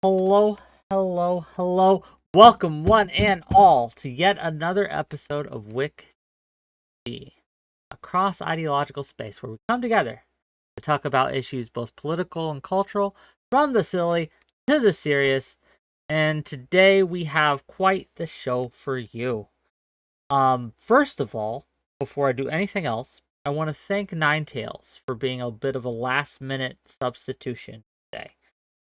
Hello, hello, hello. Welcome, one and all, to yet another episode of WhickTV, a cross ideological space where we come together to talk about issues both political and cultural, from the silly to the serious. And today we have quite the show for you. First of all, before I do anything else, I want to thank Ninetails for being a bit of a last minute substitution today.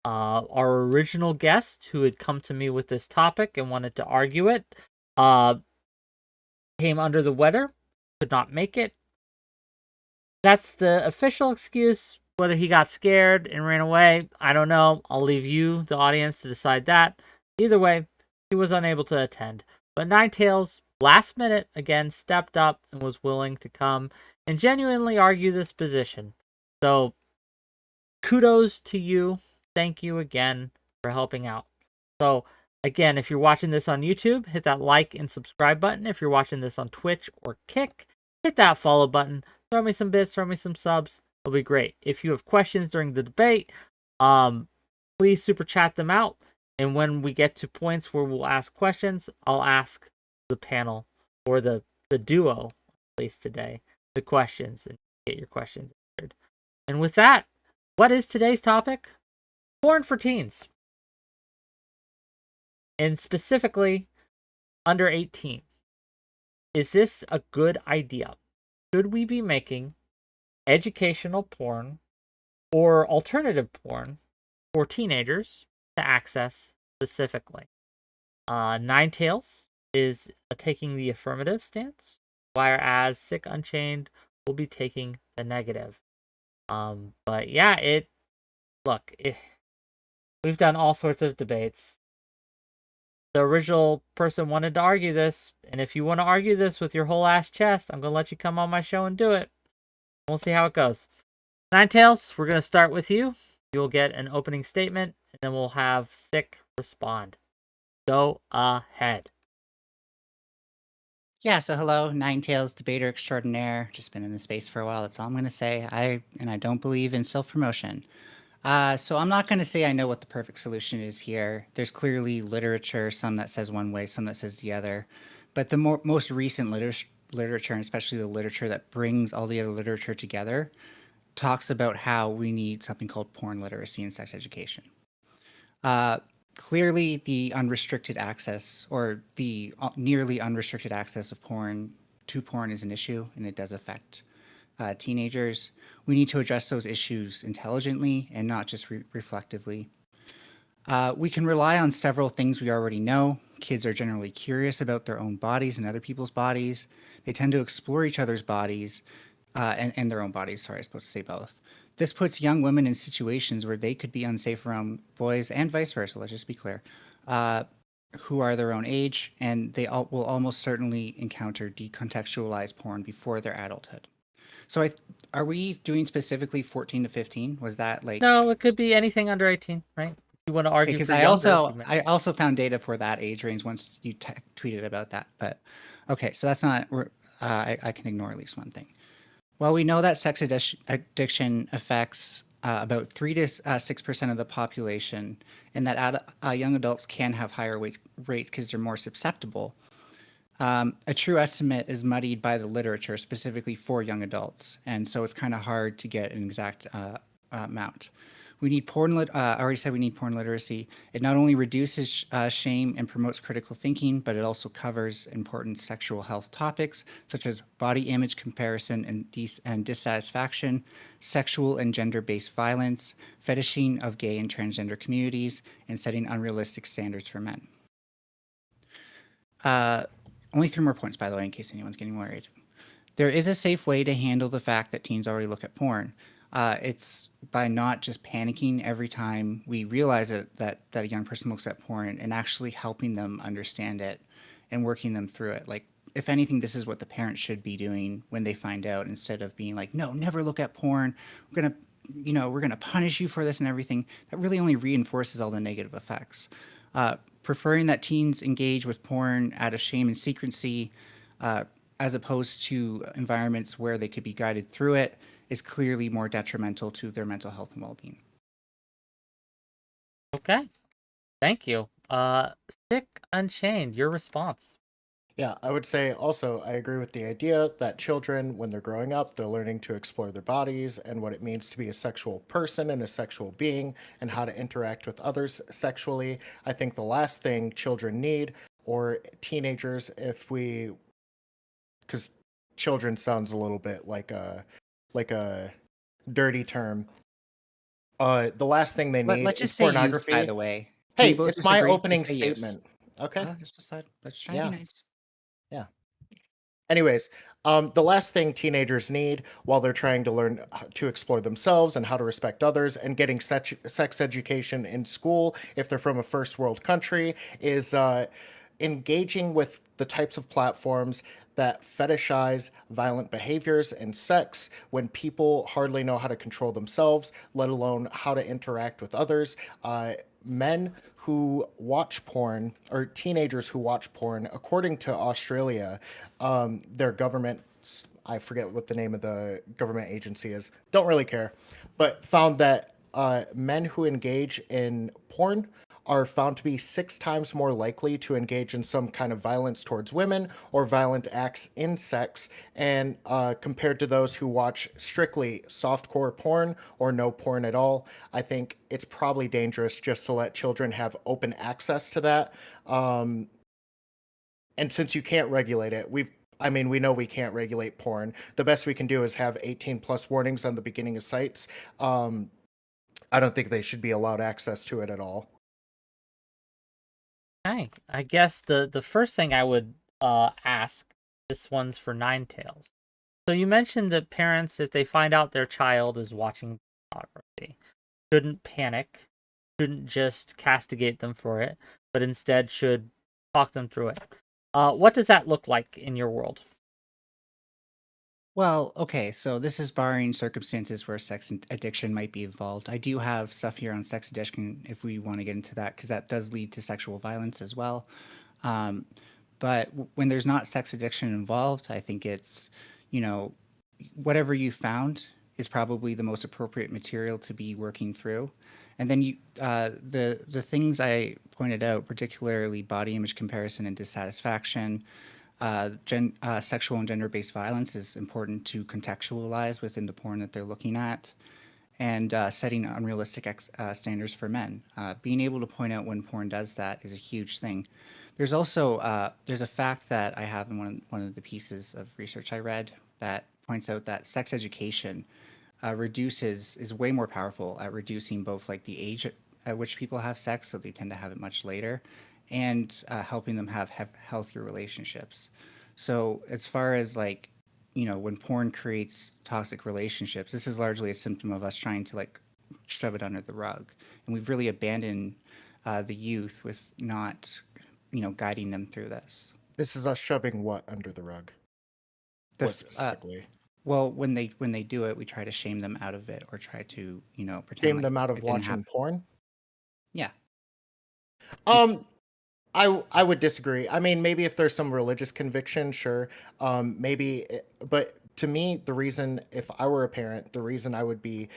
Our original guest, who had come to me with this topic and wanted to argue it, uh, came under the weather, could not make it. That's the official excuse. Whether he got scared and ran away, I don't know. I'll leave you, the audience, to decide that. Either way, he was unable to attend. But Ninetails, last minute, again, stepped up and was willing to come and genuinely argue this position. So, kudos to you. Thank you again for helping out. So, again, if you're watching this on YouTube, hit that like and subscribe button. If you're watching this on Twitch or Kick, hit that follow button. Throw me some bits, throw me some subs. It'll be great. If you have questions during the debate, please super chat them out. And when we get to points where we'll ask questions, I'll ask the panel or the duo, at least today, the questions and get your questions answered. And with that, what is today's topic? Porn for teens. And specifically, under 18. Is this a good idea? Should we be making educational porn or alternative porn for teenagers to access specifically? Ninetails is taking the affirmative stance, whereas SICUnchained will be taking the negative. But yeah, we've done all sorts of debates. The original person wanted to argue this, and if you want to argue this with your whole ass chest, I'm going to let you come on my show and do it. We'll see how it goes. Ninetails, we're going to start with you. You'll get an opening statement, and then we'll have Sick respond. Go ahead. Yeah, so hello, Ninetails debater extraordinaire. Just been in the space for a while. That's all I'm going to say. I don't believe in self-promotion. So I'm not going to say I know what the perfect solution is here. There's clearly literature, some that says one way, some that says the other. But the most recent literature, and especially the literature that brings all the other literature together, talks about how we need something called porn literacy in sex education. Clearly, the unrestricted access or the nearly unrestricted access of porn is an issue, and it does affect teenagers. We need to address those issues intelligently and not just reflectively. We can rely on several things we already know. Kids are generally curious about their own bodies and other people's bodies. They tend to explore each other's bodies and their own bodies. Sorry, I was supposed to say both. This puts young women in situations where they could be unsafe around boys and vice versa, let's just be clear, who are their own age, and they will almost certainly encounter decontextualized porn before their adulthood. So are we doing specifically 14 to 15? Was that like... No, it could be anything under 18, right? If you want to argue Because for younger. I also found data for that age range once you tweeted about that. But okay, so that's not... I can ignore at least one thing. Well, we know that sex addiction affects about 3 to 6% of the population, and that young adults can have higher rates because they're more susceptible. A true estimate is muddied by the literature, specifically for young adults, and so it's kind of hard to get an exact amount. We need I already said we need porn literacy. It not only reduces shame and promotes critical thinking, but it also covers important sexual health topics such as body image comparison and dissatisfaction, sexual and gender-based violence, fetishing of gay and transgender communities, and setting unrealistic standards for men. Only 3 more points, by the way, in case anyone's getting worried. There is a safe way to handle the fact that teens already look at porn. It's by not just panicking every time we realize that a young person looks at porn, and actually helping them understand it and working them through it. Like, if anything, this is what the parents should be doing when they find out, instead of being like, no, never look at porn. We're going to punish you for this and everything. That really only reinforces all the negative effects. Preferring that teens engage with porn out of shame and secrecy, as opposed to environments where they could be guided through it, is clearly more detrimental to their mental health and well-being. Okay. Thank you. SICUnchained, your response. Yeah, I would say also I agree with the idea that children, when they're growing up, they're learning to explore their bodies and what it means to be a sexual person and a sexual being and how to interact with others sexually. I think the last thing children need, or teenagers, because children sounds a little bit like a dirty term. The last thing they need Let's is just say youth, by pornography. the way. Can we Hey, both it's my disagree? opening Just say youth. statement. Okay. Let's try to be Yeah. nice. Yeah. Anyways, the last thing teenagers need while they're trying to learn to explore themselves and how to respect others and getting sex education in school, if they're from a first world country, is engaging with the types of platforms that fetishize violent behaviors and sex when people hardly know how to control themselves, let alone how to interact with others. Men who watch porn, or teenagers who watch porn, according to Australia, their government, I forget what the name of the government agency is, don't really care, but found that men who engage in porn are found to be 6 times more likely to engage in some kind of violence towards women or violent acts in sex, and compared to those who watch strictly softcore porn or no porn at all. I think it's probably dangerous just to let children have open access to that. And since you can't regulate it, we know we can't regulate porn. The best we can do is have 18 plus warnings on the beginning of sites. I don't think they should be allowed access to it at all. Okay, I guess the first thing I would ask, this one's for Ninetails. So you mentioned that parents, if they find out their child is watching pornography, shouldn't panic, shouldn't just castigate them for it, but instead should talk them through it. What does that look like in your world? Well, okay, so this is barring circumstances where addiction might be involved. I do have stuff here on sex addiction if we want to get into that, because that does lead to sexual violence as well. Um, but when there's not sex addiction involved, I think it's, you know, whatever you found is probably the most appropriate material to be working through. And then the things I pointed out, particularly body image comparison and dissatisfaction, sexual and gender-based violence is important to contextualize within the porn that they're looking at, and setting unrealistic standards for men. Being able to point out when porn does that is a huge thing. There's also there's a fact that I have in one of the pieces of research I read that points out that sex education is way more powerful at reducing both like the age at which people have sex, so they tend to have it much later, and helping them have healthier relationships. So as far as like, when porn creates toxic relationships, this is largely a symptom of us trying to like shove it under the rug, and we've really abandoned the youth with not, guiding them through this. This is us shoving what under the rug? The What specifically? Well, when they do it, we try to shame them out of it or try to, pretend Shame like them out of it didn't happen. watching porn? Yeah. Um, I would disagree. I mean, maybe if there's some religious conviction, sure. But to me, the reason, if I were a parent, the reason I would be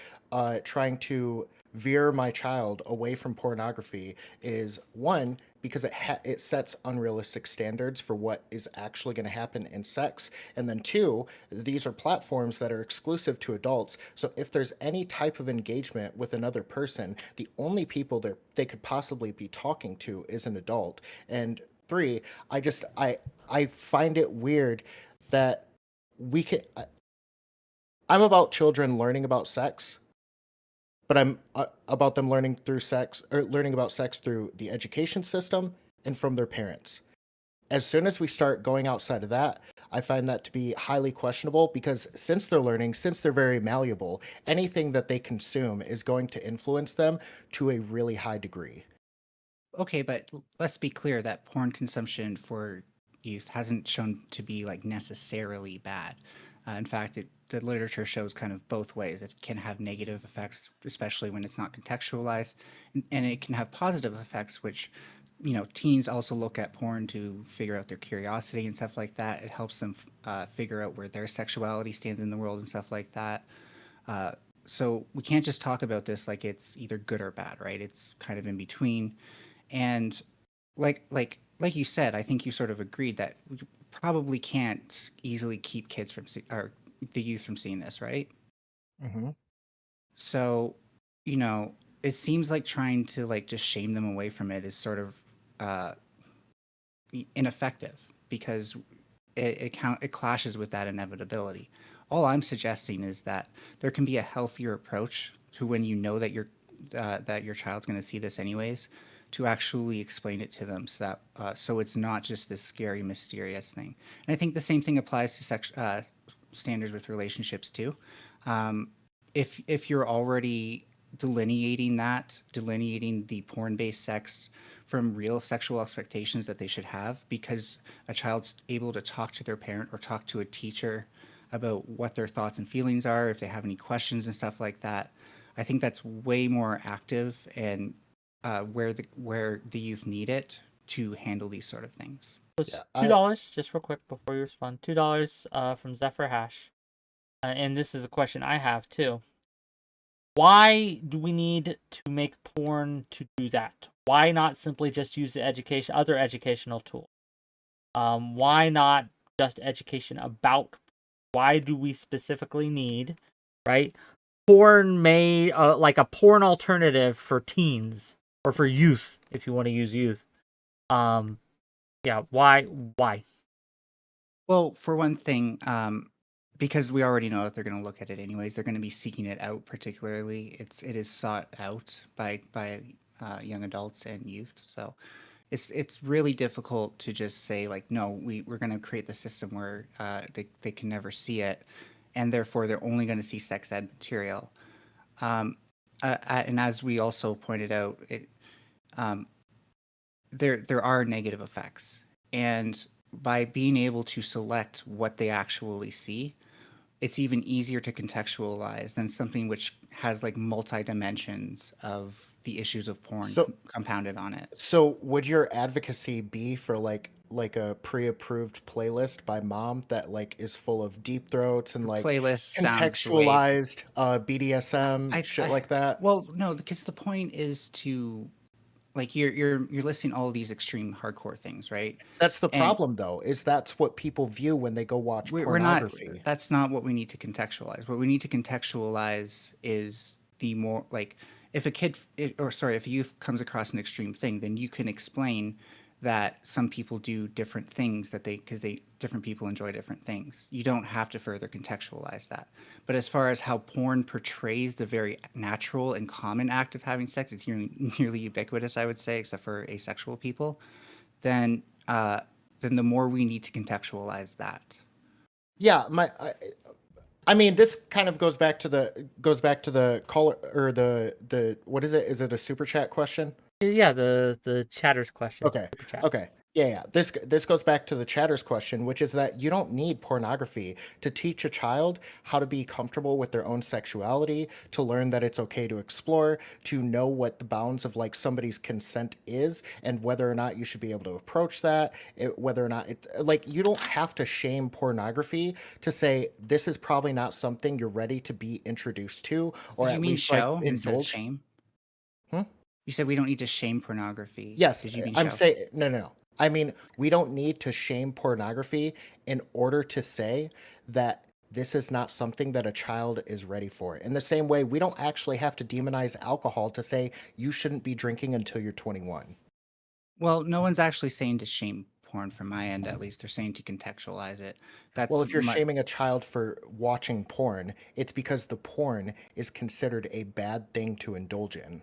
trying to veer my child away from pornography is, one, because it sets unrealistic standards for what is actually going to happen in sex, and then two, these are platforms that are exclusive to adults. So if there's any type of engagement with another person, the only people they could possibly be talking to is an adult. And three, I find it weird that we can. I'm about children learning about sex, but I'm about them learning about sex through the education system and from their parents. As soon as we start going outside of that, I find that to be highly questionable, because since they're very malleable, anything that they consume is going to influence them to a really high degree. Okay, but let's be clear that porn consumption for youth hasn't shown to be like necessarily bad. In fact, the literature shows kind of both ways. It can have negative effects, especially when it's not contextualized, and it can have positive effects, which, teens also look at porn to figure out their curiosity and stuff like that. It helps them figure out where their sexuality stands in the world and stuff like that. Uh, so we can't just talk about this like it's either good or bad, right? It's kind of in between. And like you said, I think you sort of agreed that we probably can't easily keep kids from or the youth from seeing this, right? Hmm. So, it seems like trying to like just shame them away from it is sort of uh, ineffective because it clashes with that inevitability. All I'm suggesting is that there can be a healthier approach to when you know that your child's going to see this anyways, to actually explain it to them so that so it's not just this scary, mysterious thing. And I think the same thing applies to standards with relationships too. Um, if you're already delineating the porn-based sex from real sexual expectations that they should have, because a child's able to talk to their parent or talk to a teacher about what their thoughts and feelings are, if they have any questions and stuff like that. I think that's way more active and where the youth need it to handle these sort of things. Yeah, $2, just real quick before you respond. $2 from 𝕍𝖎, and this is a question I have too. Why do we need to make porn to do that? Why not simply just use the other educational tools? Why not just education about? Why do we specifically need, right? Porn like a porn alternative for teens or for youth, if you want to use youth. Yeah, why? Well, for one thing, because we already know that they're going to look at it anyways, they're going to be seeking it out. Particularly, it is sought out by young adults and youth. So it's really difficult to just say like, no, we're going to create the system where they can never see it, and therefore they're only going to see sex ed material. And as we also pointed out, um, there are negative effects, and by being able to select what they actually see, it's even easier to contextualize than something which has like multi dimensions of the issues of porn so compounded on it. so would your advocacy be for like a pre-approved playlist by mom that like is full of deep throats and like Playlist sounds way. contextualized BDSM shit I like that? well, no, because the point is to like you're listing all these extreme hardcore things, right? That's the And problem though, is that's what people view when they go watch we're not. pornography. That's not what we need to contextualize. What we need to contextualize is the more like if a if a youth comes across an extreme thing, then you can explain that some people do different things that they different people enjoy different things. You don't have to further contextualize that. But as far as how porn portrays the very natural and common act of having sex, it's nearly ubiquitous, I would say, except for asexual people. Then uh, then the more we need to contextualize that. Yeah, I mean, this kind of goes back to the caller or the what is it? Is it a super chat question? Yeah, the chatters question. Okay. Super chat. Okay. Yeah, yeah. This goes back to the chatter's question, which is that you don't need pornography to teach a child how to be comfortable with their own sexuality, to learn that it's okay to explore, to know what the bounds of like somebody's consent is, and whether or not you should be able to approach that, whether or not it like you don't have to shame pornography to say this is probably not something you're ready to be introduced to, or Did you at mean least like show instead of indulge. shame? Hmm? You said we don't need to shame pornography. Yes, Did you mean I'm show? saying no, no, no. I mean, we don't need to shame pornography in order to say that this is not something that a child is ready for. In the same way, we don't actually have to demonize alcohol to say you shouldn't be drinking until you're 21. Well, no one's actually saying to shame porn from my end, at least. They're saying to contextualize it. Well, That's if you're my shaming a child for watching porn, it's because the porn is considered a bad thing to indulge in.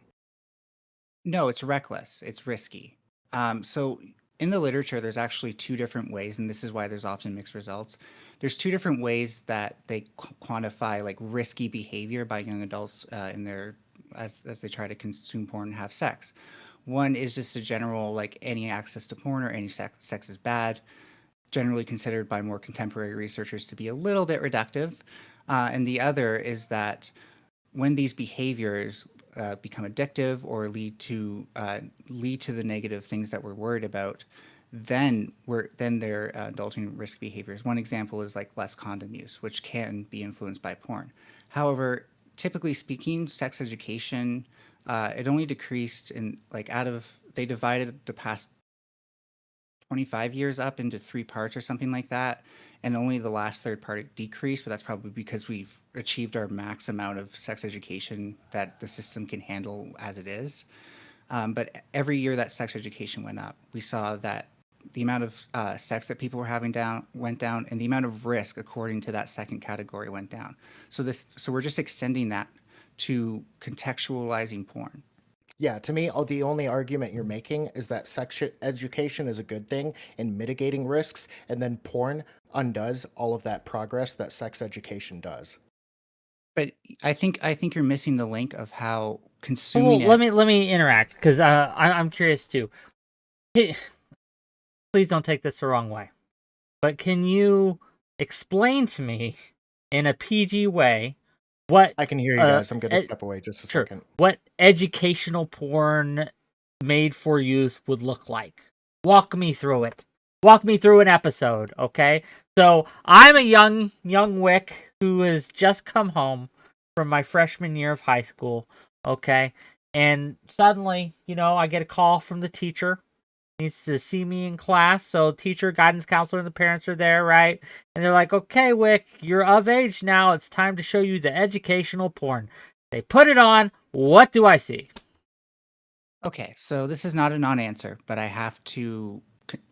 no, it's reckless. It's risky. So in the literature, there's actually two different ways, and this is why there's often mixed results. There's two different ways that they quantify like risky behavior by young adults in their as they try to consume porn and have sex. One is just a general like any access to porn or any sex is bad, generally considered by more contemporary researchers to be a little bit reductive. And the other is that when these behaviors become addictive or lead to the negative things that we're worried about, then they're indulging in risk behaviors. One example is like less condom use, which can be influenced by porn. However, typically speaking, sex education it only decreased in like they divided the past 25 years up into 3 parts or something like that, and only the last third part decreased, but that's probably because we've achieved our max amount of sex education that the system can handle as it is. But every year that sex education went up, we saw that the amount of sex that people were having went down, and the amount of risk according to that second category went down. So we're just extending that to contextualizing porn. Yeah, to me, the only argument you're making is that sex education is a good thing in mitigating risks, and then porn undoes all of that progress that sex education does. But I think you're missing the link of how Well, consuming let it. me interact because I'm curious too. Please don't take this the wrong way, but can you explain to me in a PG way what I can hear you guys. I'm going to step away just a sure, second. what educational porn made for youth would look like? Walk me through it. Walk me through an episode, okay? So I'm a young Wick who has just come home from my freshman year of high school, okay? And suddenly, I get a call from the teacher. Needs to see me in class. So teacher, guidance counselor, and the parents are there, right? And they're like, okay, Wick, you're of age now. It's time to show you the educational porn. They put it on. What do I see? Okay, so this is not a non-answer, but I have to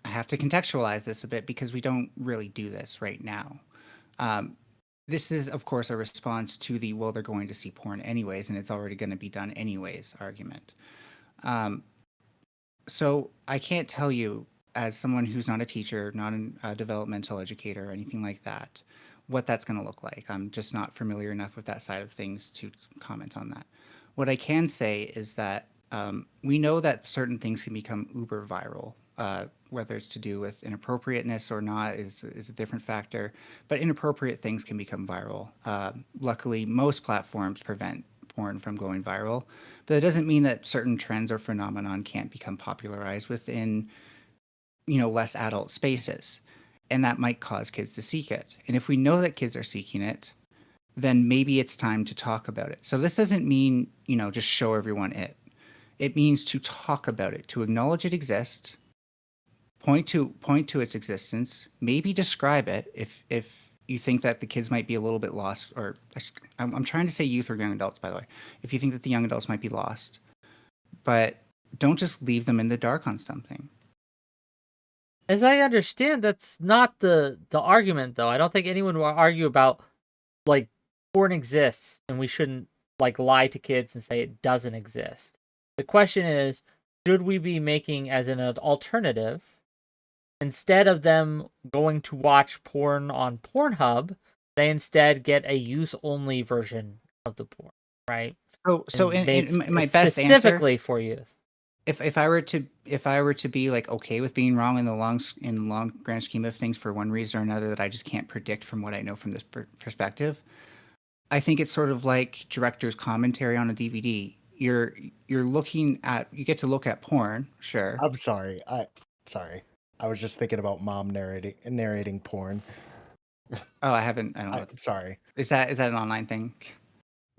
contextualize this a bit because we don't really do this right now. This is, of course, a response to the well, they're going to see porn anyways, and it's already going to be done anyways argument. So I can't tell you, as someone who's not a teacher, not a developmental educator or anything like that, what that's going to look like. I'm just not familiar enough with that side of things to comment on that. What I can say is that we know that certain things can become uber viral. Whether it's to do with inappropriateness or not is a different factor, but inappropriate things can become viral. Luckily, most platforms prevent porn from going viral, but it doesn't mean that certain trends or phenomenon can't become popularized within, less adult spaces, and that might cause kids to seek it. And if we know that kids are seeking it, then maybe it's time to talk about it. So this doesn't mean, just show everyone it. It means to talk about it, to acknowledge it exists, point to its existence, maybe describe it if you think that the kids might be a little bit lost, or I'm trying to say youth or young adults, by the way. If you think that the young adults might be lost, but don't just leave them in the dark on something. As I understand, that's not the argument, though. I don't think anyone will argue about, like, porn exists and we shouldn't, like, lie to kids and say it doesn't exist. The question is, should we be making as an alternative, instead of them going to watch porn on Pornhub, they instead get a youth-only version of the porn, right? So And in my best answer, specifically for youth. if I were to be like okay with being wrong in the long grand scheme of things for one reason or another that I just can't predict from what I know from this perspective, I think it's sort of like director's commentary on a DVD. You get to look at porn, sure. I'm sorry. Sorry. I was just thinking about mom narrating porn. Oh, I don't know. Sorry. Is that an online thing?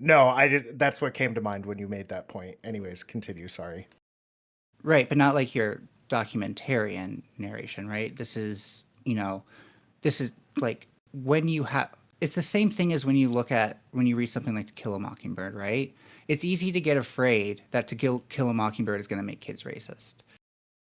No, that's what came to mind when you made that point. Anyways, continue. Sorry. Right, but not like your documentarian narration, right? This is like when you have. It's the same thing as when you read something like To Kill a Mockingbird, right? It's easy to get afraid that To Kill a Mockingbird is going to make kids racist.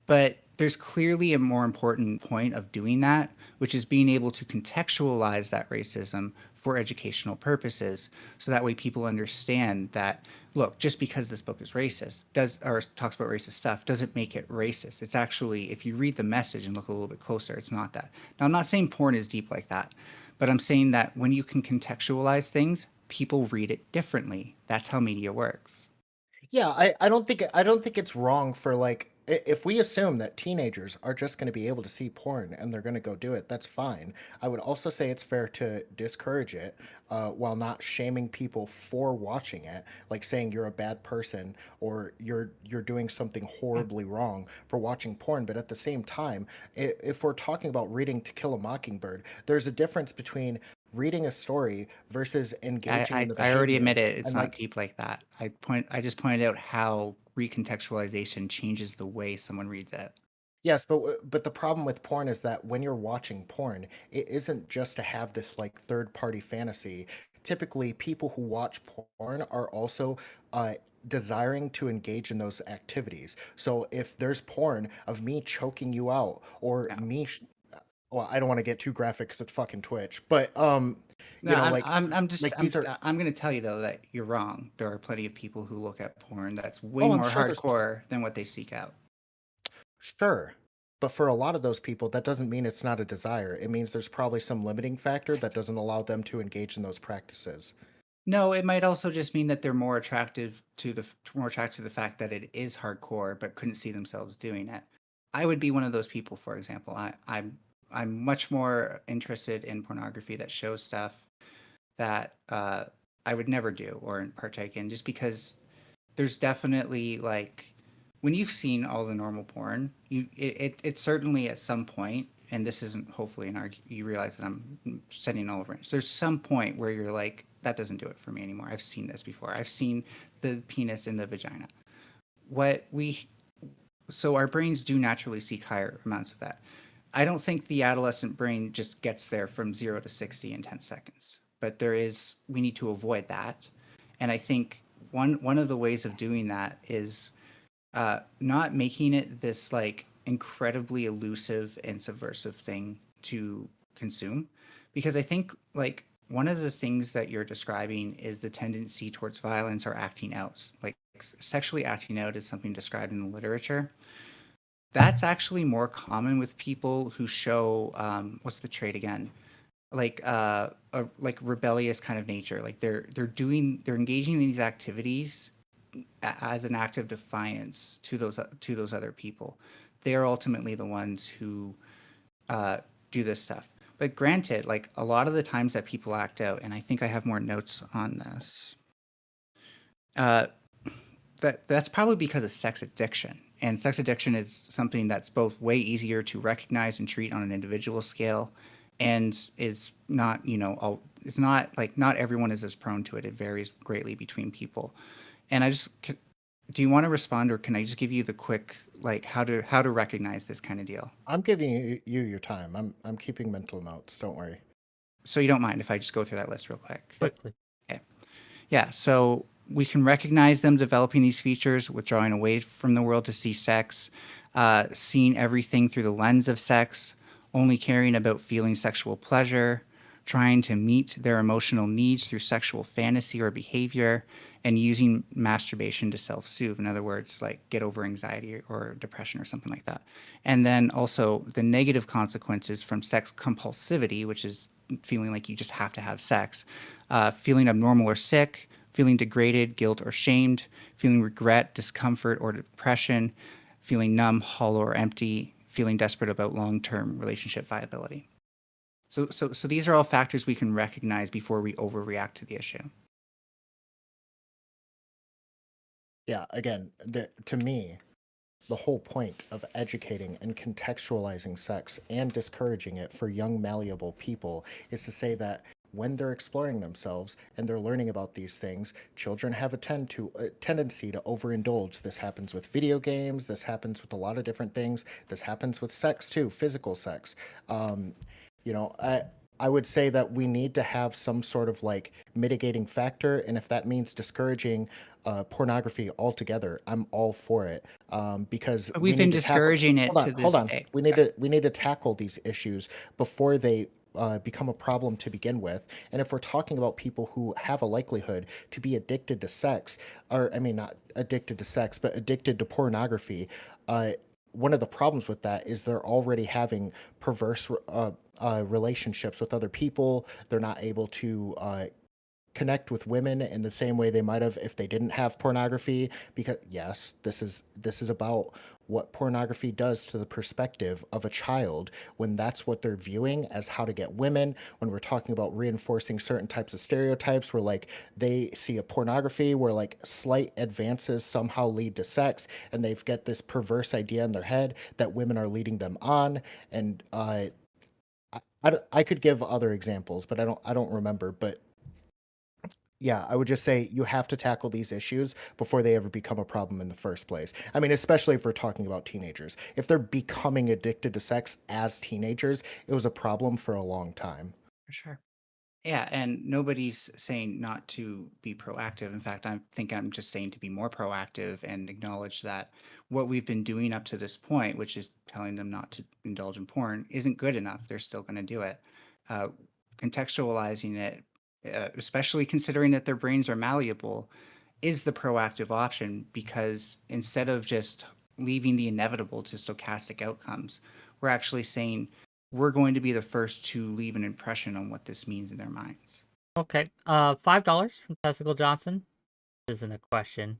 But there's clearly a more important point of doing that, which is being able to contextualize that racism for educational purposes. So that way people understand that, look, just because this book is racist or talks about racist stuff doesn't make it racist. It's actually, if you read the message and look a little bit closer, it's not that. Now, I'm not saying porn is deep like that, but I'm saying that when you can contextualize things, people read it differently. That's how media works. Yeah, I don't think it's wrong for like if we assume that teenagers are just going to be able to see porn and they're going to go do it, that's fine. I would also say it's fair to discourage it while not shaming people for watching it, like saying you're a bad person or you're doing something horribly wrong for watching porn. But at the same time, if we're talking about reading To Kill a Mockingbird, there's a difference between reading a story versus engaging in the I already behavior. admit it. It's And not like, deep like that. I just pointed out how recontextualization changes the way someone reads it. yes, but the problem with porn is that when you're watching porn, it isn't just to have this like third party fantasy. Typically, people who watch porn are also uh, desiring to engage in those activities. So if there's porn of me choking you out or Yeah. me, well, I don't want to get too graphic because it's fucking Twitch, but No, like these are. I'm going to tell you though that you're wrong. There are plenty of people who look at porn that's way Oh, I'm more sure there's hardcore than what they seek out. sure. But for a lot of those people, that doesn't mean it's not a desire. It means there's probably some limiting factor that doesn't allow them to engage in those practices. No, it might also just mean that they're more attracted to the fact that it is hardcore, but couldn't see themselves doing it. I would be one of those people, for example. I'm much more interested in pornography that shows stuff that I would never do or partake in, just because there's definitely like when you've seen all the normal porn, it certainly at some point, and this isn't hopefully an argue, you realize that I'm setting all over. There's some point where you're like, that doesn't do it for me anymore. I've seen this before. I've seen the penis in the vagina. What we so our brains do naturally seek higher amounts of that. I don't think the adolescent brain just gets there from 0 to 60 in 10 seconds, but we need to avoid that. And I think one of the ways of doing that is not making it this like incredibly elusive and subversive thing to consume, because I think like one of the things that you're describing is the tendency towards violence or acting out. Like sexually acting out is something described in the literature. That's actually more common with people who show what's the trait again? Like a like rebellious kind of nature. Like they're engaging in these activities as an act of defiance to those other people. They're ultimately the ones who do this stuff. But granted, like a lot of the times that people act out, and I think I have more notes on this. Uh, that's probably because of sex addiction. And sex addiction is something that's both way easier to recognize and treat on an individual scale, and is not, it's not like not everyone is as prone to it. It varies greatly between people. And do you want to respond, or can I just give you the quick like how to recognize this kind of deal? I'm giving you your time. I'm keeping mental notes. Don't worry. So you don't mind if I just go through that list real quick? Quickly. Okay. Yeah. So we can recognize them developing these features, withdrawing away from the world to see sex, seeing everything through the lens of sex, only caring about feeling sexual pleasure, trying to meet their emotional needs through sexual fantasy or behavior, and using masturbation to self-soothe. In other words, like get over anxiety or depression or something like that. And then also the negative consequences from sex compulsivity, which is feeling like you just have to have sex, feeling abnormal or sick, feeling degraded, guilt, or shamed, feeling regret, discomfort, or depression, feeling numb, hollow, or empty, feeling desperate about long-term relationship viability. So these are all factors we can recognize before we overreact to the issue. Yeah, again, to me, the whole point of educating and contextualizing sex and discouraging it for young, malleable people is to say that when they're exploring themselves and they're learning about these things, children have a tendency to overindulge. This happens with video games. This happens with a lot of different things. This happens with sex too, physical sex. Um, I would say that we need to have some sort of like mitigating factor, and if that means discouraging pornography altogether, I'm all for it. Because But we we've been need to tackle. discouraging it Hold on, to hold this on. day. We Sorry. need to tackle these issues before they become a problem to begin with. And if we're talking about people who have a likelihood to be addicted to sex, or I mean, not addicted to sex, but addicted to pornography, uh, one of the problems with that is they're already having perverse relationships with other people. They're not able to connect with women in the same way they might have if they didn't have pornography, because yes, this is about what pornography does to the perspective of a child when that's what they're viewing as how to get women. When we're talking about reinforcing certain types of stereotypes where like they see a pornography where like slight advances somehow lead to sex, and they've got this perverse idea in their head that women are leading them on, and I could give other examples, but I don't remember. But yeah, I would just say you have to tackle these issues before they ever become a problem in the first place. I mean, especially if we're talking about teenagers. If they're becoming addicted to sex as teenagers, it was a problem for a long time. For sure. Yeah, and nobody's saying not to be proactive. In fact, I think I'm just saying to be more proactive and acknowledge that what we've been doing up to this point, which is telling them not to indulge in porn, isn't good enough. They're still going to do it. Uh, Contextualizing it, especially considering that their brains are malleable, is the proactive option because instead of just leaving the inevitable to stochastic outcomes, we're actually saying we're going to be the first to leave an impression on what this means in their minds. Okay. $5 from Testicle Johnson. This isn't a question.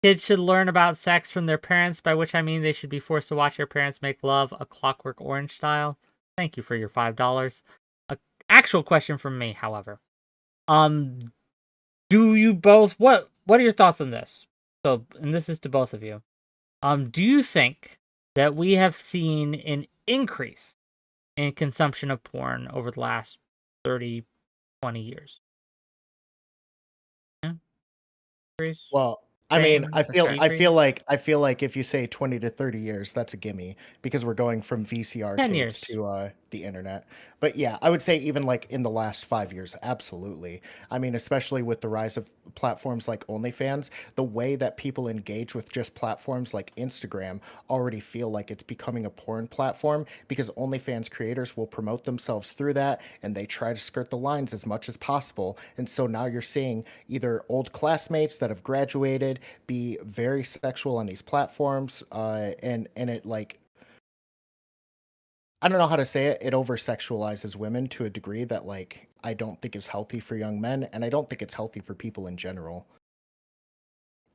Kids should learn about sex from their parents, by which I mean they should be forced to watch their parents make love A Clockwork Orange style. Thank you for your $5. Actual question from me, however. Do you both what are your thoughts on this? So, and this is to both of you. Do you think that we have seen an increase in consumption of porn over the last 30, 20 years? Yeah. Increase? Well, I mean, Same I or feel decrease? like if you say 20 to 30 years, that's a gimme because we're going from VCR 10 tapes years. to the internet. But yeah, I would say even like in the last 5 years, absolutely. I mean, especially with the rise of platforms like OnlyFans, the way that people engage with just platforms like Instagram already feel like it's becoming a porn platform because OnlyFans creators will promote themselves through that and they try to skirt the lines as much as possible. And so now you're seeing either old classmates that have graduated be very sexual on these platforms, and it like I don't know how to say it. It over sexualizes women to a degree that like I don't think is healthy for young men, and I don't think it's healthy for people in general.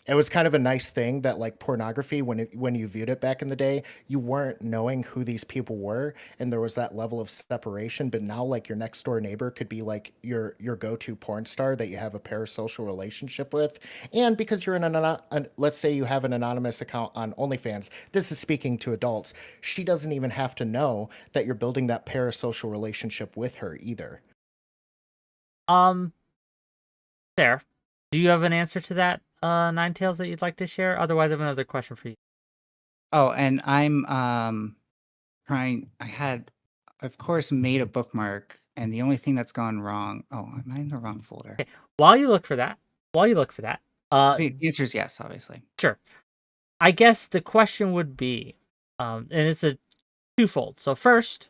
It was kind of a nice thing that like pornography when you viewed it back in the day, you weren't knowing who these people were and there was that level of separation, but now like your next door neighbor could be like your go-to porn star that you have a parasocial relationship with. And because you're let's say you have an anonymous account on OnlyFans, this is speaking to adults. She doesn't even have to know that you're building that parasocial relationship with her either. Um, There. Do you have an answer to that, Ninetails, that you'd like to share? Otherwise, I have another question for you. Oh, and I'm I had of course made a bookmark and the only thing that's gone wrong. Oh, am I in the wrong folder? While you look for that, The answer is yes, obviously. sure. I guess the question would be, and it's a twofold. So first,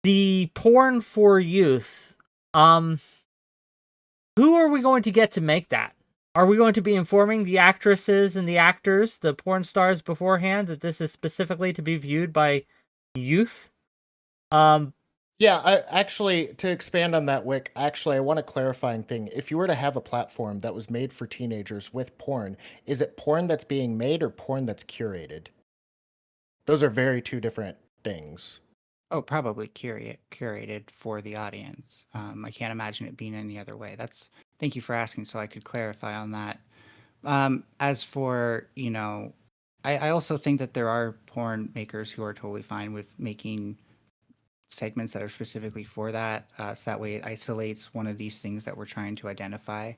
the porn for youth. Who are we going to get to make that? Are we going to be informing the actresses and the actors, the porn stars beforehand, that this is specifically to be viewed by youth? Yeah, actually, to expand on that, Wick, actually, I want a clarifying thing. If you were to have a platform that was made for teenagers with porn, is it porn that's being made or porn that's curated? Those are very two different things. Oh, probably curated for the audience. I can't imagine it being any other way. Thank you for asking, so I could clarify on that. As for, I also think that there are porn makers who are totally fine with making segments that are specifically for that. So that way it isolates one of these things that we're trying to identify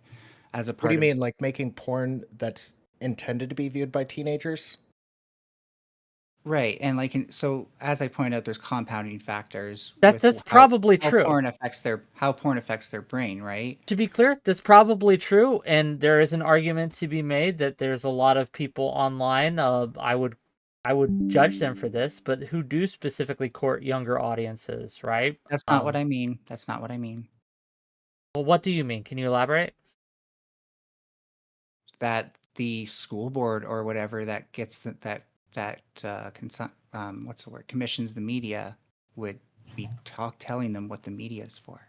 as a What do part you of. mean, like making porn that's intended to be viewed by teenagers? Right, and so as I pointed out, there's compounding factors with That's probably how true. porn affects their brain, right? To be clear, that's probably true, and there is an argument to be made that there's a lot of people online. I would judge them for this, but who do specifically court younger audiences, right? That's not what I mean. That's not what I mean. Well, what do you mean? Can you elaborate? That the school board or whatever that gets what's the word, commissions the media would be telling them what the media is for.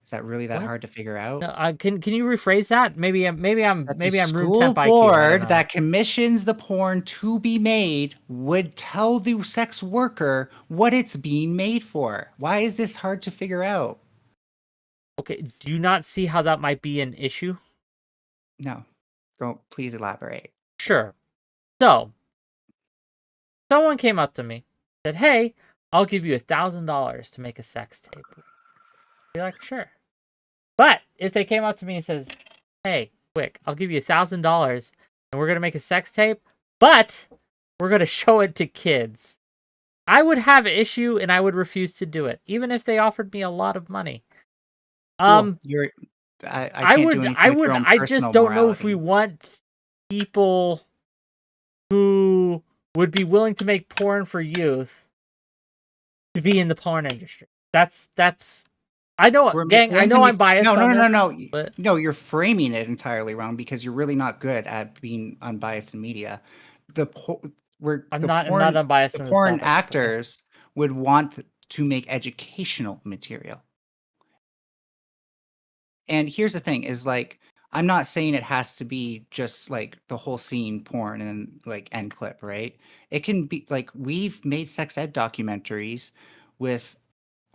Is that really that What? hard to figure out? No, can you rephrase that? Maybe I'm That the room school temp IQ. I don't board know. that commissions the porn to be made would tell the sex worker what it's being made for. Why is this hard to figure out? Okay, do you not see how that might be an issue? No. Don't please elaborate. Sure. So, someone came up to me, said, "Hey, I'll give you $1,000 to make a sex tape. I'd be like, sure. But if they came up to me and says, hey, Wick, I'll give you $1,000 and we're going to make a sex tape, but we're going to show it to kids, I would have an issue and I would refuse to do it, even if they offered me a lot of money. Well, I can't do anything with your own I just personal don't know if we morality. want people who would be willing to make porn for youth to be in the porn industry. That's I know, gang. I know I'm biased. No, you're framing it entirely wrong because you're really not good at being unbiased in media. I'm not unbiased. The porn actors would want to make educational material. And here's the thing: is like I'm not saying it has to be just like the whole scene porn and like end clip, right? It can be like we've made sex ed documentaries with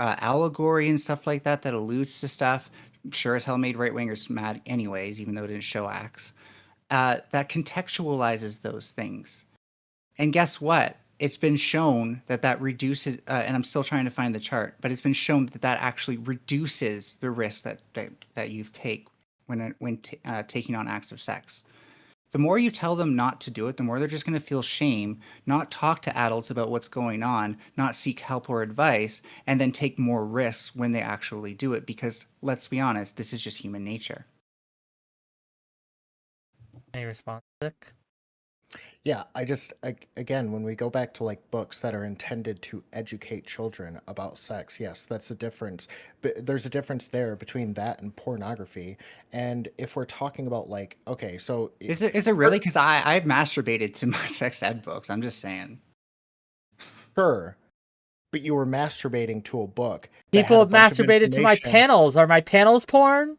allegory and stuff like that that alludes to stuff. Sure as hell made right wingers mad, anyways, even though it didn't show acts. That contextualizes those things. And guess what? It's been shown that reduces, and I'm still trying to find the chart, but it's been shown that actually reduces the risk that youth take when taking on acts of sex. The more you tell them not to do it, the more they're just going to feel shame, not talk to adults about what's going on, not seek help or advice, and then take more risks when they actually do it. Because let's be honest, this is just human nature. Any response, Nick? Yeah, again, when we go back to like books that are intended to educate children about sex, yes, that's a difference. But there's a difference there between that and pornography. And if we're talking about like, okay, so is it really? Because I've masturbated to my sex ed books. I'm just saying. Sure, but you were masturbating to a book. People have masturbated to my panels. Are my panels porn?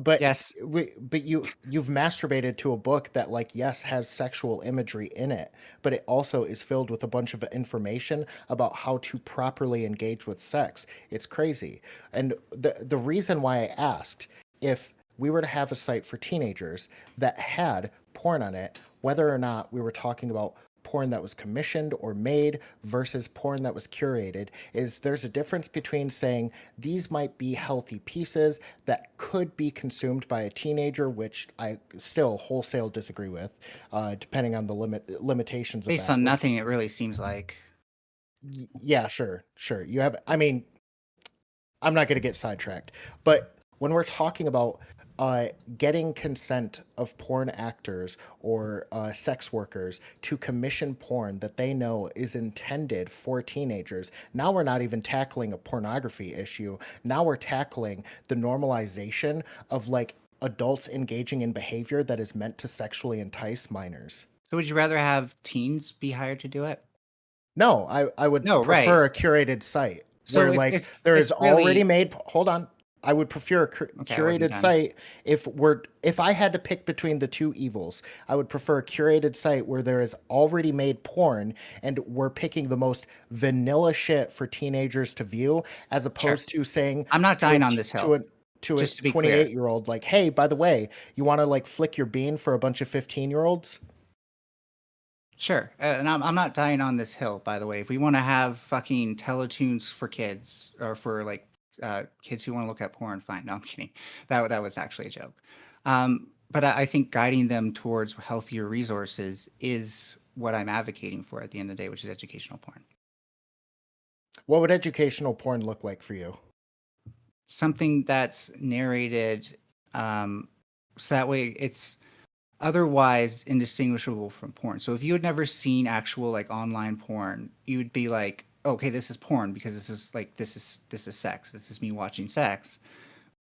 But yes, but you've masturbated to a book that like yes has sexual imagery in it, but it also is filled with a bunch of information about how to properly engage with sex. It's crazy. And the reason why I asked if we were to have a site for teenagers that had porn on it, whether or not we were talking about porn that was commissioned or made versus porn that was curated, is there's a difference between saying these might be healthy pieces that could be consumed by a teenager, which I still wholesale disagree with, depending on the limitations of based that. on nothing, it really seems like. Yeah, sure. You have, I mean, I'm not going to get sidetracked, but when we're talking about getting consent of porn actors or sex workers to commission porn that they know is intended for teenagers, now we're not even tackling a pornography issue. Now we're tackling the normalization of like adults engaging in behavior that is meant to sexually entice minors. So would you rather have teens be hired to do it? No, I would prefer a curated site where like there is already made. Hold on. I would prefer a curated site if I had to pick between the two evils. I would prefer a curated site where there is already made porn and we're picking the most vanilla shit for teenagers to view, as opposed to saying I'm not dying on this hill. To a 28-year-old, like, hey, by the way, you want to like flick your bean for a bunch of 15-year-olds? Sure, and I'm not dying on this hill, by the way. If we want to have fucking teletoons for kids or for like kids who want to look at porn, fine. No, I'm kidding. That was actually a joke. But I think guiding them towards healthier resources is what I'm advocating for at the end of the day, which is educational porn. What would educational porn look like for you? Something that's narrated, so that way it's otherwise indistinguishable from porn. So if you had never seen actual like online porn, you would be like, okay, this is porn because this is sex. This is me watching sex.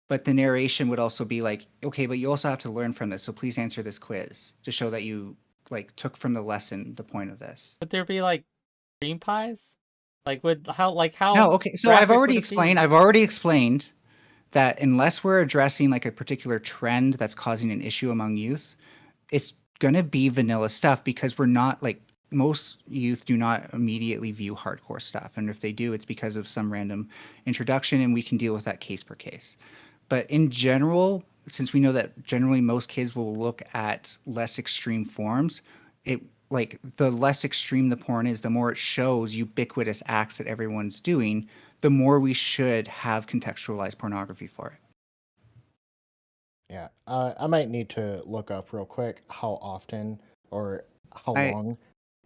But the narration would also be like, okay, but you also have to learn from this. So please answer this quiz to show that you like took from the lesson the point of this. Would there be like cream pies? Like how? No, okay. So I've already explained that unless we're addressing like a particular trend that's causing an issue among youth, it's gonna be vanilla stuff because we're not like most youth do not immediately view hardcore stuff. And if they do, it's because of some random introduction and we can deal with that case per case. But in general, since we know that generally most kids will look at less extreme forms, like the less extreme the porn is, the more it shows ubiquitous acts that everyone's doing, the more we should have contextualized pornography for it. Yeah, I might need to look up real quick how often or how I long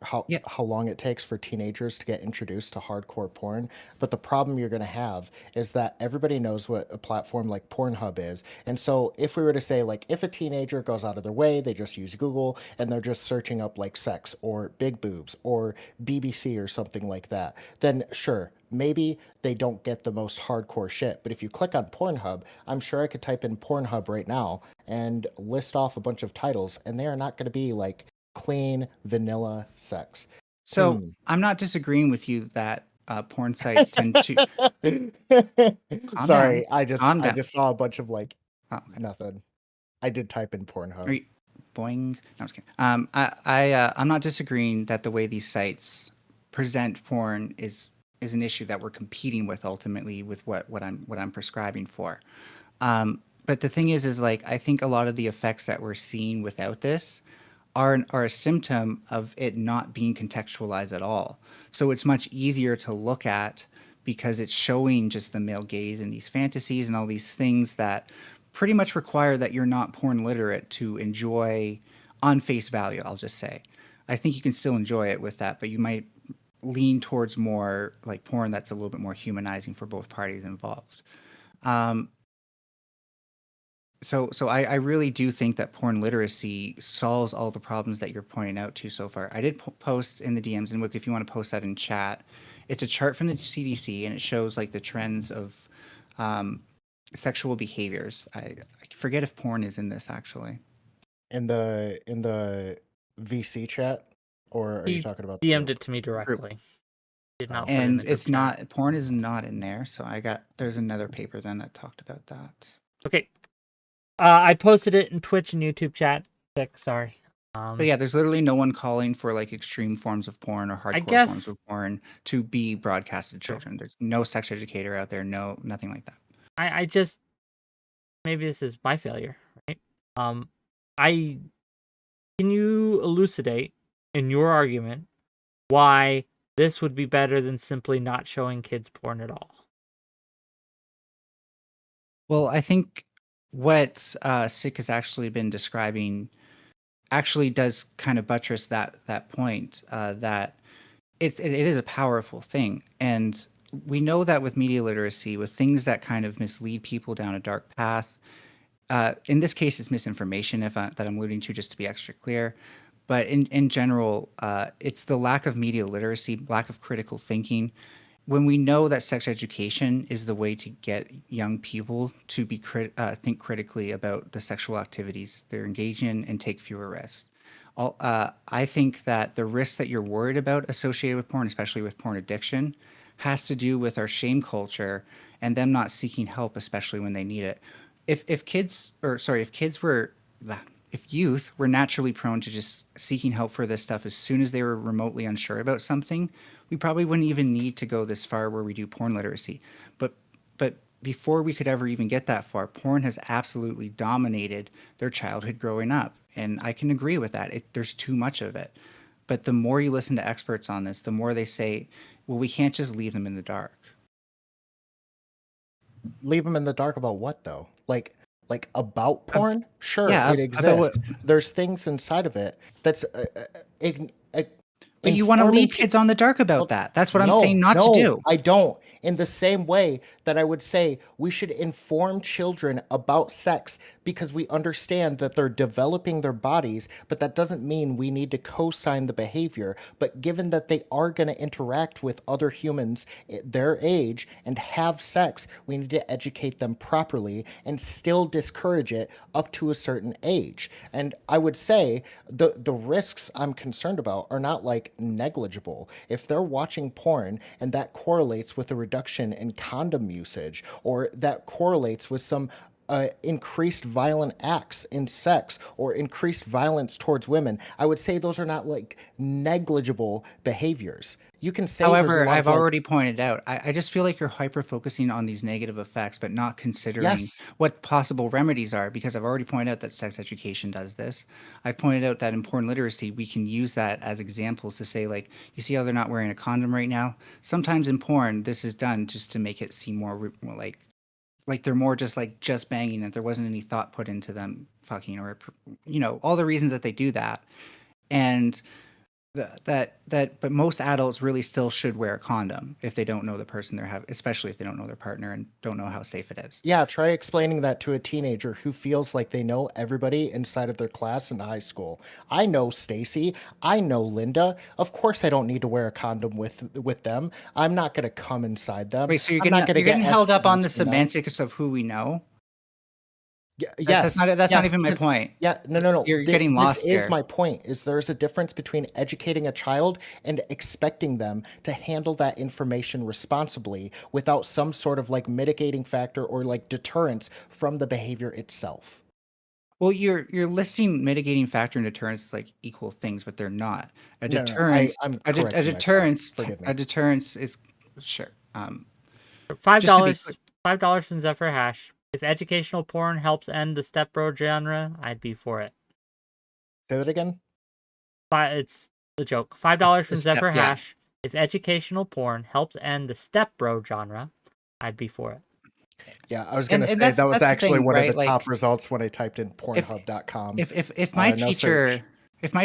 how yeah. how long it takes for teenagers to get introduced to hardcore porn. But the problem you're going to have is that everybody knows what a platform like Pornhub is. And so if we were to say, like, if a teenager goes out of their way, they just use Google and they're just searching up like sex or big boobs or BBC or something like that, then sure, maybe they don't get the most hardcore shit. But if you click on Pornhub, I'm sure I could type in Pornhub right now and list off a bunch of titles, and they are not going to be like clean vanilla sex. So Hmm. I'm not disagreeing with you that porn sites tend to calm down, Sorry, I calm down. just saw a bunch of like Oh, okay. nothing. I did type in Are Pornhub. you, boing. No, I'm just kidding. I'm not disagreeing that the way these sites present porn is an issue that we're competing with ultimately with what I'm prescribing for. But the thing is like I think a lot of the effects that we're seeing without this are a symptom of it not being contextualized at all. So it's much easier to look at because it's showing just the male gaze and these fantasies and all these things that pretty much require that you're not porn literate to enjoy on face value, I'll just say. I think you can still enjoy it with that, but you might lean towards more like porn that's a little bit more humanizing for both parties involved. Um, so I really do think that porn literacy solves all the problems that you're pointing out to so far. I did post in the DMs, and Wick, if you want to post that in chat, it's a chart from the CDC, and it shows like the trends of um, sexual behaviors. I forget if porn is in this actually. In the VC chat, or are you He talking about the DM'd group? it to me directly. Did not Oh. put it in And the group it's chat. not porn is not in there. So there's another paper then that talked about that. Okay. I posted it in Twitch and YouTube chat. Sorry. But yeah, there's literally no one calling for like extreme forms of porn or I hardcore forms guess of porn to be broadcasted to children. There's no sex educator out there, nothing like that. I just maybe this is my failure, right? I can you elucidate in your argument why this would be better than simply not showing kids porn at all? Well, I think what Sick has actually been describing actually does kind of buttress that point that it is a powerful thing. And we know that with media literacy, with things that kind of mislead people down a dark path, in this case, it's misinformation that I'm alluding to, just to be extra clear. But in general, it's the lack of media literacy, lack of critical thinking. When we know that sex education is the way to get young people to be think critically about the sexual activities they're engaged in and take fewer risks. I think that the risks that you're worried about associated with porn, especially with porn addiction, has to do with our shame culture and them not seeking help, especially when they need it. If kids, or sorry, if youth were naturally prone to just seeking help for this stuff as soon as they were remotely unsure about something, we probably wouldn't even need to go this far where we do porn literacy. But before we could ever even get that far, porn has absolutely dominated their childhood growing up. And I can agree with that. There's too much of it. But the more you listen to experts on this, the more they say, well, we can't just leave them in the dark. Leave them in the dark about what though? Like about porn? Sure, Yeah, it about what? exists. There's things inside of it that's But you want to informing leave kids on the dark about that. That's what I'm saying No, not to no, do. I don't. In the same way that I would say we should inform children about sex because we understand that they're developing their bodies, but that doesn't mean we need to co-sign the behavior. But given that they are going to interact with other humans their age and have sex, we need to educate them properly and still discourage it up to a certain age. And I would say the risks I'm concerned about are not like negligible. If they're watching porn and that correlates with a reduction in condom usage, or that correlates with some increased violent acts in sex or increased violence towards women, I would say those are not like negligible behaviors. You can say there's a However, lot of I've like, already pointed out, I just feel like you're hyper focusing on these negative effects, but not considering yes, what possible remedies are, because I've already pointed out that sex education does this. I've pointed out that in porn literacy, we can use that as examples to say, like, you see how they're not wearing a condom right now? Sometimes in porn, this is done just to make it seem more like they're more just banging, and there wasn't any thought put into them fucking, or all the reasons that they do that. And but most adults really still should wear a condom if they don't know the person they're having, especially if they don't know their partner and don't know how safe it is. yeah, try explaining that to a teenager who feels like they know everybody inside of their class in high school. I know Stacy, I know Linda. Of course I don't need to wear a condom with them. I'm not going to come inside them. Wait, so you're I'm getting not going to you're get getting held up on STDs the from them. semantics of who we know. That's Yes, not yes, even my because point. yeah, no, no, no. You're getting This lost is here. my point. Is there's a difference between educating a child and expecting them to handle that information responsibly without some sort of like mitigating factor or like deterrence from the behavior itself. Well, you're listing mitigating factor and deterrence as like equal things, but they're not. A No, no, deterrence, I'm a correcting myself. deterrence, Forgive a me. deterrence is sure. $5, Just to be clear, $5 from 𝕍𝖎. If educational porn helps end the stepbro genre, I'd be for it. Say that again. It's the joke. $5 from step, yeah. 𝕍𝖎. If educational porn helps end the stepbro genre, I'd be for it. Yeah, I was And gonna say that's that was that's the actually thing, one of right? the top Like results when I typed in if Pornhub.com. if my No search.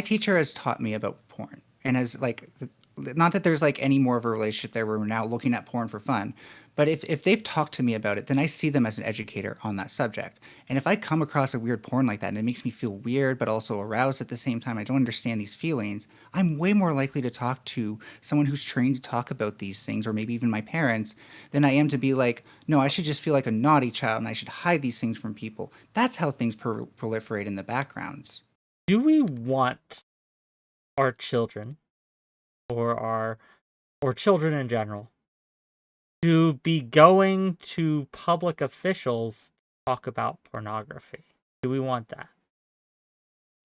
teacher has taught me about porn and has like not that there's like any more of a relationship there where we're now looking at porn for fun, but if they've talked to me about it, then I see them as an educator on that subject. And if I come across a weird porn like that and it makes me feel weird but also aroused at the same time, I don't understand these feelings, I'm way more likely to talk to someone who's trained to talk about these things, or maybe even my parents, than I am to be like, no, I should just feel like a naughty child and I should hide these things from people. That's how things proliferate in the backgrounds. Do we want our children or children in general to be going to public officials to talk about pornography? Do we want that?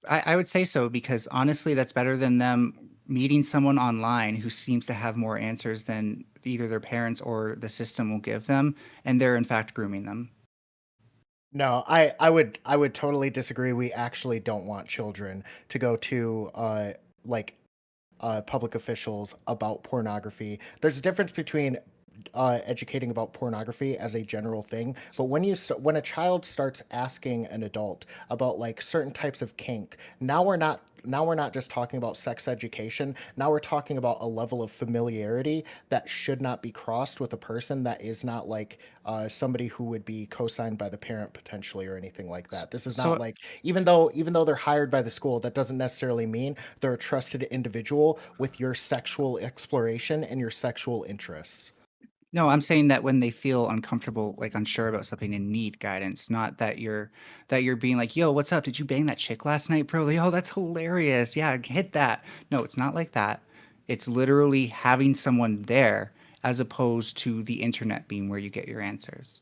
I would say so, because honestly, that's better than them meeting someone online who seems to have more answers than either their parents or the system will give them, and they're in fact grooming them. No, I would totally disagree. We actually don't want children to go to like public officials about pornography. There's a difference between educating about pornography as a general thing, but when a child starts asking an adult about like certain types of kink, now we're not just talking about sex education. Now we're talking about a level of familiarity that should not be crossed with a person that is not like somebody who would be co-signed by the parent potentially or anything like that. This is not So like, even though they're hired by the school, that doesn't necessarily mean they're a trusted individual with your sexual exploration and your sexual interests. no, I'm saying that when they feel uncomfortable, like unsure about something and need guidance, not that you're being like, "Yo, what's up? Did you bang that chick last night, bro? Like, oh, that's hilarious. Yeah, hit that." No, it's not like that. It's literally having someone there as opposed to the internet being where you get your answers.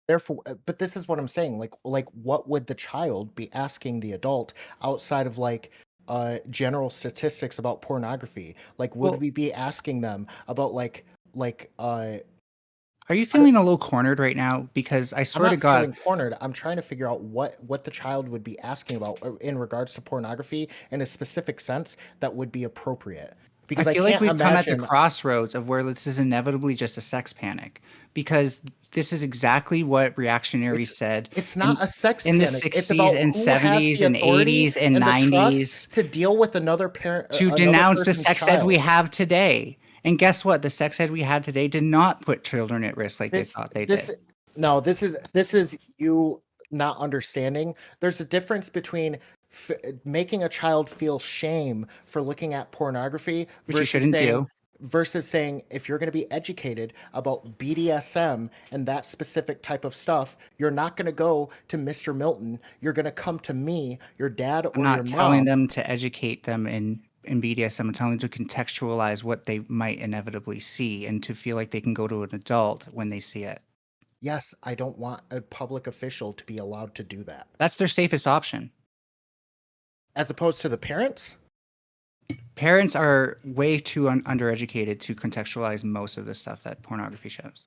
Therefore, but this is what I'm saying. Like, what would the child be asking the adult outside of like general statistics about pornography? Like, would Well, we be asking them about like are you I don't, feeling a little cornered right now? Because I I'm swear to not God, feeling cornered. I'm trying to figure out what the child would be asking about in regards to pornography in a specific sense that would be appropriate. I Because I feel like can't we've come at the imagine crossroads of where this is inevitably just a sex panic, because this is exactly what reactionaries it's said it's in not a sex in the panic. It's 60s about and who has 70s the and authority 80s and and the trust 90s to deal with another parent, to another denounce the person's sex ed we child. have today. And guess what? The sex ed we had today did not put children at risk like they This thought they this did. no, this is you not understanding. There's a difference between making a child feel shame for looking at pornography Which you shouldn't do. versus saying if you're going to be educated about BDSM and that specific type of stuff, you're not going to go to Mr. Milton. You're going to come to me, your dad I'm or your not telling mom. them to educate them in BDSM. I'm telling them to contextualize what they might inevitably see and to feel like they can go to an adult when they see it. Yes, I don't want a public official to be allowed to do that. That's their safest option. As opposed to the parents? Parents are way too undereducated to contextualize most of the stuff that pornography shows.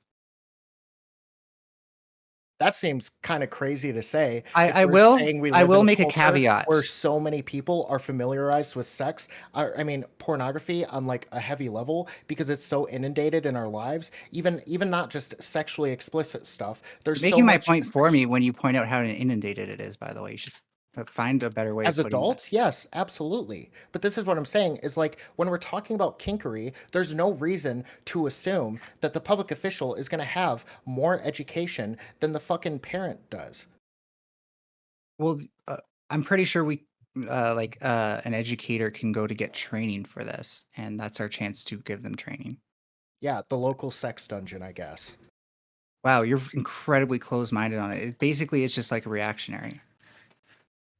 That seems kind of crazy to say if I we're will saying we I live in will a make a culture caveat. where so many people are familiarized with sex. I mean, pornography on like a heavy level because it's so inundated in our lives. Even not just sexually explicit stuff. There's You're so making my much point for me when you point out how inundated it is, by the way. You should find a better way of as putting that. adults, yes, absolutely. But this is what I'm saying is like when we're talking about kinkery, there's no reason to assume that the public official is going to have more education than the fucking parent does. Well, I'm pretty sure an educator can go to get training for this, and that's our chance to give them training. Yeah, the local sex dungeon, I guess. Wow, you're incredibly closed-minded on it. Basically, it's just like a reactionary.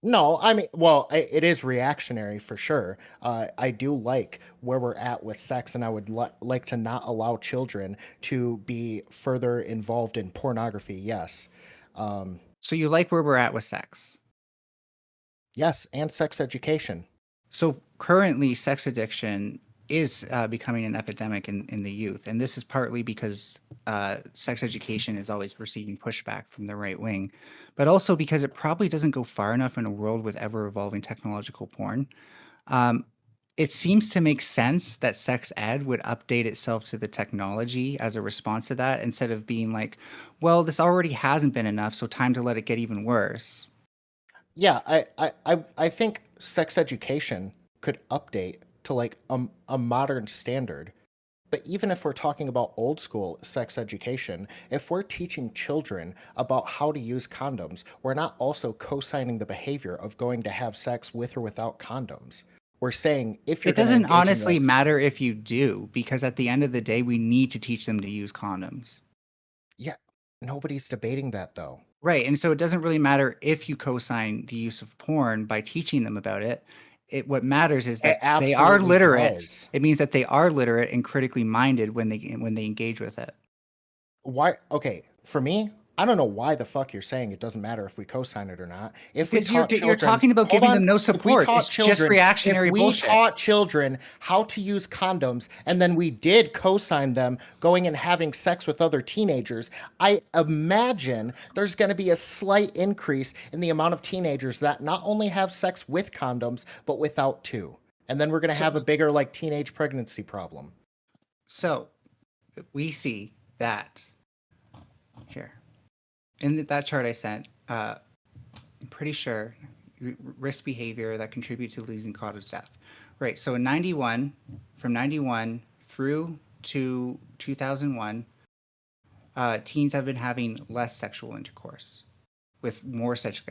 No, I mean, well, it is reactionary for sure. I do like where we're at with sex, and I would like to not allow children to be further involved in pornography. Yes. So you like where we're at with sex. Yes, and sex education. So currently, sex addiction is becoming an epidemic in the youth, and this is partly because sex education is always receiving pushback from the right wing, but also because it probably doesn't go far enough in a world with ever-evolving technological porn. Um, it seems to make sense that sex ed would update itself to the technology as a response to that, instead of being like, well, this already hasn't been enough, so time to let it get even worse. Yeah, I think sex education could update to like a modern standard. But even if we're talking about old school sex education, if we're teaching children about how to use condoms, we're not also co-signing the behavior of going to have sex with or without condoms. We're saying if you're It going to doesn't engage in honestly this, matter if you do, because at the end of the day, we need to teach them to use condoms. yeah, nobody's debating that though. Right. And so it doesn't really matter if you co-sign the use of porn by teaching them about it. What matters is It that they are absolutely literate. does. It means that they are literate and critically minded when they engage with it. Why? Okay, for me, I don't know why the fuck you're saying it doesn't matter if we co-sign it or not. If we Because you're taught you're children, talking about hold giving them on. no If we support. taught It's just children, if reactionary we bullshit. taught children how to use condoms and then we did co-sign them going and having sex with other teenagers, I imagine there's going to be a slight increase in the amount of teenagers that not only have sex with condoms, but without too. And then we're going to So have a bigger like teenage pregnancy problem. so we see that here in that chart I sent. I'm pretty sure risk behavior that contribute to leading cause of death. Right. So in 91, from 91 through to 2001, teens have been having less sexual intercourse with more sex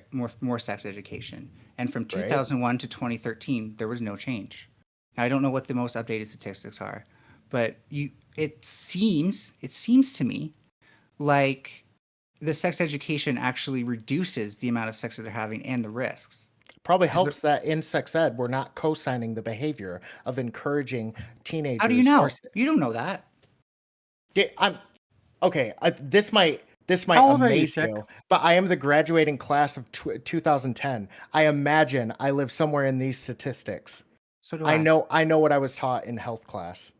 education. And from Right? 2001 to 2013, there was no change. Now, I don't know what the most updated statistics are, but it seems to me like the sex education actually reduces the amount of sex that they're having and the risks. Probably Is there, helps that in sex ed, we're not co-signing the behavior of encouraging how do you teenagers or know? You don't know that. I'm okay. This might How old are you, amaze Sick? you, but I am the graduating class of 2010. I imagine I live somewhere in these statistics. So do I I. know what I was taught in health class.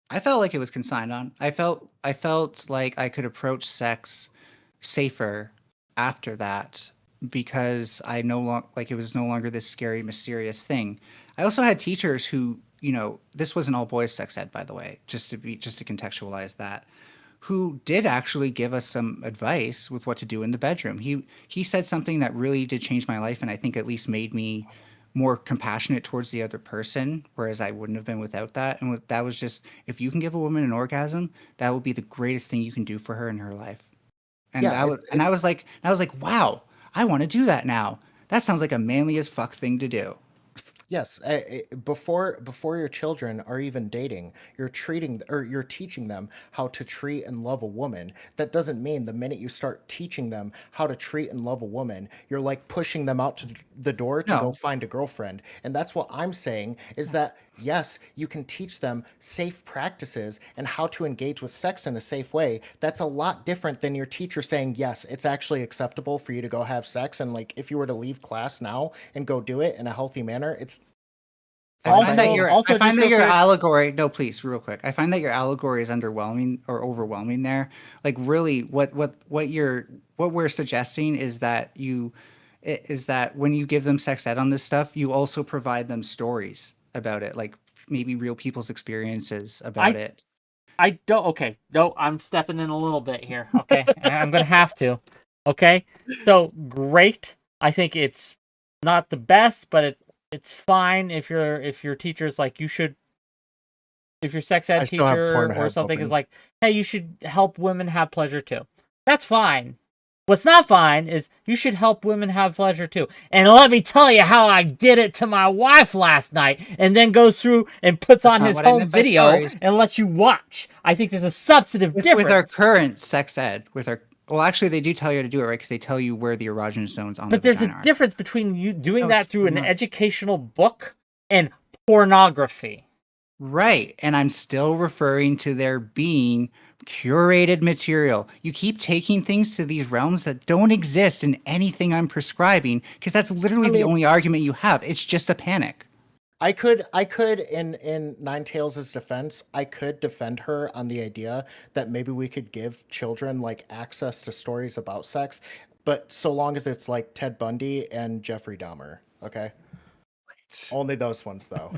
I felt like it was consigned on. I felt like I could approach sex safer after that because I no longer like it was no longer this scary, mysterious thing. I also had teachers who, this wasn't all boys sex ed, by the way, just to contextualize that, who did actually give us some advice with what to do in the bedroom. He said something that really did change my life, and I think at least made me more compassionate towards the other person, whereas I wouldn't have been without that. And that was just, if you can give a woman an orgasm, that will be the greatest thing you can do for her in her life. And Yeah, I was and I was like, wow, I want to do that now. That sounds like a manly as fuck thing to do. yes. Before your children are even dating, you're teaching them how to treat and love a woman. That doesn't mean the minute you start teaching them how to treat and love a woman, you're like pushing them out to the door to go No, find a girlfriend. And that's what I'm saying is that yes, you can teach them safe practices and how to engage with sex in a safe way. That's a lot different than your teacher saying, yes, it's actually acceptable for you to go have sex. And like, if you were to leave class now and go do it in a healthy manner, it's I fine find by that me. your Also, I find just that real your quick, allegory. No, please, real quick. I find that your allegory is underwhelming or overwhelming there. Like really, what we're suggesting is that is that when you give them sex ed on this stuff, you also provide them stories about it, like maybe real people's experiences about I it. I don't. Okay, no, I'm stepping in a little bit here. Okay, I'm gonna have to. Okay, so great. I think it's not the best, but it's fine if your teacher's like you should. If your sex I ed still have teacher or Pornhub something is open. like, hey, you should help women have pleasure too. That's fine. What's not fine is you should help women have pleasure too. And let me tell you how I did it to my wife last night, and then goes through and puts That's on not his what I home meant by video stories. and lets you watch. I think there's a substantive With our difference. current sex ed, with our well, actually, they do tell you how to do it, right? Because they tell you where the erogenous zones on the But there's a vagina are. difference between you doing No, that through an not. educational book and pornography. Right. And I'm still referring to there being curated material. You keep taking things to these realms that don't exist in anything I'm prescribing because that's literally I the mean, only argument you have. It's just a panic. I could in Ninetails' defense, I could defend her on the idea that maybe we could give children like access to stories about sex, but so long as it's like Ted Bundy and Jeffrey Dahmer, okay? Only those ones though.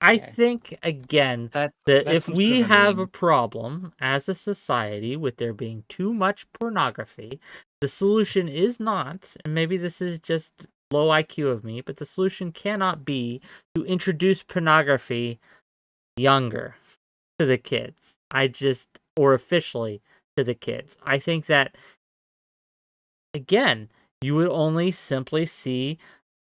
I Okay. think, again, That that that's if some sort we of a have a meme. problem as a society with there being too much pornography, the solution is not, and maybe this is just low IQ of me, but the solution cannot be to introduce pornography younger to the kids. Or officially to the kids. I think that, again, you would only simply see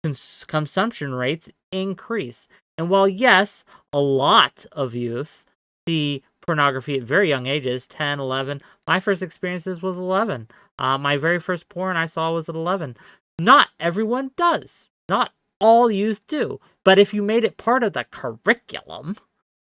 consumption rates increase. And while, yes, a lot of youth see pornography at very young ages, 10, 11, my first experiences was 11. My very first porn I saw was at 11. Not everyone does. Not all youth do. But if you made it part of the curriculum,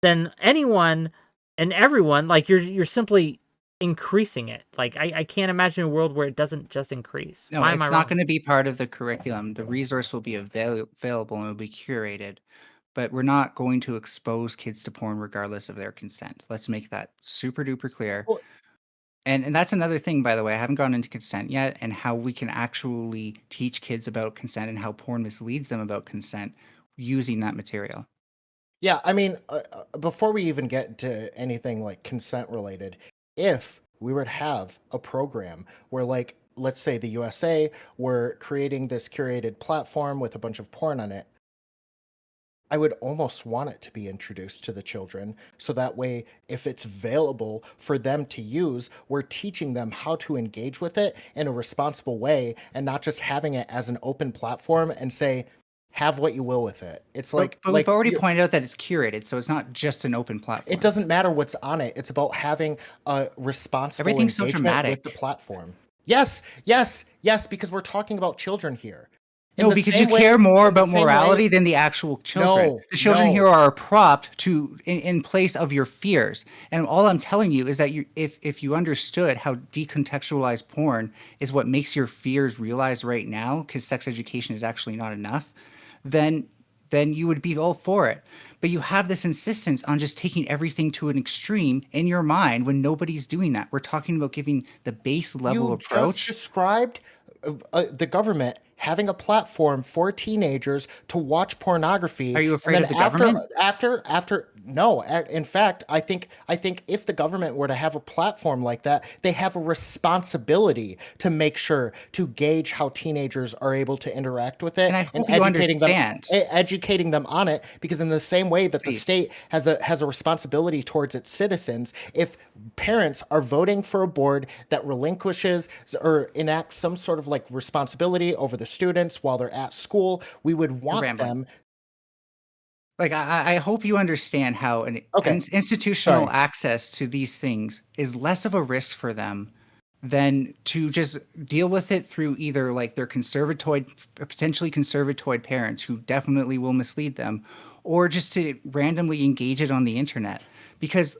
then anyone and everyone, like, you're simply increasing it. Like, I can't imagine a world where it doesn't just increase. No, Why am I it's not wrong? going to be part of the curriculum. The resource will be available and it will be curated, but we're not going to expose kids to porn regardless of their consent. Let's make that super duper clear. Well, And that's another thing, by the way. I haven't gone into consent yet and how we can actually teach kids about consent and how porn misleads them about consent using that material. yeah, I mean, before we even get to anything like consent related, if we would have a program where, like, let's say the USA were creating this curated platform with a bunch of porn on it, I would almost want it to be introduced to the children so that way, if it's available for them to use, we're teaching them how to engage with it in a responsible way and not just having it as an open platform and say, have what you will with it. It's But we've already pointed out that it's curated, so it's not just an open it platform. doesn't matter what's on it. It's about having a responsible Everything's so engagement with the dramatic. platform. Yes, yes, yes, because we're talking about children here. In No, the because you same way, care more in the about same way, morality than the actual children. no, The children no. here are a prop in place of your fears. And all I'm telling you is that if you understood how decontextualized porn is what makes your fears realized right now, because sex education is actually not enough, then you would be all for it. But you have this insistence on just taking everything to an extreme in your mind when nobody's doing that. We're talking about giving the base level You just approach. described the government having a platform for teenagers to watch Are pornography, you and afraid then of the government? after no, in fact, I think if the government were to have a platform like that, they have a responsibility to make sure to gauge how teenagers are able to interact with And it I and hope you understand. educating them on it, because in the same way that the Please. state has a responsibility towards its citizens, if parents are voting for a board that relinquishes or enacts some sort of like responsibility over the students while they're at school, we would You're want rambling. them. Like, I hope you understand how an Okay, institutional sorry. access to these things is less of a risk for them than to just deal with it through either like their conservatoid, potentially conservatoid parents who definitely will mislead them, or just to randomly engage it on the internet. Because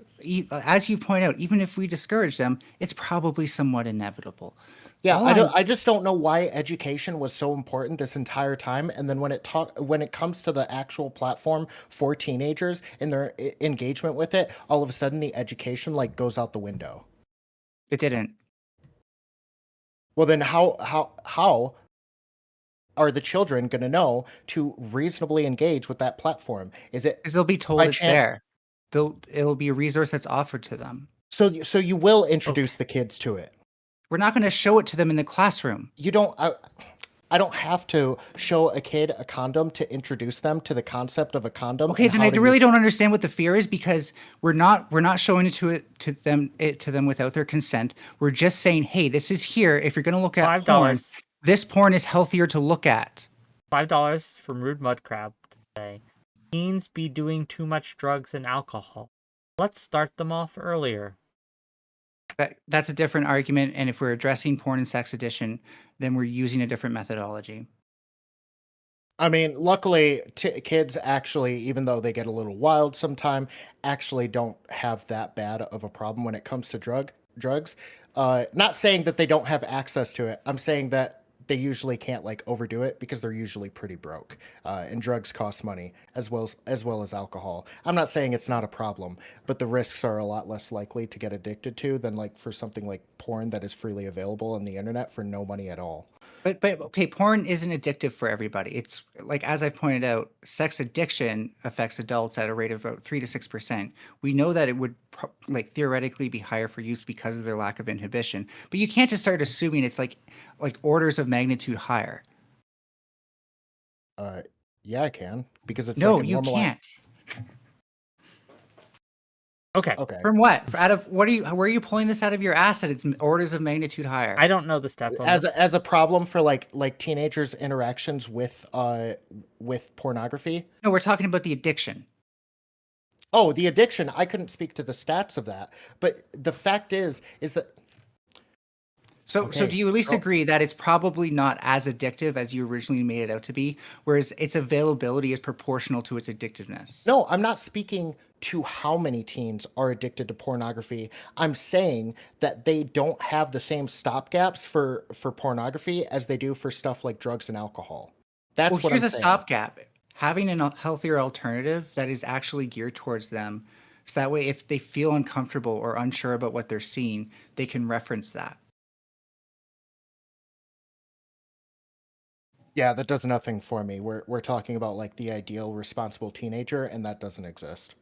as you point out, even if we discourage them, it's probably somewhat inevitable. Yeah, All I'm I just don't know why education was so important this entire time, and then when it comes to the actual platform for teenagers and their engagement with it, all of a sudden the education like goes out the window. It didn't. Well, then how are the children going to know to reasonably engage with that platform? Is it Because they'll be told by it's chance? there. It'll be a resource that's offered to them. So you will Okay. introduce the kids to it. We're not going to show it to them in the classroom. You don't. I don't have to show a kid a condom to introduce them to the concept of a condom. Okay, and then how I to really use don't understand what the fear is, because we're not showing it to them without their consent. We're just saying, hey, this is here. If you're going to look at porn, $5. this porn is healthier to look at. $5 from Rude Mud Crab today. Teens be doing too much drugs and alcohol. Let's start them off earlier. That's a different argument, and if we're addressing porn and sex addiction, then we're using a different methodology. I mean, luckily, kids actually, even though they get a little wild sometime, actually don't have that bad of a problem when it comes to drugs. Not saying that they don't have access to it. I'm saying that they usually can't like overdo it because they're usually pretty broke, and drugs cost money as well as alcohol. I'm not saying it's not a problem, but the risks are a lot less likely to get addicted to than like for something like porn that is freely available on the internet for no money at all. But okay, porn isn't addictive for everybody. It's like, as I've pointed out, sex addiction affects adults at a rate of about 3 to 6%. We know that it would like theoretically be higher for youth because of their lack of inhibition. But you can't just start assuming it's like orders of magnitude higher. Yeah, I can because it's No, like a you normalized. can't. Okay. Okay. From what? Out of what are you? Where are you pulling this out of your ass that it's orders of magnitude higher? I don't know the stats on this. As a problem for like teenagers' interactions with pornography. No, we're talking about the addiction. Oh, the addiction. I couldn't speak to the stats of that, but the fact is that So Okay, do you at least so- agree that it's probably not as addictive as you originally made it out to be, whereas its availability is proportional to its addictiveness? no, I'm not speaking to how many teens are addicted to pornography. I'm saying that they don't have the same stopgaps for pornography as they do for stuff like drugs and alcohol. That's Well, what here's I'm a saying. stopgap. Having a healthier alternative that is actually geared towards them, so that way if they feel uncomfortable or unsure about what they're seeing, they can reference that. Yeah, that does nothing for me. We're talking about like the ideal responsible teenager, and that doesn't exist.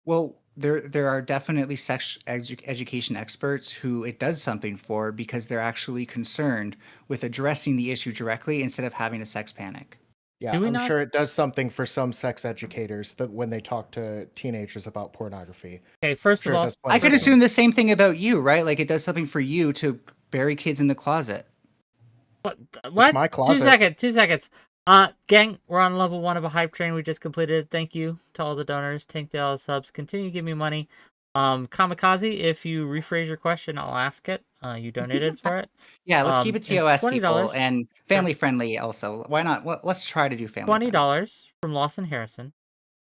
Well, there are definitely education experts who it does something for, because they're actually concerned with addressing the issue directly instead of having a sex panic. Yeah, Do we I'm not- sure it does something for some sex educators that when they talk to teenagers about pornography. Okay, first Sure, of it all, does I plenty could for assume the same thing about you, right? Like, it does something for you to bury kids in the closet. what? my 2 closet. seconds. 2 seconds. Gang, we're on level 1 of a hype train we just completed. Thank you to all the donors. Thank you all the subs. Continue to give me money. Kamikaze, if you rephrase your question, I'll ask it. You donated for it. Yeah, let's keep it and TOS people $20 and family friendly also. Why not? Well, let's try to do family friendly. $20 from Lawson Harrison.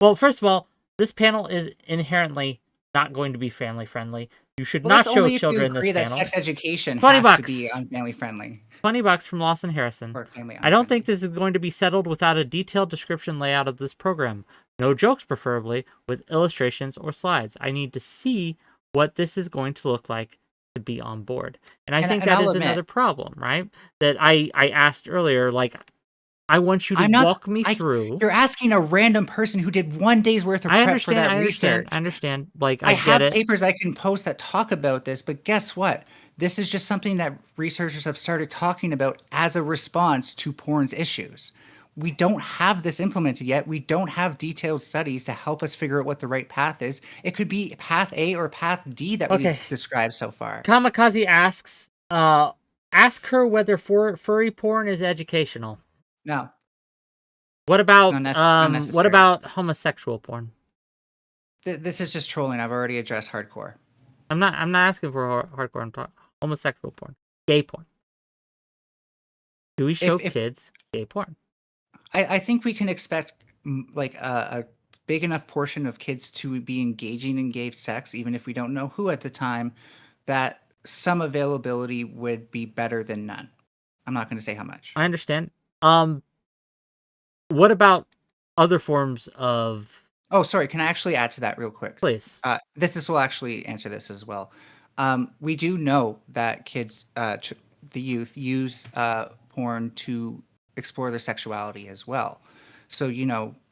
Well, first of all, this panel is inherently not going to be family friendly. You should Well, not that's show only if you children agree this that panel. sex education 20 has to be bucks. unfamily friendly $20 from Lawson Harrison. or family. I don't think this is going to be settled without a detailed description layout of this program. No jokes, preferably, with illustrations or slides. I need to see what this is going to look like to be on board. And I think that I'll is admit, another problem, right? That I asked earlier, like, I want you to walk me through. You're asking a random person who did 1 day's worth of prep for that research. I understand. Like, I I have get it. papers I can post that talk about this, but guess what? This is just something that researchers have started talking about as a response to porn's issues. We don't have this implemented yet. We don't have detailed studies to help us figure out what the right path is. It could be path A or path D that we've described so far. Kamikaze asks, ask her whether furry porn is educational. No. What about Unnecessary. what about homosexual porn? This is just trolling. I've already addressed hardcore. I'm not asking for hardcore. I'm talking homosexual porn, gay porn. Do we show kids gay porn? I think we can expect like a big enough portion of kids to be engaging in gay sex, even if we don't know who at the time, that some availability would be better than none. I'm not going to say how much. I understand. What about other forms of? Oh, sorry. Can I actually add to that real quick? Please. This will actually answer this as well. We do know that kids, the youth, use porn to explore their sexuality as well. So,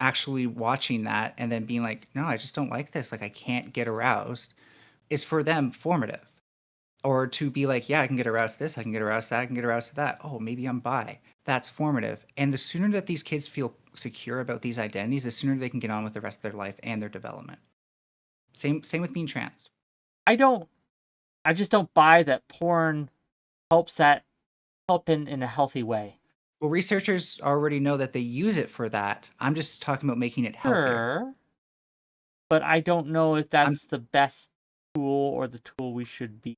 actually watching that and then being like, no, I just don't like this. Like, I can't get aroused is for them formative. Or to be like, yeah, I can get aroused to this, I can get aroused to that, I can get aroused to that. Oh, maybe I'm bi. That's formative. And the sooner that these kids feel secure about these identities, the sooner they can get on with the rest of their life and their development. Same with being trans. I just don't buy that porn help in a healthy way. Well, researchers already know that they use it for that. I'm just talking about making it healthier. Sure. But I don't know if that's the best tool or the tool we should be.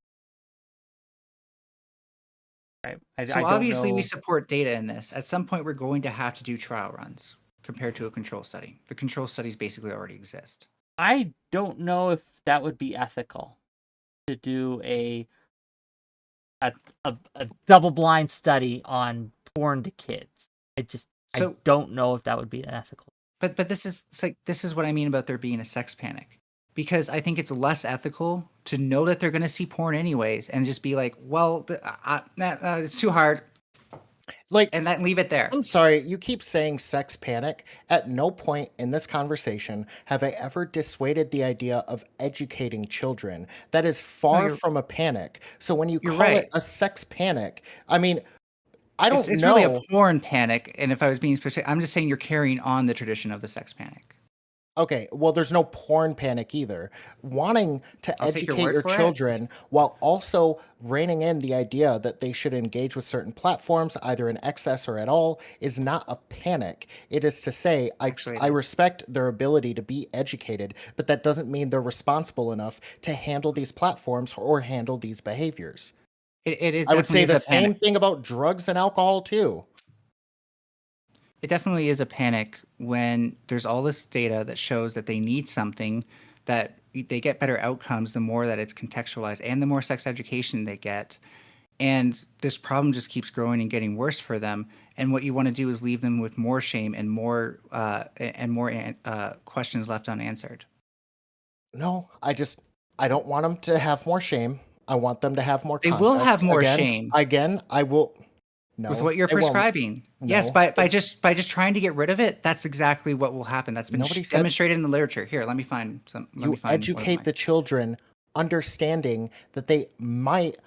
Right. So obviously we support data in this. At some point, we're going to have to do trial runs compared to a control study. The control studies basically already exist. I don't know if that would be ethical to do a double-blind study on porn to kids. I don't know if that would be ethical. But this is what I mean about there being a sex panic. Because I think it's less ethical to know that they're going to see porn anyways and just be like, well, it's too hard. And then leave it there. I'm sorry, you keep saying sex panic. At no point in this conversation have I ever dissuaded the idea of educating children. That is far from a panic. So when you call it a sex panic, I mean, I don't know. It's really a porn panic. And if I was being specific, I'm just saying you're carrying on the tradition of the sex panic. Okay, well, there's no porn panic either. Wanting to educate your children while also reining in the idea that they should engage with certain platforms, either in excess or at all, is not a panic. It is to say, I respect their ability to be educated, but that doesn't mean they're responsible enough to handle these platforms or handle these behaviors. It is. I would say the same thing about drugs and alcohol, too. It definitely is a panic when there's all this data that shows that they need something, that they get better outcomes the more that it's contextualized and the more sex education they get. And this problem just keeps growing and getting worse for them. And what you want to do is leave them with more shame and more questions left unanswered. No, I don't want them to have more shame. I want them to have more context. They will have more shame. Again, I will. No, with what you're prescribing. No. Yes, by just trying to get rid of it, that's exactly what will happen. That's been demonstrated in the literature. Here, let me find some. You educate the children, understanding that they might,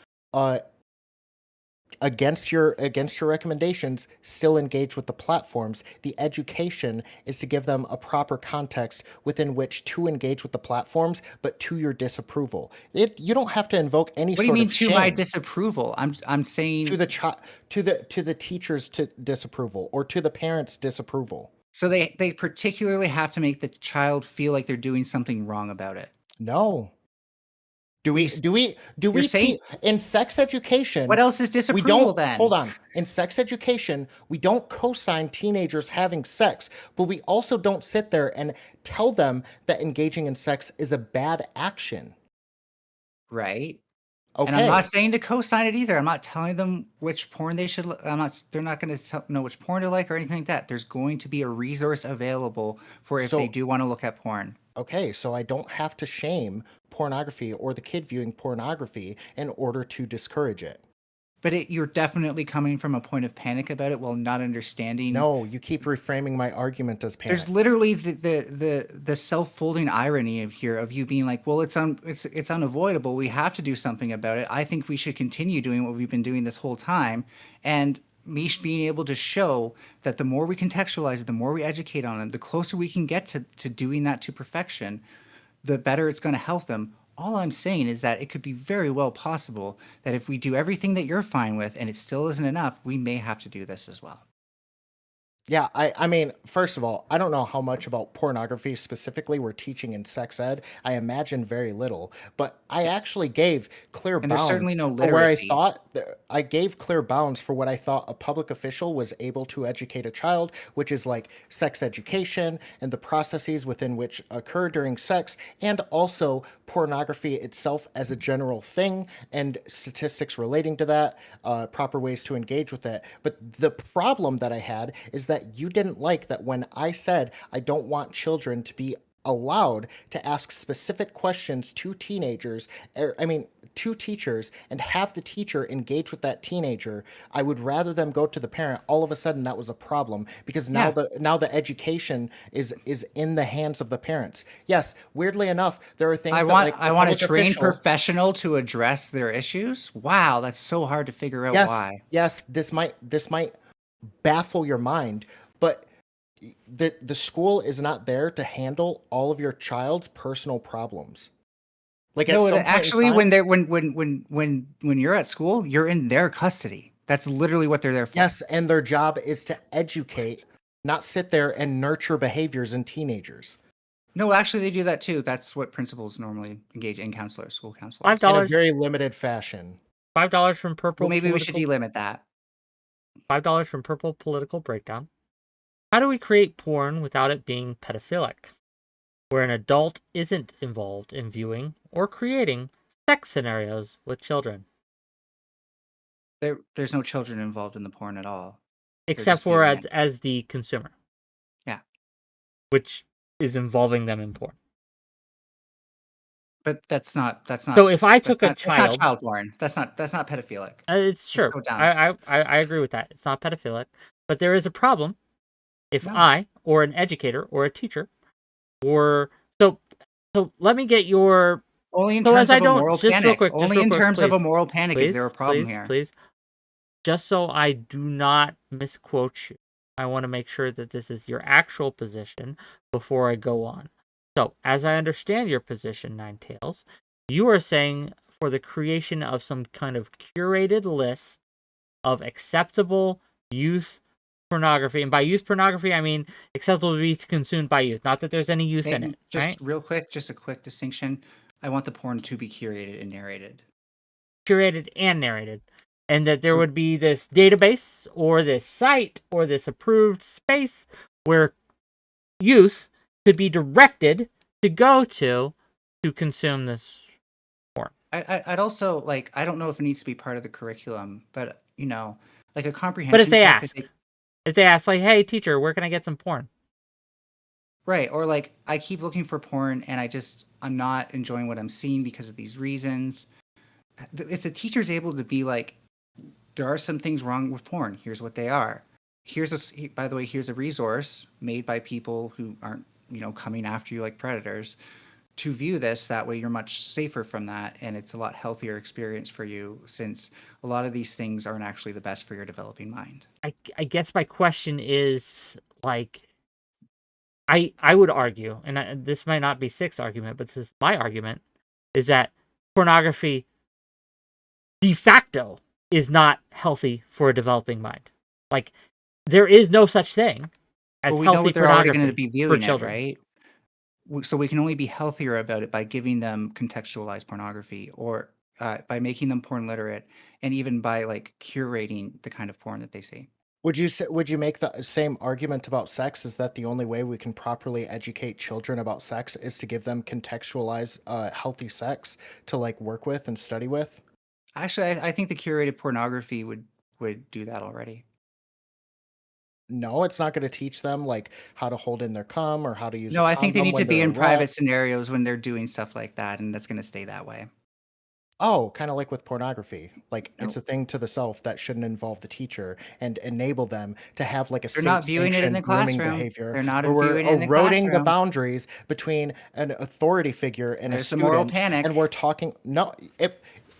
against your recommendations, still engage with the platforms. The education is to give them a proper context within which to engage with the platforms, but to your disapproval. You don't have to invoke any sort of shame. What do you mean to my disapproval? I'm saying to the teacher's disapproval or to the parents' disapproval. So they particularly have to make the child feel like they're doing something wrong about it. No. Do we in sex education? What else is disapproval then? Hold on. In sex education, we don't co-sign teenagers having sex, but we also don't sit there and tell them that engaging in sex is a bad action. Right. Okay. And I'm not saying to co-sign it either. I'm not telling them which porn they should. They're not going to know which porn to like or anything like that. There's going to be a resource available for if they do want to look at porn. Okay, so I don't have to shame pornography or the kid viewing pornography in order to discourage it. But you're definitely coming from a point of panic about it while not understanding. No, you keep reframing my argument as panic. There's literally the self-folding irony of you being like, well, it's unavoidable. We have to do something about it. I think we should continue doing what we've been doing this whole time. And me being able to show that the more we contextualize it, the more we educate on it, the closer we can get to doing that to perfection, the better it's going to help them. All I'm saying is that it could be very well possible that if we do everything that you're fine with and it still isn't enough, we may have to do this as well. Yeah, I mean, first of all, I don't know how much about pornography specifically we're teaching in sex ed. I imagine very little, but I Yes. actually gave clear And there's bounds certainly no for where literacy. I gave clear bounds for what I thought a public official was able to educate a child, which is like sex education and the processes within which occur during sex, and also pornography itself as a general thing and statistics relating to that, proper ways to engage with it. But the problem that I had is that you didn't like that when I said I don't want children to be allowed to ask specific questions to teenagers, to teachers, and have the teacher engage with that teenager. I would rather them go to the parent. All of a sudden that was a problem because Yeah. now the education is in the hands of the parents. Yes, weirdly enough, there are things that like I the want a public trained official. professional to address their issues. Wow, that's so hard to figure out Yes, why. yes, this might baffle your mind, but the school is not there to handle all of your child's personal problems. Like at No, some point in actually, time, when they're when you're at school, you're in their custody. That's literally what they're there for. yes, and their job is to educate, not sit there and nurture behaviors in teenagers. No, actually, they do that too. That's what principals normally engage in counselors, school counselors. $5. In a very limited fashion. $5 from Well, Purple maybe we should Political. delimit that. $5 from Purple Political Breakdown. How do we create porn without it being pedophilic, where an adult isn't involved in viewing or creating sex scenarios with children, There's no children involved in the porn at all. except just for viewing it. as the consumer, Yeah, which is involving them in porn. but that's not So if I took a that's not child, child porn. That's not pedophilic. it's Let's sure go down. I agree with that. It's not pedophilic, but there is a problem if No. I or an educator or a teacher or so let me get your Only in So terms as I of a don't, moral just real panic. quick, just Only real in quick, terms of a please, moral panic is there a problem please, here. please. Just so I do not misquote you, I want to make sure that this is your actual position before I go on. So, as I understand your position, Ninetails, you are saying for the creation of some kind of curated list of acceptable youth pornography, and by youth pornography, I mean acceptable to be consumed by youth. Not that there's any youth in Maybe it, just right? real quick, just a quick distinction. I want the porn to be curated and narrated. Curated and narrated, and that there So would be this database or this site or this approved space where youth could be directed to go to consume this porn. I'd also like, I don't know if it needs to be part of the curriculum, but like a But comprehension if they check. ask, like, "Hey, teacher, where can I get some porn?" Right, or like I keep looking for porn and I'm not enjoying what I'm seeing because of these reasons. If the teacher's able to be like, there are some things wrong with porn. Here's what they are. By the way, here's a resource made by people who aren't, coming after you like predators to view this. That way you're much safer from that. And it's a lot healthier experience for you since a lot of these things aren't actually the best for your developing mind. I guess my question is like, I would argue, and this might not be Six's argument, but this is my argument, is that pornography de facto is not healthy for a developing mind. Like, there is no such thing as Well, we know healthy what they're already going to pornography be for viewing it, children. right? So we can only be healthier about it by giving them contextualized pornography, or by making them porn literate, and even by like curating the kind of porn that they see. Would you make the same argument about sex? Is that the only way we can properly educate children about sex is to give them contextualized healthy sex to like work with and study with? Actually, I think the curated pornography would do that already. No, it's not going to teach them like how to hold in their cum or how to use a No, I think they condom need to when be they're in private erect. scenarios when they're doing stuff like that, and that's going to stay that way. Oh, kind of like with pornography. Like it's No, a thing to the self that shouldn't involve the teacher and enable them to have like a they're not viewing it in the state-sanctioned grooming classroom. behavior They're not where we're viewing it in the eroding the classroom. boundaries between an authority figure and a There's the moral student, and panic. we're talking no,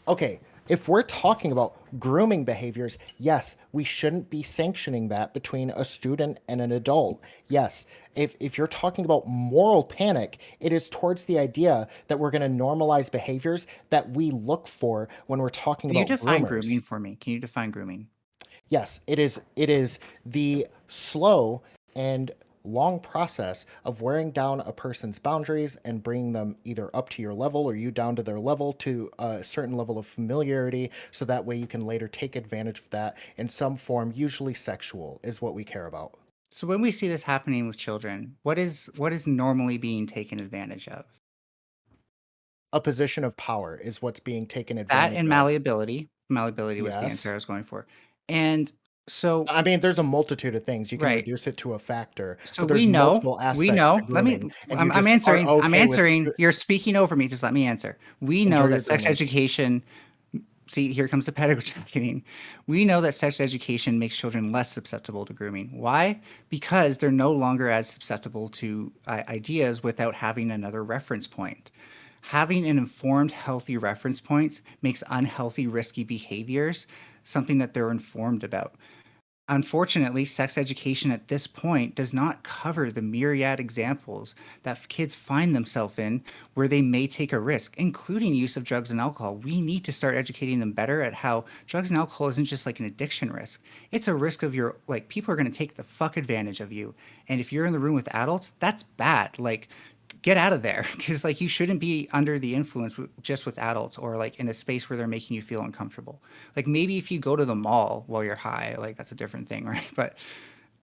okay, if we're talking about grooming behaviors, yes, we shouldn't be sanctioning that between a student and an adult. Yes, if you're talking about moral panic, it is towards the idea that we're going to normalize behaviors that we look for when we're talking Can you about define groomers. grooming for me? Can you define grooming? Yes, it is. It is the slow and long process of wearing down a person's boundaries and bringing them either up to your level or you down to their level to a certain level of familiarity, so that way you can later take advantage of that in some form, usually sexual, is what we care about. So when we see this happening with children, what is normally being taken advantage of? A position of power is what's being taken That advantage and of. malleability. Malleability was the Yes. answer I was going for. And so, I mean, there's a multitude of things. You can right. reduce it to a factor, So but we there's know, multiple we aspects to know. Let me. grooming, and you I'm just are answering. I'm okay with answering. You're speaking over me. Just let me answer. We know enjoy that your sex groomers. education. See, here comes the pedagogy. We know that sex education makes children less susceptible to grooming. Why? Because they're no longer as susceptible to ideas without having another reference point. Having an informed, healthy reference points makes unhealthy, risky behaviors something that they're informed about. Unfortunately, sex education at this point does not cover the myriad examples that kids find themselves in where they may take a risk, including use of drugs and alcohol. We need to start educating them better at how drugs and alcohol isn't just like an addiction risk. It's a risk of your, like, people are going to take the fuck advantage of you. And if you're in the room with adults, that's bad. Like, get out of there, because like you shouldn't be under the influence just with adults or like in a space where they're making you feel uncomfortable. Like maybe if you go to the mall while you're high, like that's a different thing, right? But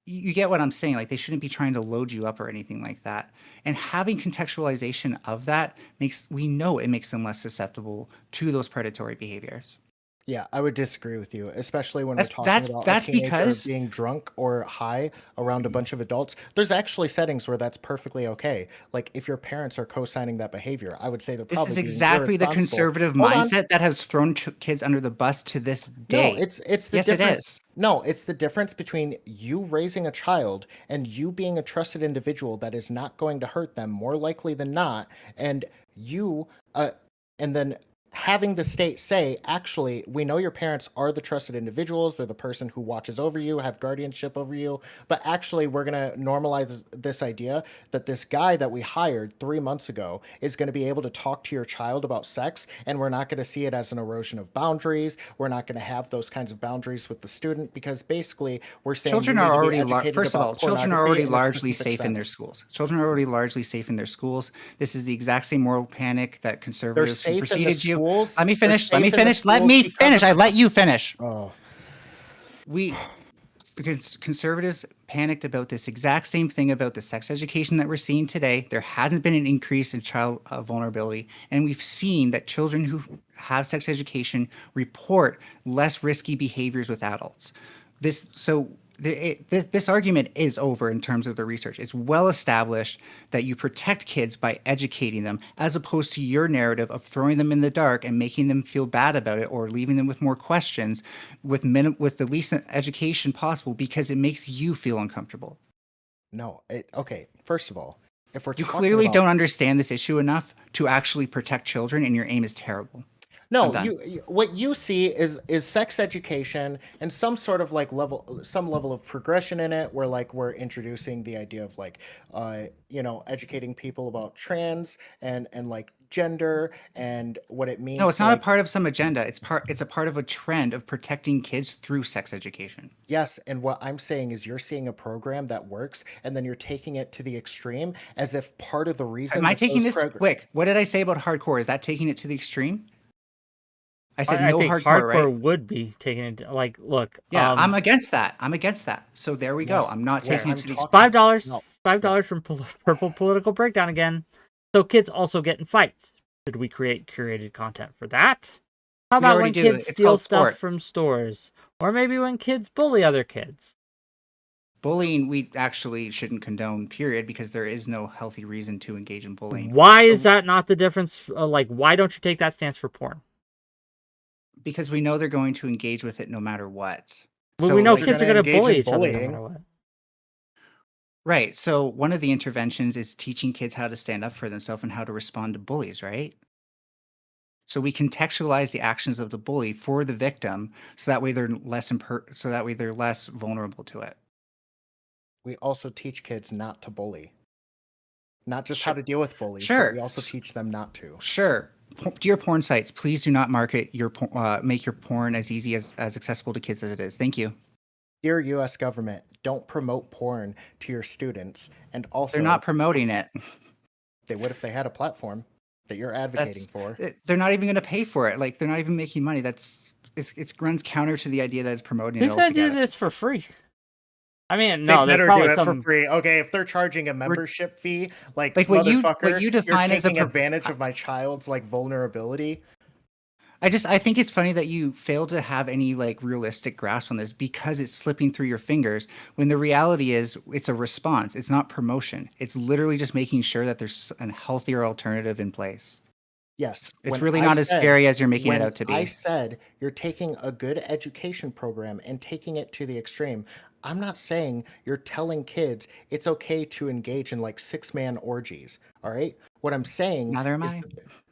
you get what I'm saying. Like they shouldn't be trying to load you up or anything like that. And having contextualization of that we know it makes them less susceptible to those predatory behaviors. Yeah, I would disagree with you, especially when we're That's talking that's about a that's teenager because being drunk or high around a bunch of adults. There's actually settings where that's perfectly okay. Like if your parents are co-signing that behavior, I would say they're this is probably being exactly the irresponsible. conservative Hold on. mindset that has thrown kids under the bus to this No, day. it's the Yes, it difference. is. No, it's the difference between you raising a child and you being a trusted individual that is not going to hurt them more likely than not, and you and then having the state say, actually, we know your parents are the trusted individuals, they're the person who watches over you, have guardianship over you, but actually we're going to normalize this idea that this guy that we hired 3 months ago is going to be able to talk to your child about sex, and we're not going to see it as an erosion of boundaries. We're not going to have those kinds of boundaries with the student, because basically we're saying you Children need are to be already, educated first of about all, children are pornography already in a largely specific safe in their sense. schools. Children are already largely safe in their schools. This is the exact same moral panic that They're conservatives who safe in the preceded you. schools. Let me They're finish. Let me safe in the finish. Let schools me because finish. of I let you finish. oh. We, because conservatives panicked about this exact same thing about the sex education that we're seeing today. There hasn't been an increase in child vulnerability. And we've seen that children who have sex education report less risky behaviors with adults. This argument is over in terms of the research. It's well established that you protect kids by educating them, as opposed to your narrative of throwing them in the dark and making them feel bad about it, or leaving them with more questions with with the least education possible because it makes you feel uncomfortable. No, okay. First of all, if we're You talking clearly about don't understand this issue enough to actually protect children, and your aim is terrible. I'm no, done. what you see is sex education and some sort of like some level of progression in it, where like we're introducing the idea of like educating people about trans and like gender and what it No, means it's to not a like part of some agenda. It's a part of a trend of protecting kids through sex education. yes, and what I'm saying is you're seeing a program that works and then you're taking it to the extreme as if part of the reason Am I that taking those this programs. quick? What did I say about hardcore? Is that taking it to the extreme? I said I no think hardcore, right? hardcore would be taken into like, look, Yeah, I'm against that. I'm against that. So there we go. Yes, I'm not what taking it I'm to the talking extreme. $5, no, no. $5 from Purple Political Breakdown again. So kids also get in fights. Should we create curated content for that? How We about already when do. kids It's steal called stuff sports. from stores? Or maybe when kids bully other kids? Bullying, we actually shouldn't condone, period, because there is no healthy reason to engage in bullying. Why is But that not the difference? Like, why don't you take that stance for porn? because we know they're going to engage with it no matter what. Well, So we know Kids are like, kids are going to going to engage bully in each other no matter bullying. what. right. So one of the interventions is teaching kids how to stand up for themselves and how to respond to bullies, right? So we contextualize the actions of the bully for the victim, so that way they're less vulnerable to it. We also teach kids not to bully. Not just how Sure. to deal with bullies, but Sure. we also teach them not to. Sure. dear porn sites, please do not market your make your porn as easy as accessible to kids as it is. Thank you. Dear U.S. government, don't promote porn to your students. And also, They're not promoting it. they would if they had a platform that you're advocating for. They're not even going to pay for it. Like, they're not even making money. It runs counter to the idea that it's promoting Who's it gonna altogether. do this for free? I mean, They no, there's better do probably it some. for free. Okay, if they're charging a membership fee, like what you motherfucker, define you're as a taking advantage of my child's like vulnerability. I think it's funny that you fail to have any like realistic grasp on this because it's slipping through your fingers when the reality is it's a response. It's not promotion. It's literally just making sure that there's a healthier alternative in place. Yes, It's really not as scary as you're making it out to be. I said you're taking a good education program and taking it to the extreme. I'm not saying you're telling kids it's okay to engage in like 6-man orgies. All right. What I'm saying Neither am is I.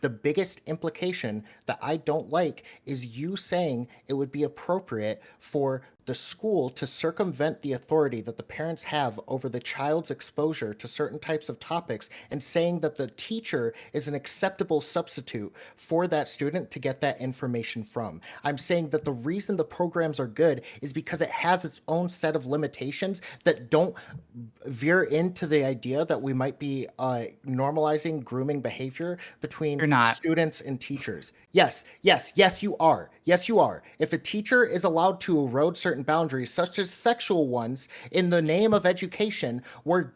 the biggest implication that I don't like is you saying it would be appropriate for the school to circumvent the authority that the parents have over the child's exposure to certain types of topics and saying that the teacher is an acceptable substitute for that student to get that information from. I'm saying that the reason the programs are good is because it has its own set of limitations that don't veer into the idea that we might be normalizing grooming behavior between You're not. students and teachers. Yes, you are. Yes, you are. If a teacher is allowed to erode certain boundaries, such as sexual ones, in the name of education, we're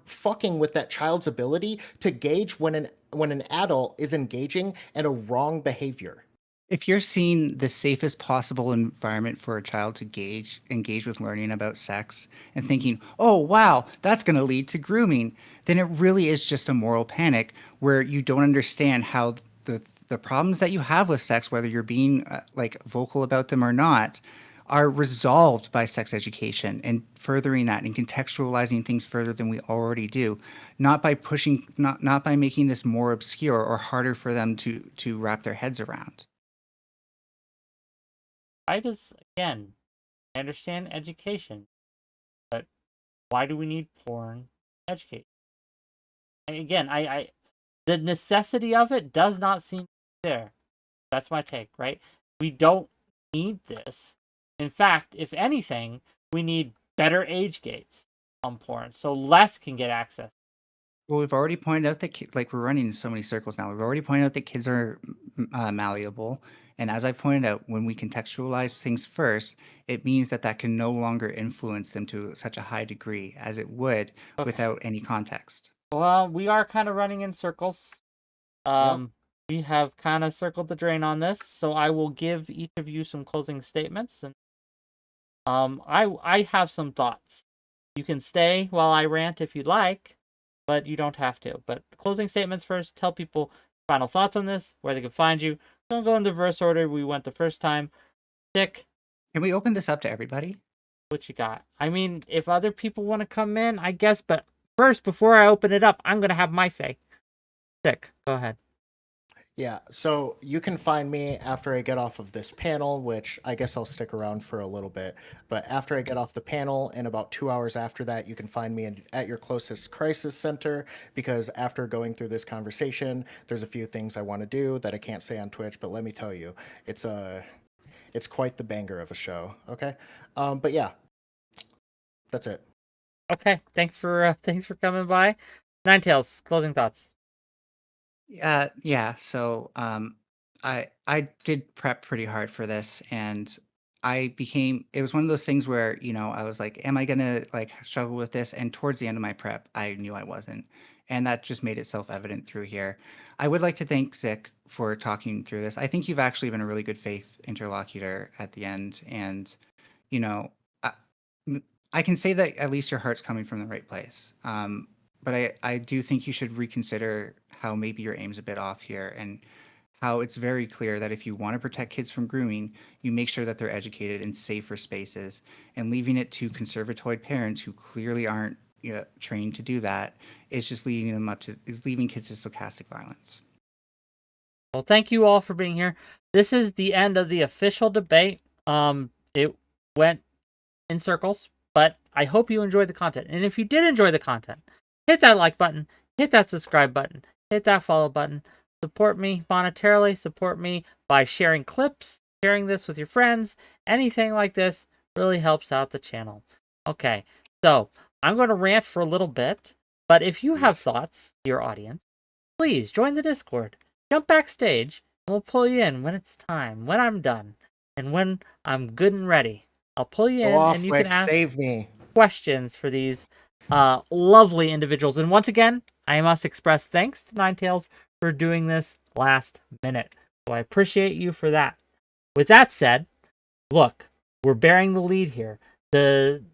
fucking with that child's ability to gauge when an adult is engaging in a wrong behavior. If you're seeing the safest possible environment for a child to engage with learning about sex and thinking, oh, wow, that's going to lead to grooming, then it really is just a moral panic where you don't understand how the problems that you have with sex, whether you're being like vocal about them or not, are resolved by sex education and furthering that and contextualizing things further than we already do, not by pushing, not by making this more obscure or harder for them to wrap their heads around. Again, I understand education, but why do we need porn to educate? And again, the necessity of it does not seem there. That's my take, right? We don't need this. In fact, if anything, we need better age gates on porn, so less can get access. Well, we've already pointed out that like we're running in so many circles now. We've already pointed out that kids are malleable, and as I pointed out, when we contextualize things first, it means that can no longer influence them to such a high degree as it would without any context. Well, we are kind of running in circles. We have kind of circled the drain on this, so I will give each of you some closing statements, and I have some thoughts. You can stay while I rant if you'd like, but you don't have to. But closing statements first. Tell people final thoughts on this, where they can find you. Don't go in the reverse order we went the first time. Dick, can we open this up to everybody? What you got? I mean, if other people want to come in, I guess. But first, before I open it up, I'm gonna have my say. Dick, go ahead. Yeah, so you can find me after I get off of this panel, which I guess I'll stick around for a little bit. But after I get off the panel, and about 2 hours after that, you can find me at your closest crisis center, because after going through this conversation, there's a few things I want to do that I can't say on Twitch, but let me tell you, it's quite the banger of a show, okay? But yeah, that's it. Okay, thanks for coming by. Ninetails, closing thoughts. Yeah. So I did prep pretty hard for this, and it was one of those things where, I was like, am I gonna like struggle with this? And towards the end of my prep, I knew I wasn't. And that just made it self-evident through here. I would like to thank Zick for talking through this. I think you've actually been a really good faith interlocutor at the end. And, I, I can say that at least your heart's coming from the right place. But I do think you should reconsider how maybe your aim's a bit off here, and how it's very clear that if you want to protect kids from grooming, you make sure that they're educated in safer spaces, and leaving it to conservatory parents who clearly aren't trained to do that is just leading kids to stochastic violence. Well, thank you all for being here. This is the end of the official debate. It went in circles, but I hope you enjoyed the content. And if you did enjoy the content, hit that like button, hit that subscribe button, hit that follow button. support me monetarily, support me by sharing clips, sharing this with your friends, anything like this really helps out the channel. Okay, so I'm going to rant for a little bit, but if you have thoughts, dear audience, please join the Discord. Jump backstage, and we'll pull you in when it's time, when I'm done, and when I'm good and ready. I'll pull you Go in, off, and you can Wick, ask save me. questions for these lovely individuals. And once again, I must express thanks to Ninetails for doing this last minute. So I appreciate you for that. With that said, look, we're bearing the lead here. The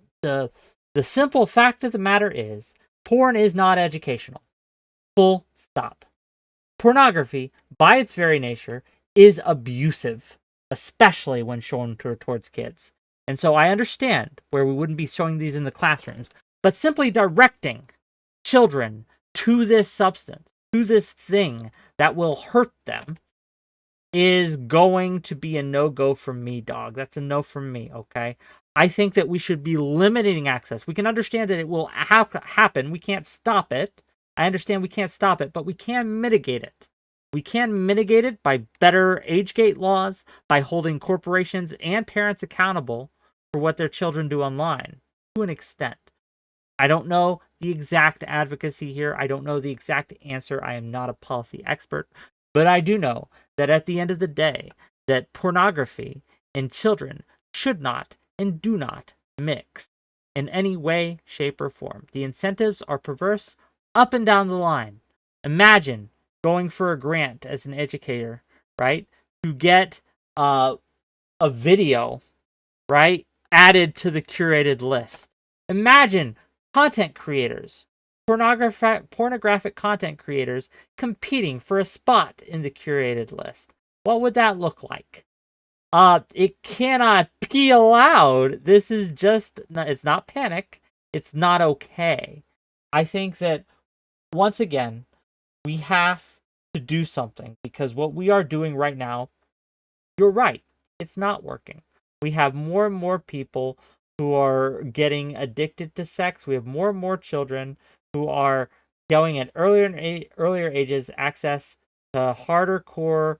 simple fact of the matter is, porn is not educational. Full stop. Pornography, by its very nature, is abusive, especially when shown towards kids. And so I understand where we wouldn't be showing these in the classrooms, but simply directing children to this substance, to this thing that will hurt them, is going to be a no-go from me, dog. That's a no from me, okay? I think that we should be limiting access. We can understand that it will happen. We can't stop it. I understand we can't stop it, but we can mitigate it. We can mitigate it by better age gate laws, by holding corporations and parents accountable for what their children do online, to an extent. I don't know the exact advocacy here. I don't know the exact answer. I am not a policy expert, but I do know that at the end of the day, that pornography and children should not and do not mix in any way, shape, or form. The incentives are perverse up and down the line. Imagine going for a grant as an educator, right, to get a video, right, added to the curated list. Imagine content creators, pornographic content creators competing for a spot in the curated list. What would that look like? It cannot be allowed. This is just, it's not panic. It's not okay. I think that, once again, we have to do something, because what we are doing right now, you're right, it's not working. We have more and more people who are getting addicted to sex. We have more and more children who are going at earlier ages access to harder core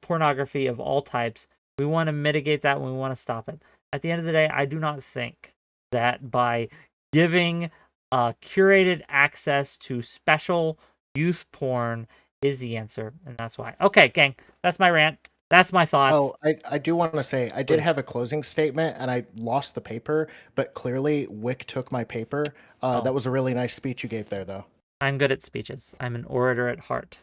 pornography of all types. We want to mitigate that, and we want to stop it. At the end of the day, I do not think that by giving curated access to special youth porn is the answer, and that's why. Okay, gang, that's my rant. That's my thoughts. Oh, I do want to say I did have a closing statement and I lost the paper, but clearly Wick took my paper. That was a really nice speech you gave there, though. I'm good at speeches. I'm an orator at heart.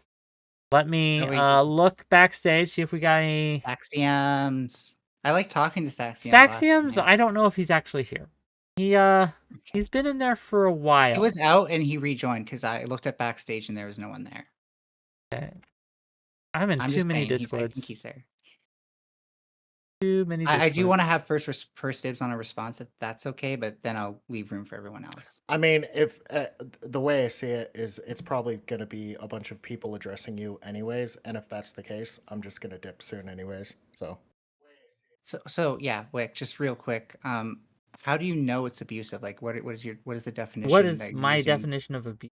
Let me look backstage, see if we got any Saxiums. I like talking to Saxiums. Staxiums. I don't know if he's actually here. He's been in there for a while. He was out and he rejoined because I looked at backstage and there was no one there. Okay. I'm in too many Discords. I think he's there. Too many Discords. I do want to have first dibs on a response if that's okay, but then I'll leave room for everyone else. I mean, if the way I see it is, it's probably going to be a bunch of people addressing you anyways, and if that's the case, I'm just going to dip soon anyways. So yeah, Wick, just real quick. How do you know it's abusive? Like, what is the definition? What is my definition of abuse?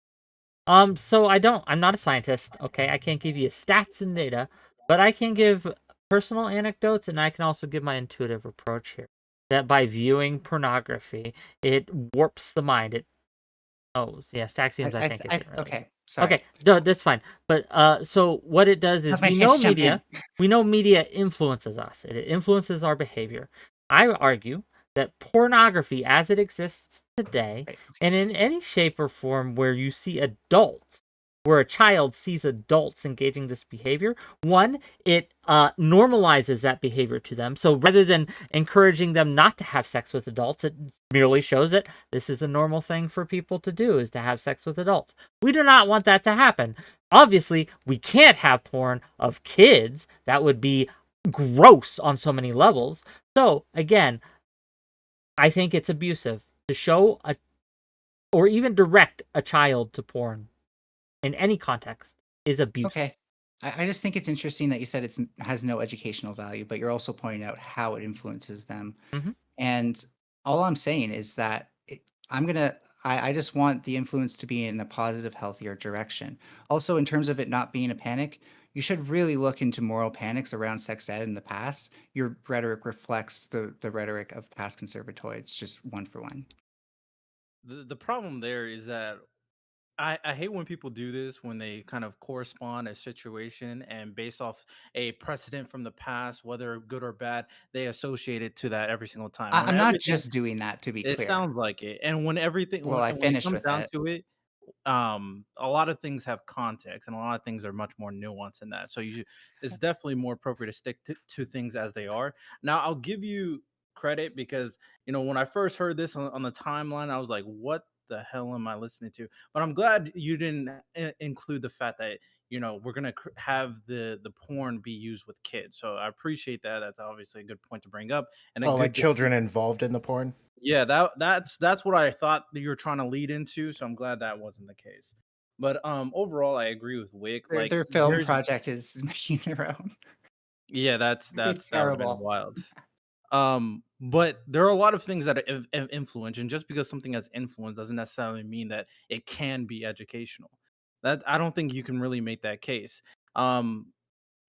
So I'm not a scientist, okay? I can't give you stats and data, but I can give personal anecdotes, and I can also give my intuitive approach here. That by viewing pornography, it warps the mind. Staxiums, I think. Okay, sorry. Okay, no, that's fine. But so what it does is we know media influences us. It influences our behavior. I argue that pornography as it exists today, and in any shape or form where you see adults, where a child sees adults engaging this behavior, one, it normalizes that behavior to them. So rather than encouraging them not to have sex with adults, it merely shows that this is a normal thing for people to do, is to have sex with adults. We do not want that to happen. Obviously, we can't have porn of kids. That would be gross on so many levels. So again, I think it's abusive to show or even direct a child to porn in any context is abuse. Okay. I just think it's interesting that you said it has no educational value, but you're also pointing out how it influences them. Mm-hmm. And all I'm saying is that I just want the influence to be in a positive, healthier direction. Also, in terms of it not being a panic, you should really look into moral panics around sex ed in the past. Your rhetoric reflects the rhetoric of past conservatoids, just one for one. The problem there is that I hate when people do this when they kind of correspond a situation and based off a precedent from the past, whether good or bad, they associate it to that every single time. When I'm not everything just doing that, to be it clear. sounds like it, and when everything Well, I when it finished comes with down it. to it, a lot of things have context, and a lot of things are much more nuanced than that. So it's definitely more appropriate to stick to things as they are. Now, I'll give you credit because when I first heard this on the timeline, I was like, "What the hell am I listening to?" But I'm glad you didn't include the fact that we're gonna have the porn be used with kids. So I appreciate that. That's obviously a good point to bring up and a Oh, like good children involved in the porn? yeah, that's what I thought that you were trying to lead into, so I'm glad that wasn't the case. But overall, I agree with Wick. Like, Their film project is making their own. yeah, It's that would have been terrible. wild. But there are a lot of things that are influence, and just because something has influence doesn't necessarily mean that it can be educational. That I don't think you can really make that case. Um,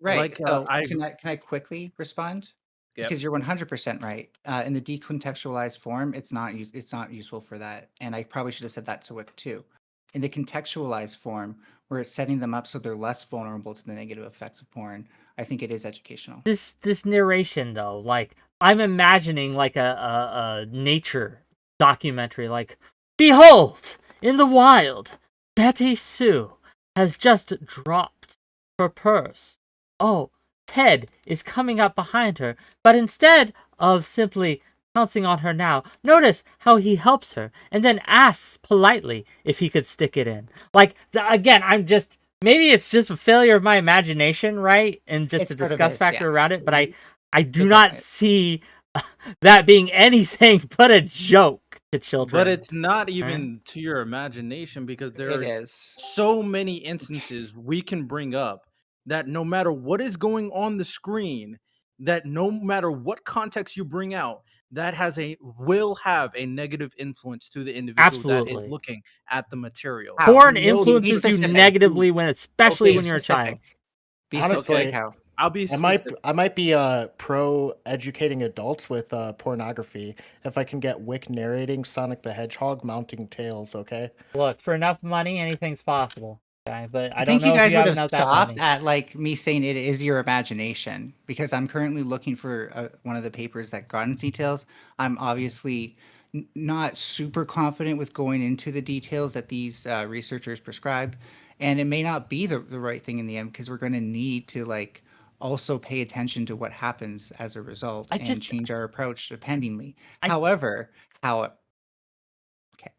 Right. like So I can I quickly respond? Yep. Because you're 100% right. In the decontextualized form, it's not useful for that. And I probably should have said that to Wick too. In the contextualized form, where it's setting them up so they're less vulnerable to the negative effects of porn, I think it is educational. This narration though, like I'm imagining like a nature documentary, like behold, in the wild, 𝕵𝖎𝖎 has just dropped her purse. Oh, Ted is coming up behind her, but instead of simply pouncing on her now, notice how he helps her and then asks politely if he could stick it in. Like again, maybe it's just a failure of my imagination, right? And just It the sort of disgust is, factor yeah. around it, but I do It not definitely is. see that being anything but a joke to children. But it's not even to your imagination because It there's is. so many instances we can bring up that no matter what is going on the screen, that no matter what context you bring out, that will have a negative influence to the individual that is Absolutely. looking at the material. How? Porn We know Be influences you specific. negatively especially Okay, Be when you're a child. specific. Be specific Honestly, how. I'll be I might specific. I might be pro educating adults with pornography if I can get Wick narrating Sonic the Hedgehog mounting tails, okay? Look, for enough money, anything's possible. Okay, but I don't think you know if guys you would have have enough that stopped money. at like me saying it is your imagination because I'm currently looking for one of the papers that got into details. I'm obviously not super confident with going into the details that these researchers prescribe, and it may not be the right thing in the end because we're going to need to like also pay attention to what happens as a result I and just change our approach dependingly. I However, how okay.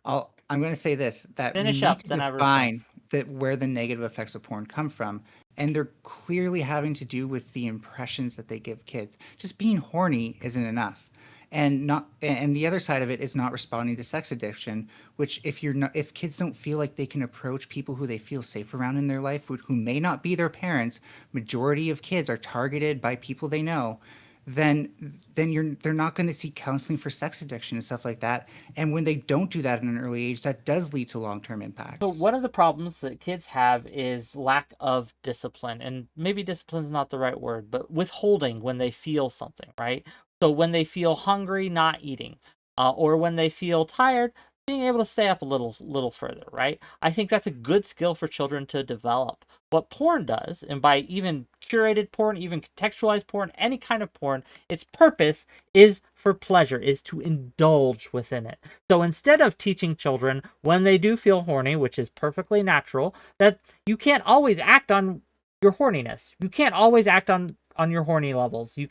I'm going to say this, that we finish need up, to then I have a response. define that where the negative effects of porn come from. And they're clearly having to do with the impressions that they give kids. Just being horny isn't enough. And the other side of it is not responding to sex addiction, which if kids don't feel like they can approach people who they feel safe around in their life, who may not be their parents, majority of kids are targeted by people they know, then they're not going to seek counseling for sex addiction and stuff like that. And when they don't do that at an early age, that does lead to long-term So impacts. one of the problems that kids have is lack of discipline, and maybe discipline is not the right word, but withholding when they feel something, right? So when they feel hungry, not eating, or when they feel tired, being able to stay up a little further, right? I think that's a good skill for children to develop. What porn does, and by even curated porn, even contextualized porn, any kind of porn, its purpose is for pleasure, is to indulge within it. So instead of teaching children when they do feel horny, which is perfectly natural, that you can't always act on your horniness. You can't always act on your horny levels. You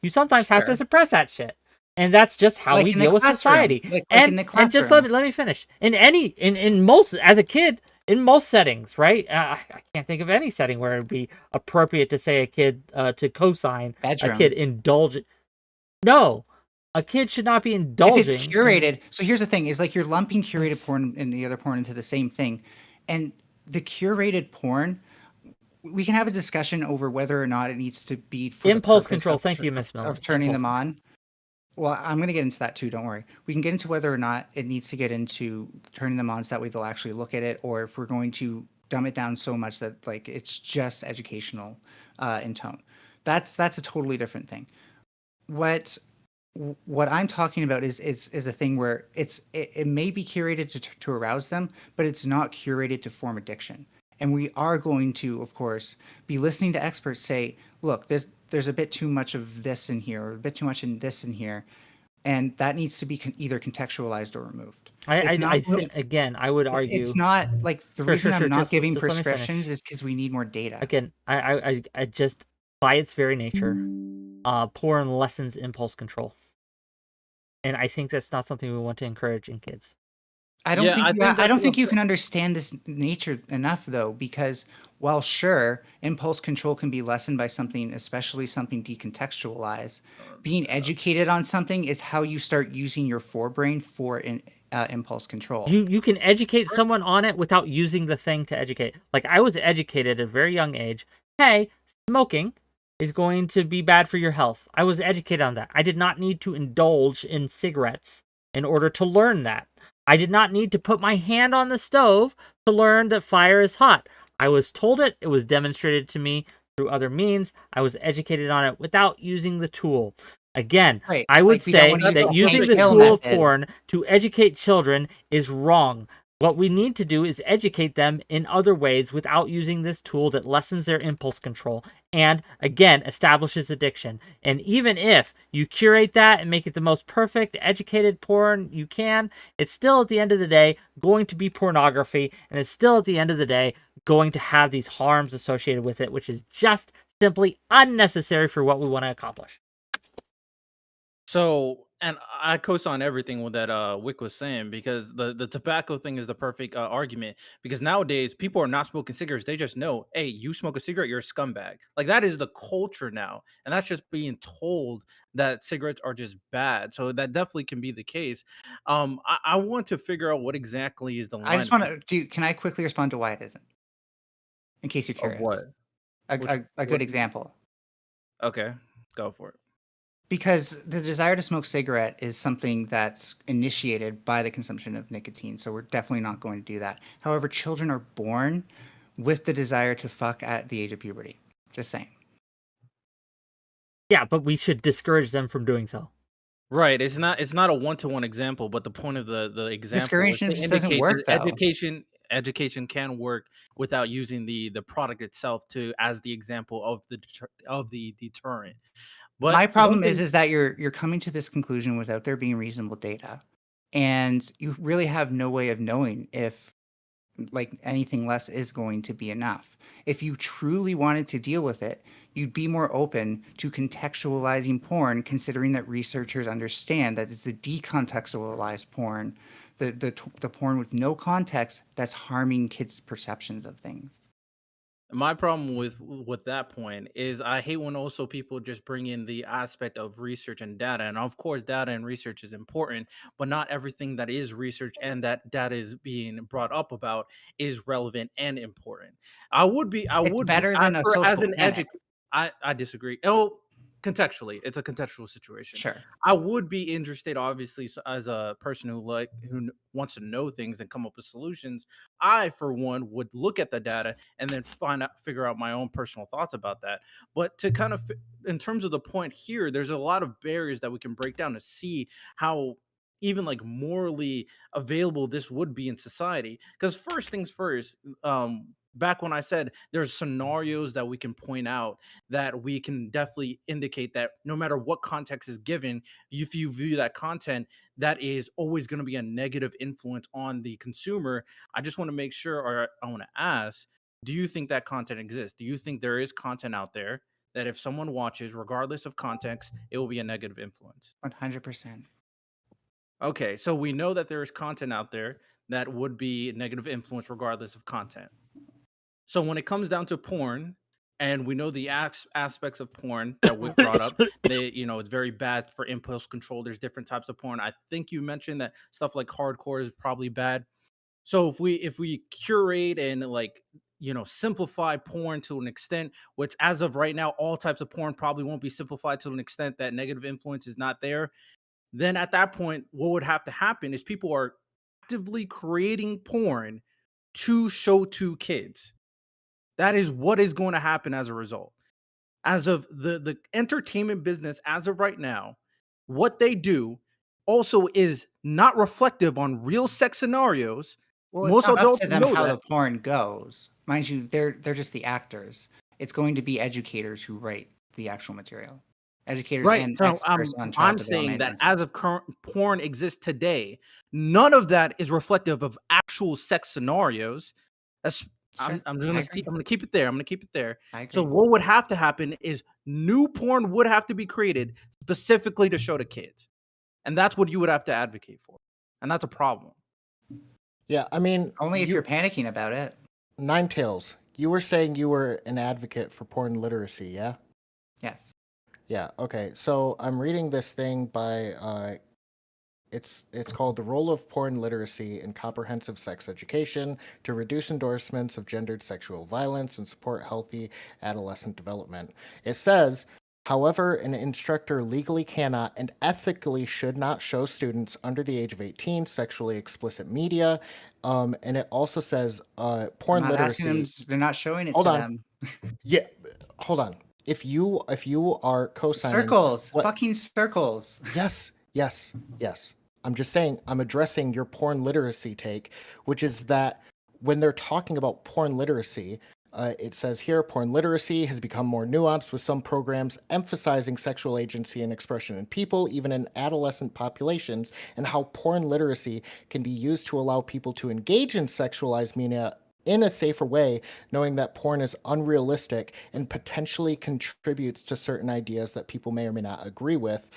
sometimes have to Sure. suppress that shit. And that's just how we Like in the deal with classroom. society. Like in the And just classroom. let me finish. In most, as a kid, in most settings, right? I can't think of any setting where it would be appropriate to say a kid to co-sign a kid Bedroom. indulge. No, a kid should not be If it's indulging in. curated, so here's the thing: is like you're lumping curated porn and the other porn into the same thing, and the curated porn, we can have a discussion over whether or not it needs to be for the Impulse purpose control. Thank you, Miss Miller. of turning Impulse them control. on. Well, I'm going to get into that too. Don't worry. We can get into whether or not it needs to get into turning them on so that way they'll actually look at it, or if we're going to dumb it down so much that like it's just educational in tone. That's a totally different thing. What what I'm talking about is a thing where it may be curated to arouse them, but it's not curated to form addiction. And we are going to, of course, be listening to experts say, look, there's a bit too much of this in here, or a bit too much in this in here, and that needs to be either contextualized or removed. It's not Again, I would argue. it's not like the reason I'm not giving just let me prescriptions finish. is because we need more data. Again, I just, by its very nature, porn lessens impulse control, and I think that's not something we want to encourage in kids. I don't Yeah, think I you, think I don't that's think you can understand this nature enough though, because while sure, impulse control can be lessened by something, especially something decontextualized, being educated on something is how you start using your forebrain for impulse control. You can educate someone on it without using the thing to educate. Like, I was educated at a very young age. Hey, smoking is going to be bad for your health. I was educated on that. I did not need to indulge in cigarettes in order to learn that. I did not need to put my hand on the stove to learn that fire is hot. I was told it. It was demonstrated to me through other means. I was educated on it without using the tool. Again, Right. I would Like we don't say want to use that the using Hank the Hill tool of method. porn to educate children is wrong. What we need to do is educate them in other ways without using this tool that lessens their impulse control and, again, establishes addiction. And even if you curate that and make it the most perfect, educated porn you can, it's still, at the end of the day, going to be pornography, and it's still, at the end of the day, going to have these harms associated with it, which is just simply unnecessary for what we want to accomplish. So, and I co-sign everything with that Wick was saying, because the tobacco thing is the perfect argument, because nowadays people are not smoking cigarettes, they just know, hey, you smoke a cigarette, you're a scumbag. Like, that is the culture now, and that's just being told that cigarettes are just bad. So that definitely can be the case. I want to figure out what exactly is the I just line want to do. Can I quickly respond to why it isn't, in case you're of curious? what, which A good what. example. Okay, go for it. Because the desire to smoke cigarette is something that's initiated by the consumption of nicotine, so we're definitely not going to do that. However, children are born with the desire to fuck at the age of puberty. Just saying. Yeah, but we should discourage them from doing so. Right. It's not a one-to-one example, but the point of the example is Discouragement to just doesn't indicate work that though. education can work without using the product itself to as the example of the deterrent. My But one problem thing. is that you're coming to this conclusion without there being reasonable data. And you really have no way of knowing if like anything less is going to be enough. If you truly wanted to deal with it, you'd be more open to contextualizing porn, considering that researchers understand that it's the decontextualized porn, the porn with no context that's harming kids' perceptions of things. My problem with that point is I hate when also people just bring in the aspect of research and data. And of course, data and research is important, but not everything that is research and that data is being brought up about is relevant and important. I It's would be better than a as social an panic. I disagree. Oh, contextually, it's a contextual situation. Sure. I would be interested, obviously, as a person who wants to know things and come up with solutions. I, for one, would look at the data and then figure out my own personal thoughts about that. But to kind of, in terms of the point here, there's a lot of barriers that we can break down to see how even like morally available this would be in society. Because first things first, back when I said there's scenarios that we can point out that we can definitely indicate that no matter what context is given, if you view that content, that is always going to be a negative influence on the consumer. I just want to make sure, or I want to ask, do you think that content exists? Do you think there is content out there that if someone watches, regardless of context, it will be a negative influence? 100%. Okay, so we know that there is content out there that would be negative influence regardless of content. So when it comes down to porn, and we know the aspects of porn that Wick brought up, it's very bad for impulse control. There's different types of porn. I think you mentioned that stuff like hardcore is probably bad. So if we curate and like simplify porn to an extent, which as of right now, all types of porn probably won't be simplified to an extent that negative influence is not there. then at that point, what would have to happen is people are actively creating porn to show to kids. That is what is going to happen as a result. As of the entertainment business, as of right now, what they do also is not reflective on real sex scenarios. Well, it's Most not up adults to them know how that. the porn goes. Mind you, they're just the actors. It's going to be educators who write the actual material. Educators Right. and So experts on child I'm saying development that and stuff. as of current porn exists today, none of that is reflective of actual sex scenarios. That's Sure, I'm I gonna agree. I'm gonna keep it there. I'm gonna keep it there. I So agree. what would have to happen is new porn would have to be created specifically to show to kids. And that's what you would have to advocate for. And that's a problem. Yeah, I mean, Only if you're panicking about it. Ninetails, you were saying you were an advocate for porn literacy, yeah? Yes. Yeah, okay. So I'm reading this thing by it's called The Role of Porn Literacy in Comprehensive Sex Education to Reduce Endorsements of Gendered Sexual Violence and Support Healthy Adolescent Development. It says, however, an instructor legally cannot and ethically should not show students under the age of 18 sexually explicit media. And it also says I'm porn not asking them. literacy. They're not showing it Hold to on. them. Yeah, hold on. If you are co-signing Circles. what- Fucking circles. Yes. I'm just saying, I'm addressing your porn literacy take, which is that when they're talking about porn literacy, it says here, porn literacy has become more nuanced with some programs emphasizing sexual agency and expression in people, even in adolescent populations, and how porn literacy can be used to allow people to engage in sexualized media in a safer way, knowing that porn is unrealistic and potentially contributes to certain ideas that people may or may not agree with,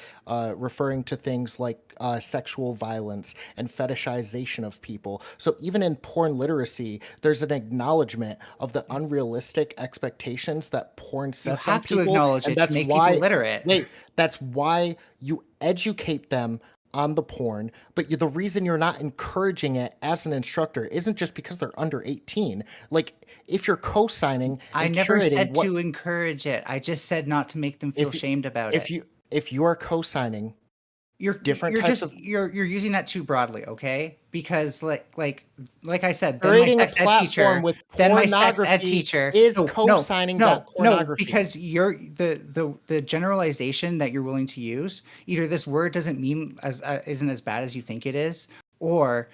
referring to things like sexual violence and fetishization of people. So even in porn literacy, there's an acknowledgement of the unrealistic expectations that porn You sets on have to people. acknowledge And it to that's make why, people literate. wait, that's why you educate them on the porn, but the reason you're not encouraging it as an instructor isn't just because they're under 18. Like, if you're co-signing I and never curating said what, to encourage it. I just said not to make them feel If- shamed about if it. you are co-signing You're different you're types just of you're using that too broadly, okay? Because like I said, then my creating a sex ed teacher, platform with then my sex ed pornography teacher is co-signing that pornography. because you're the generalization that you're willing to use. Either this word doesn't mean as isn't as bad as you think it is, or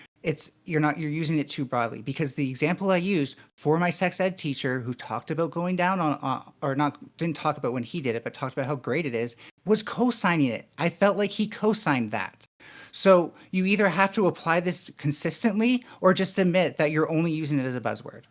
you're using it too broadly. Because the example I used for my sex ed teacher who talked about going down on or not didn't talk about when he did it, but talked about how great it is, was co-signing it. I felt like he co-signed that. So you either have to apply this consistently or just admit that you're only using it as a buzzword.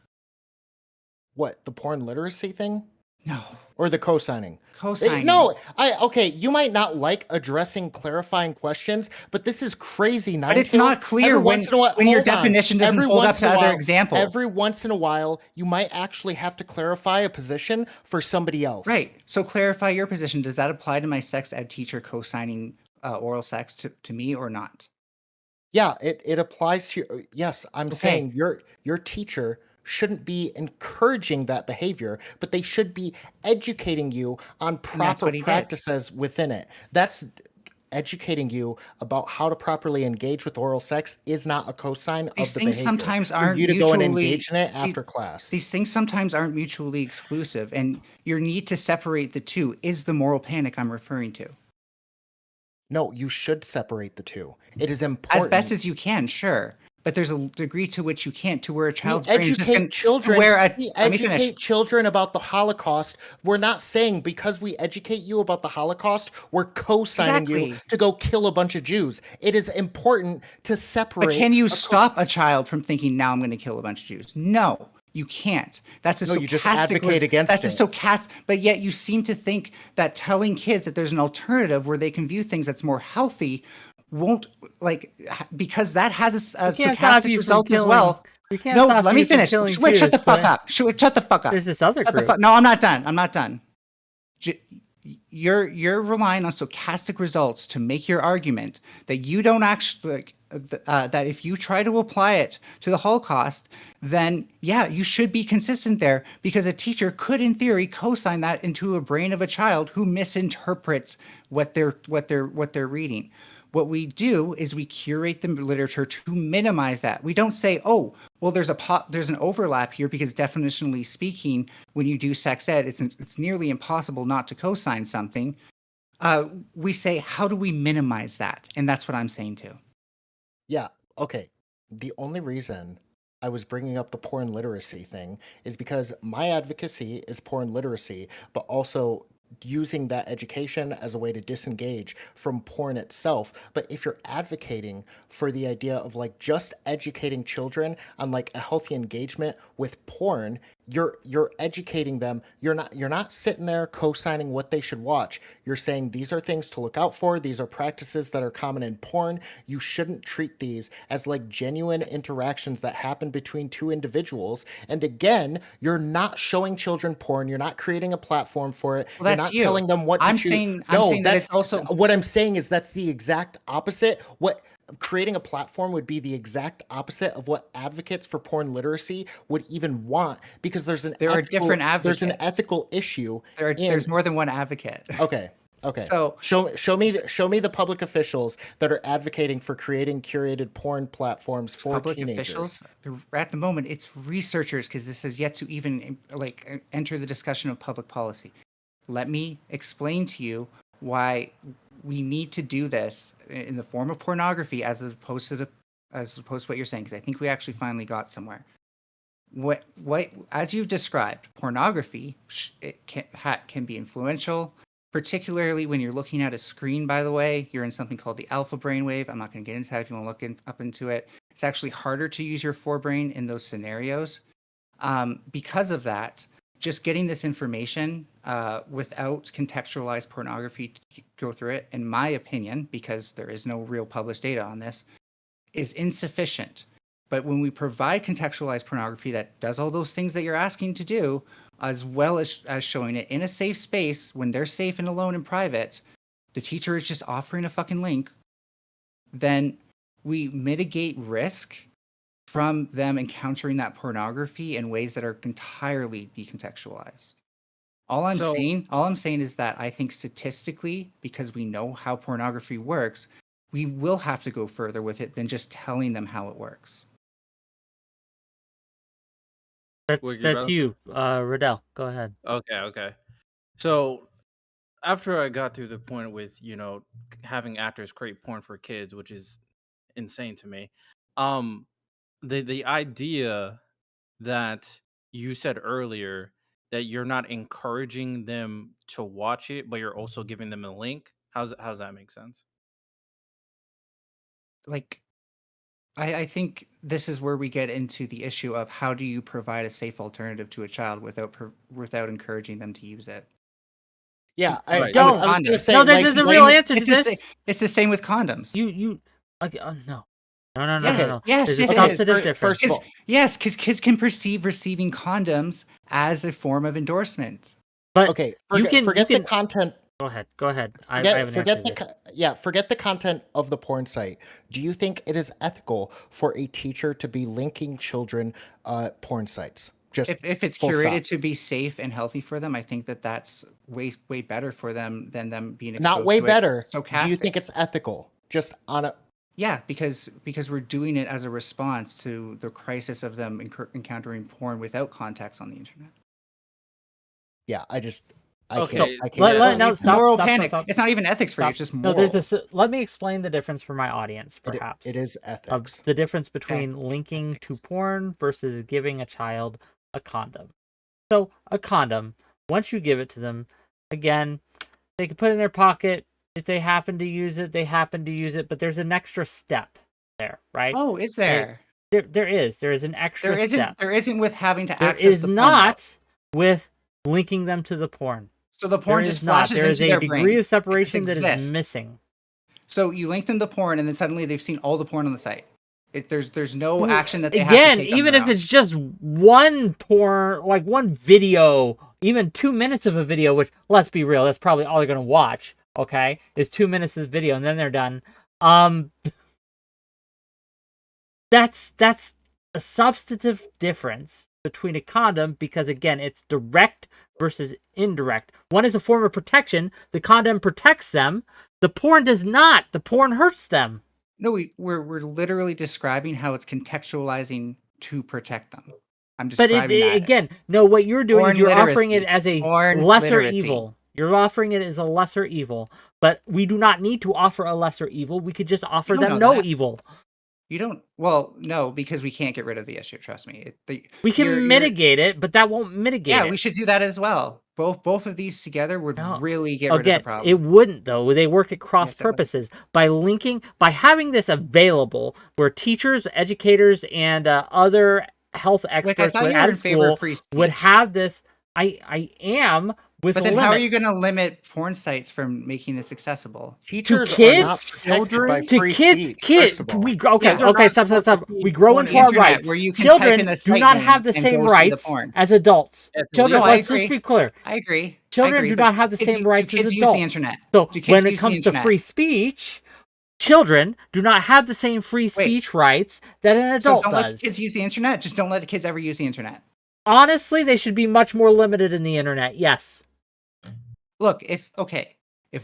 What, the porn literacy thing? No. Or the co-signing? Co-signing. No, okay, you might not like addressing clarifying questions, but this is crazy. But it's not clear when your definition doesn't hold up to other examples. Every once in a while, you might actually have to clarify a position for somebody else. Right. So clarify your position. Does that apply to my sex ed teacher co-signing oral sex to me or not? Yeah, it applies to you. Yes, I'm Okay. saying your teacher shouldn't be encouraging that behavior, but they should be educating you on that's proper what he did. practices within it. That's educating you about how to properly engage with oral sex is not a cosign These of the things behavior. sometimes For aren't you to go and mutually- engage in it these- after class. These things sometimes aren't mutually exclusive, and your need to separate the two is the moral panic I'm referring to. No, you should separate the two. It is important. As best as you can, sure. But there's a degree to which you can't, to where a We child's brain is just educate going children. where We let me finish. educate children about the Holocaust. We're not saying because we educate you about the Holocaust, we're co-signing you Exactly. to go kill a bunch of Jews. It is important to separate. But can you stop a child from thinking, now I'm going to kill a bunch of Jews? No, you can't. That's a No, you just stochastic advocate against that's it. a stochastic. But yet you seem to think that telling kids that there's an alternative where they can view things that's more healthy won't, because that has a We can't stop stochastic you from result as killing- well. We can't No, stop let you me from finish. killing Wait, shut the Jews, fuck Quinn. up. Shut the fuck up. There's this other Shut the group. fuck. No, I'm not done. I'm not done. You're relying on stochastic results to make your argument that you don't actually that if you try to apply it to the Holocaust, then yeah, you should be consistent there, because a teacher could, in theory, co-sign that into a brain of a child who misinterprets what they're reading. What we do is we curate the literature to minimize that. We don't say, oh, well, there's an overlap here because definitionally speaking, when you do sex ed, it's nearly impossible not to co-sign something. We say, how do we minimize that? And that's what I'm saying too. Yeah. Okay. The only reason I was bringing up the porn literacy thing is because my advocacy is porn literacy, but also using that education as a way to disengage from porn itself. But if you're advocating for the idea of like just educating children on like a healthy engagement with porn, you're educating them. You're not sitting there co-signing what they should watch. You're saying these are things to look out for. These are practices that are common in porn. You shouldn't treat these as like genuine interactions that happen between two individuals. And again, you're not showing children porn. You're not creating a platform for it. Well, You're that's not telling them what to I'm choose. saying No, that it's also what I'm saying is that's the exact opposite. What creating a platform would be the exact opposite of what advocates for porn literacy would even want, because there's an different there's an advocates. ethical issue. There's more than one advocate. Okay. So show me the public officials that are advocating for creating curated porn platforms for public teenagers. officials, at the moment, it's researchers, because this has yet to even enter the discussion of public policy. Let me explain to you why we need to do this in the form of pornography as opposed to what you're saying, because I think we actually finally got somewhere. What as you've described, pornography can be influential, particularly when you're looking at a screen. By the way, you're in something called the alpha brainwave. I'm not going to get into that if you want to look up into it. It's actually harder to use your forebrain in those scenarios. Because of that, just getting this information without contextualized pornography to go through it, in my opinion, because there is no real published data on this, is insufficient. But when we provide contextualized pornography that does all those things that you're asking to do, as well as showing it in a safe space when they're safe and alone in private, the teacher is just offering a fucking link, then we mitigate risk from them encountering that pornography in ways that are entirely decontextualized. All I'm saying is that I think statistically, because we know how pornography works, we will have to go further with it than just telling them how it works. That's you, Riddell. Go ahead. Okay. So after I got to the point with, having actors create porn for kids, which is insane to me, the idea that you said earlier that you're not encouraging them to watch it, but you're also giving them a link. How's that make sense? Like, I think this is where we get into the issue of how do you provide a safe alternative to a child without encouraging them to use it. Yeah, Right. I was going to say, No, there's a real answer to this. It's the same with condoms. You okay, no. No. Yes, There's it a is. substantive difference. First of all, Yes, because kids can perceive receiving condoms as a form of endorsement. But okay, you can forget the content. Go ahead. I have an Forget answer to the forget the content of the porn site. Do you think it is ethical for a teacher to be linking children porn sites? Just If it's full curated stop. to be safe and healthy for them, I think that's way better for them than them being exposed Not way to better. It Do you think it's ethical? Just on a Yeah, because we're doing it as a response to the crisis of them encountering porn without context on the internet. yeah, I Okay, can't. I Let- can't. let- no, It's stop, moral stop, panic. stop. It's not even ethics for you. Stop. It's just No, moral. let me explain the difference for my audience, perhaps. It is Of ethics. the difference between linking Ethics. to porn versus giving a child a condom. So a condom, once you give it to them, again, they can put it in their pocket. If they happen to use it, they happen to use it. But there's an extra step there, right? Oh, is there? There is an extra step. There isn't with having to There access is the porn. not with linking them to the porn. So the porn There just is not. flashes There is into a their degree brain. of separation that is exists. missing. So you link them to porn, and then suddenly they've seen all the porn on the site. There's no action that they have Again, to take on even their if own. it's just one porn, like one video, even 2 minutes of a video, which, let's be real, that's probably all they're going to watch, okay, is 2 minutes of the video, and then they're done. That's a substantive difference between a condom, because, again, it's direct versus indirect. One is a form of protection. The condom protects them. The porn does not. The porn hurts them. No, we're literally describing how it's contextualizing to protect them. I'm But describing that. again, no, what you're doing Porn is you're offering it literacy. as a Porn lesser literacy. evil. You're offering it as a lesser evil. But we do not need to offer a lesser evil. We could just offer You don't them know no that. evil. You don't. Well, no, because we can't get rid of the issue. Trust me. We can mitigate it, but that won't mitigate it. Yeah, we should do that as well. Both of these together would No. really get rid of the problem. It wouldn't though. They work at cross Yes, it would. purposes by having this available where teachers, educators, and other health Like, I experts thought you were out in of favor school of free would speech. have this. I am with But then how are you limits. going to limit porn sites from making this accessible? Teachers kids, are not protected by to free kids, speech. kids. First of all. Okay, Yeah, they're okay, not stop. supposed to We see grow porn into on our the internet, rights. where you can type Children in a do site not name have the and same go see the rights porn. as adults. It's Children, No, I let's agree. just be clear. I agree. Children do but not have the kids same do rights as kids use adults. the internet? So Do kids when it use the comes to internet? free speech, children do not have the same free speech rights that an So adult don't let does. kids use the internet. Just don't let the kids ever use the internet. Honestly, they should be much more limited in the internet. Yes. Look, if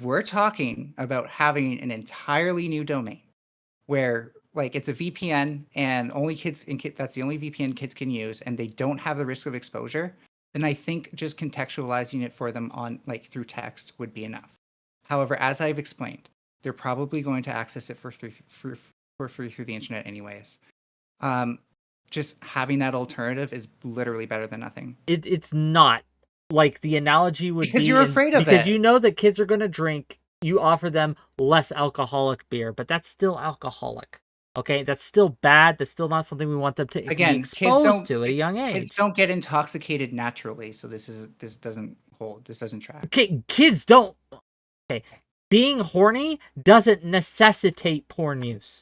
we're talking about having an entirely new domain where like it's a VPN and only that's the only VPN kids can use and they don't have the risk of exposure, then I think just contextualizing it for them on like through text would be enough. However, as I've explained, they're probably going to access it for free through the internet anyways. Just having that alternative is literally better than nothing. It's not. Like the analogy would be Because you're afraid of because it. you know that kids are going to drink. You offer them less alcoholic beer, but that's still alcoholic. Okay, that's still bad. That's still not something we want them to be exposed to at a young age. Kids don't get intoxicated naturally, so this doesn't hold. This doesn't track. Okay, kids don't. Okay, being horny doesn't necessitate porn use.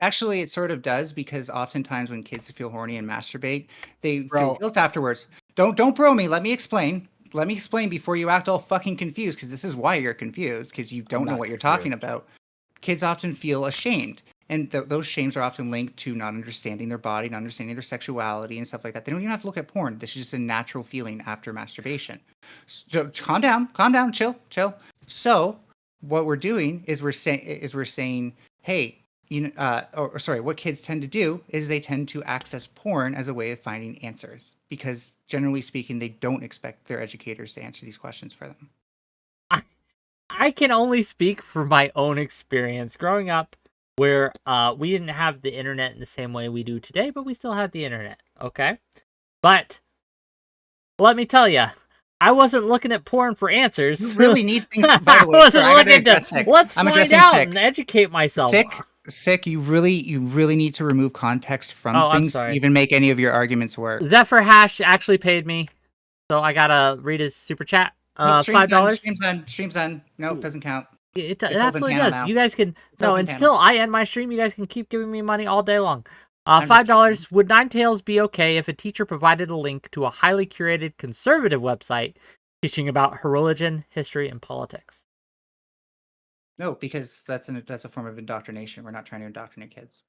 Actually, it sort of does, because oftentimes when kids feel horny and masturbate, they feel guilt afterwards. Don't bro me. Let me explain. Let me explain before you act all fucking confused, because this is why you're confused, because you don't know what you're talking about. Kids often feel ashamed, and those shames are often linked to not understanding their body, not understanding their sexuality, and stuff like that. They don't even have to look at porn. This is just a natural feeling after masturbation. So calm down, chill. So what we're doing is we're saying, hey, what kids tend to do is they tend to access porn as a way of finding answers, because generally speaking, they don't expect their educators to answer these questions for them. I can only speak for my own experience growing up, where we didn't have the internet in the same way we do today, but we still had the internet. Okay, but let me tell you, I wasn't looking at porn for answers. You really need things. By the I way, wasn't looking to. Let's find out and educate myself. Sick. You really need to remove context from things to even make any of your arguments work. 𝕍𝖎 actually paid me, so I gotta read his super chat. $5. Stream's done. No, it doesn't count. It absolutely does. Now. You guys can until I end my stream. You guys can keep giving me money all day long. $5. Would Ninetails be okay if a teacher provided a link to a highly curated conservative website teaching about her religion, history, and politics? No, because that's a form of indoctrination. We're not trying to indoctrinate kids.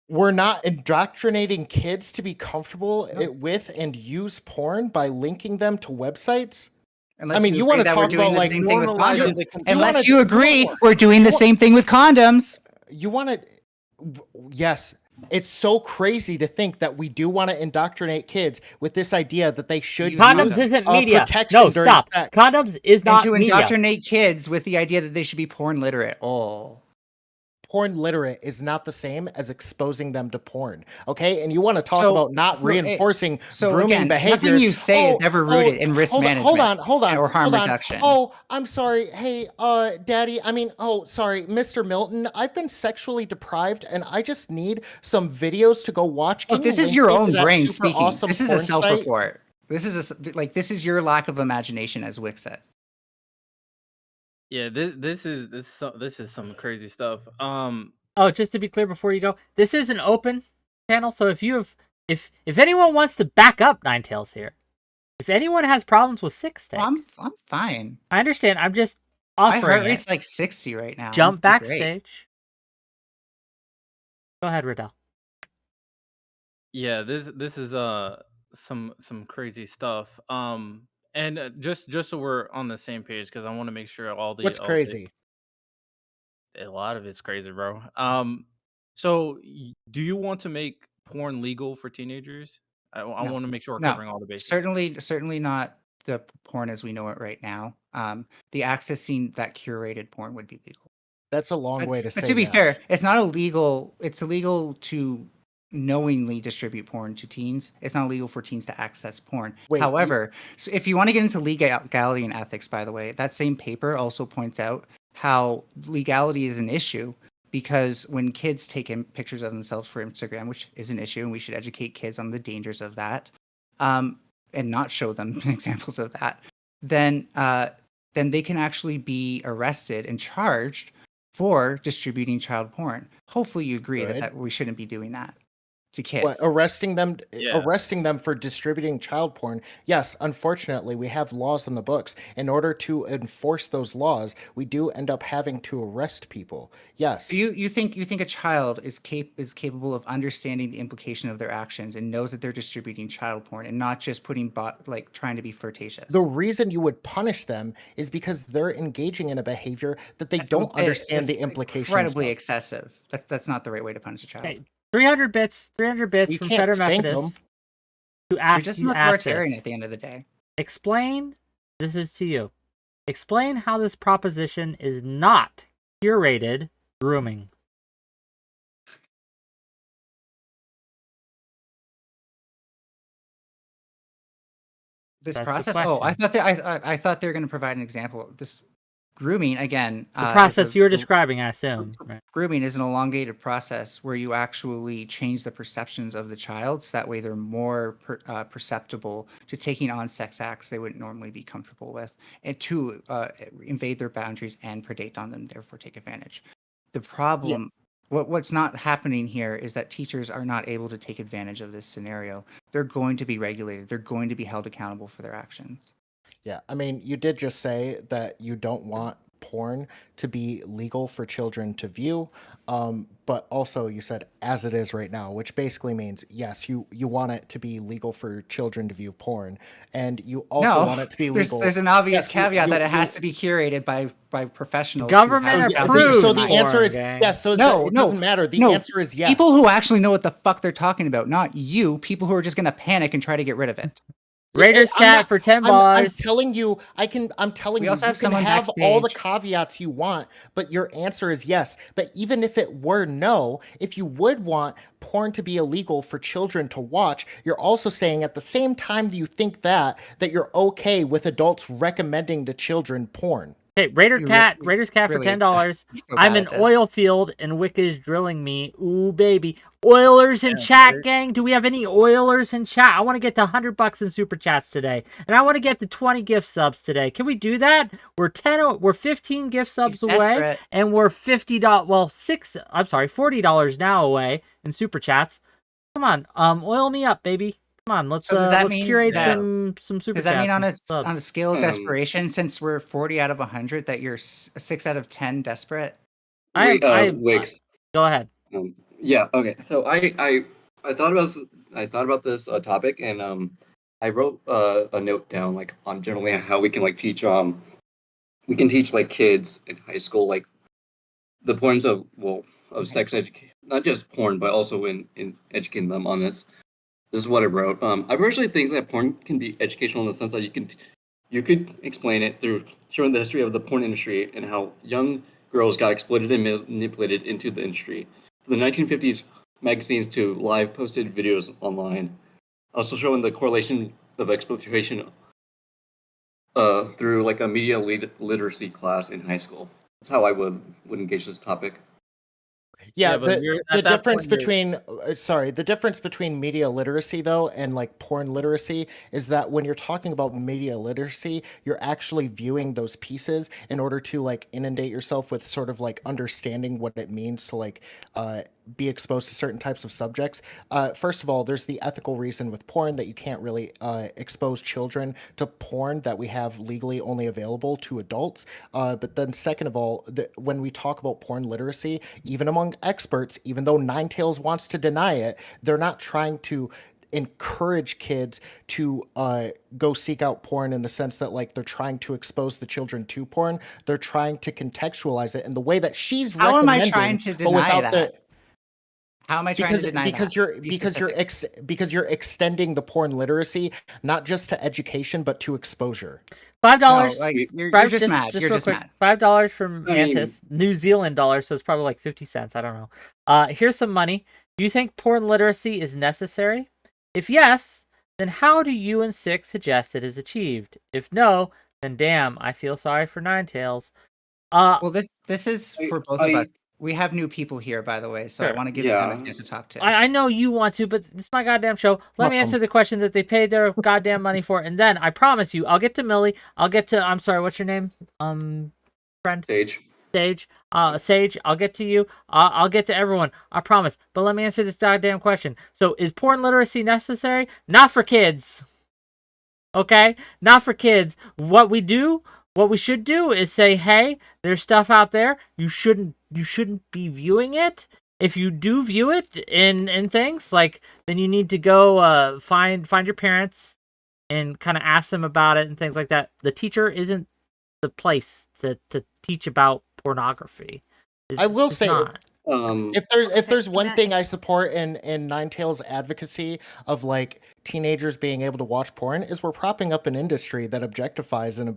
We're not indoctrinating kids to be comfortable with and use porn by linking them to websites. Unless you want to talk about like same thing with condoms. Unless you agree we're doing the same thing with condoms. You want to? Yes. It's so crazy to think that we do want to indoctrinate kids with this idea that they should condoms isn't media. No, stop. Sex. Condoms is not media. And to indoctrinate kids with the idea that they should be porn literate. Porn literate is not the same as exposing them to porn. Okay, and you want to talk about not reinforcing grooming behaviors. Nothing you say is ever rooted in risk management. Hold on, or harm reduction. Oh, I'm sorry. Hey, Daddy. Sorry, Mr. Milton. I've been sexually deprived, and I just need some videos to go watch. Look, this is your own brain speaking. Awesome this is a self-report. This is your lack of imagination, as WhickTV said. Yeah, this is some crazy stuff. Oh, just to be clear before you go, this is an open channel, so if anyone wants to back up Ninetails here, if anyone has problems with SICUnchained, I'm fine. I understand. I'm just offering. My heart rate's like 60 right now. Jump backstage. Go ahead, Riddell. Yeah, this is some crazy stuff. And just so we're on the same page, because I want to make sure What's crazy? a lot of it's crazy, bro. So do you want to make porn legal for teenagers? I No, want to make sure we're no, covering all the bases. certainly not the porn as we know it right now. The accessing that curated porn would be legal. That's a long But, way to but say to be yes. fair, it's not illegal. It's illegal to knowingly distribute porn to teens. It's not illegal for teens to access porn. Wait, However, so if you want to get into legality and ethics, by the way, that same paper also points out how legality is an issue because when kids take in pictures of themselves for Instagram, which is an issue, and we should educate kids on the dangers of that, and not show them examples of that, then they can actually be arrested and charged for distributing child porn. Hopefully you agree Good. that we shouldn't be doing that to kids. What, arresting them Yeah. arresting them for distributing child porn? Yes, unfortunately, we have laws on the books. In order to enforce those laws, we do end up having to arrest people. Yes. You think a child is capable of understanding the implication of their actions and knows that they're distributing child porn and not just putting trying to be flirtatious. The reason you would punish them is because they're engaging in a behavior that they don't understand the implications. Incredibly of. excessive. That's not the right way to punish a child. Okay, 300 bits You from can't Feder spank Methodist them. to You're ask just you an ask authoritarian this. at the end of the day. Explain, this is to you. Explain how this proposition is not curated grooming. This That's the process. Oh, I question. thought I thought they were going to provide an example. This grooming again. The process you were describing, I assume. Right? Grooming is an elongated process where you actually change the perceptions of the child, so that way they're more perceptible to taking on sex acts they wouldn't normally be comfortable with, and to invade their boundaries and predate on them, therefore take advantage. The problem, what's not happening here is that teachers are not able to take advantage of this scenario. They're going to be regulated. They're going to be held accountable for their actions. Yeah, I mean, you did just say that you don't want porn to be legal for children to view, but also you said as it is right now, which basically means yes, you want it to be legal for children to view porn, and you also want it to be legal. There's an obvious Yes, caveat that it has to be curated by professionals. Government So, approved. so the answer is porn, gang. yes. So No, it no, doesn't matter. The no. answer is yes. People who actually know what the fuck they're talking about, not you, people who are just going to panic and try to get rid of it. Raiders I'm cat not- for 10 I'm bars. telling you, I'm telling We you, also you have can someone have all the backstage. caveats you want, but your answer is yes. But even if it were no, if you would want porn to be illegal for children to watch, you're also saying at the same time that you think that you're okay with adults recommending to children porn. Okay, Raiders cat for really- $10. You're so I'm bad an at this. oil field and WhickTV is drilling me. Ooh, baby. Oilers in Yeah, chat, right. gang. Do we have any Oilers in chat? I want to get to $100 in super chats today, and I want to get to 20 gift subs today. Can we do that? We're 15 gift subs away, desperate. and we're $50. Well, $40 now away in super chats. Come on, oil me up, baby. Come on, let's So does that let's mean curate that- some super Does chats. that mean on and a subs. scale of Um, desperation, since we're 40 out of 100, that you're 6 out of 10 desperate? Wait, Wiggs. Go ahead. Yeah. Okay. So I thought about this topic, and I wrote a note down like on generally how we can like teach like kids in high school like the importance of sex education, not just porn, but also in educating them on this. This is what I wrote. I personally think that porn can be educational in the sense that you could explain it through showing the history of the porn industry and how young girls got exploited and manipulated into the industry. From the 1950s magazines to live posted videos online. Also showing the correlation of exploitation through like a media literacy class in high school. That's how I would engage this topic. Yeah, but the difference between the difference between media literacy though and like porn literacy is that when you're talking about media literacy, you're actually viewing those pieces in order to like inundate yourself with sort of like understanding what it means to like be exposed to certain types of subjects. First of all, there's the ethical reason with porn that you can't really expose children to porn that we have legally only available to adults. But then second of all, when we talk about porn literacy, even among experts, even though Ninetails wants to deny it, they're not trying to encourage kids to go seek out porn in the sense that like they're trying to expose the children to porn. They're trying to contextualize it in the way that she's How am I recommending, trying to but deny without that? the How am I trying to deny because that? you're extending the porn literacy not just to education but to exposure. $5. No, like you're just mad. You're real just quick, mad. $5 from I mean- Mantis, New Zealand dollars, so it's probably like 50 cents. I don't know. Here's some money. Do you think porn literacy is necessary? If yes, then how do you and SICK suggest it is achieved? If no, then damn, I feel sorry for Ninetails. Well, this is for both of I- us. We have new people here, by the way, so I Sure. want to give Yeah. them a chance to talk to. I know you want to, but it's my goddamn show. Let me Welcome. answer the question that they paid their goddamn money for, and then I promise you, I'll get to Millie. I'll get to. I'm sorry, what's your name? Friend. Sage. Sage. Sage. I'll get to you. I'll get to everyone. I promise. But let me answer this goddamn question. So, is porn literacy necessary? Not for kids. Okay, not for kids. What we should do is say, hey, there's stuff out there. You shouldn't be viewing it. If you do view it in things, like, then you need to go find your parents and kind of ask them about it and things like that. The teacher isn't the place to teach about pornography. I will it's say, not. if there's one thing I support in Ninetails' advocacy of like teenagers being able to watch porn is we're propping up an industry that objectifies and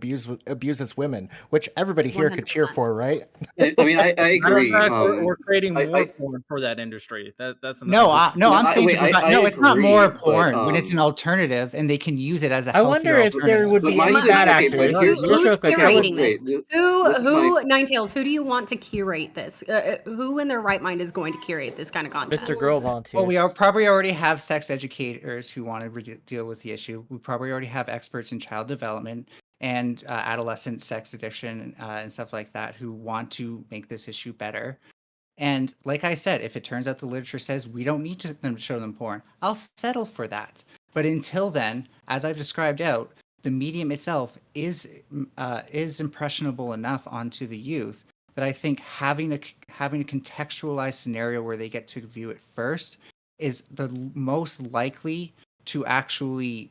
abuses women, which everybody here could cheer 100%. for, right? I mean, I agree. Matter of fact, we're creating I- more I- porn for that industry. That's No, I'm saying wait, it's not more agree, but, porn when it's an alternative and they can use it as a I healthier wonder if there alternative. would But be my any sin- bad okay, actors. but here's- Just real Who's quick, curating wait, this? this is my- Ninetails, who do you want to curate this? Who in their right mind is going to curate this kind of content? Mr. Girl volunteers. Well, we probably already have sex educators who want to deal with the issue. We probably already have experts in child development and adolescent sex addiction and stuff like that who want to make this issue better. And like I said, if it turns out the literature says we don't need them to show them porn, I'll settle for that. But until then, as I've described out, the medium itself is impressionable enough onto the youth that I think having a contextualized scenario where they get to view it first is the most likely to actually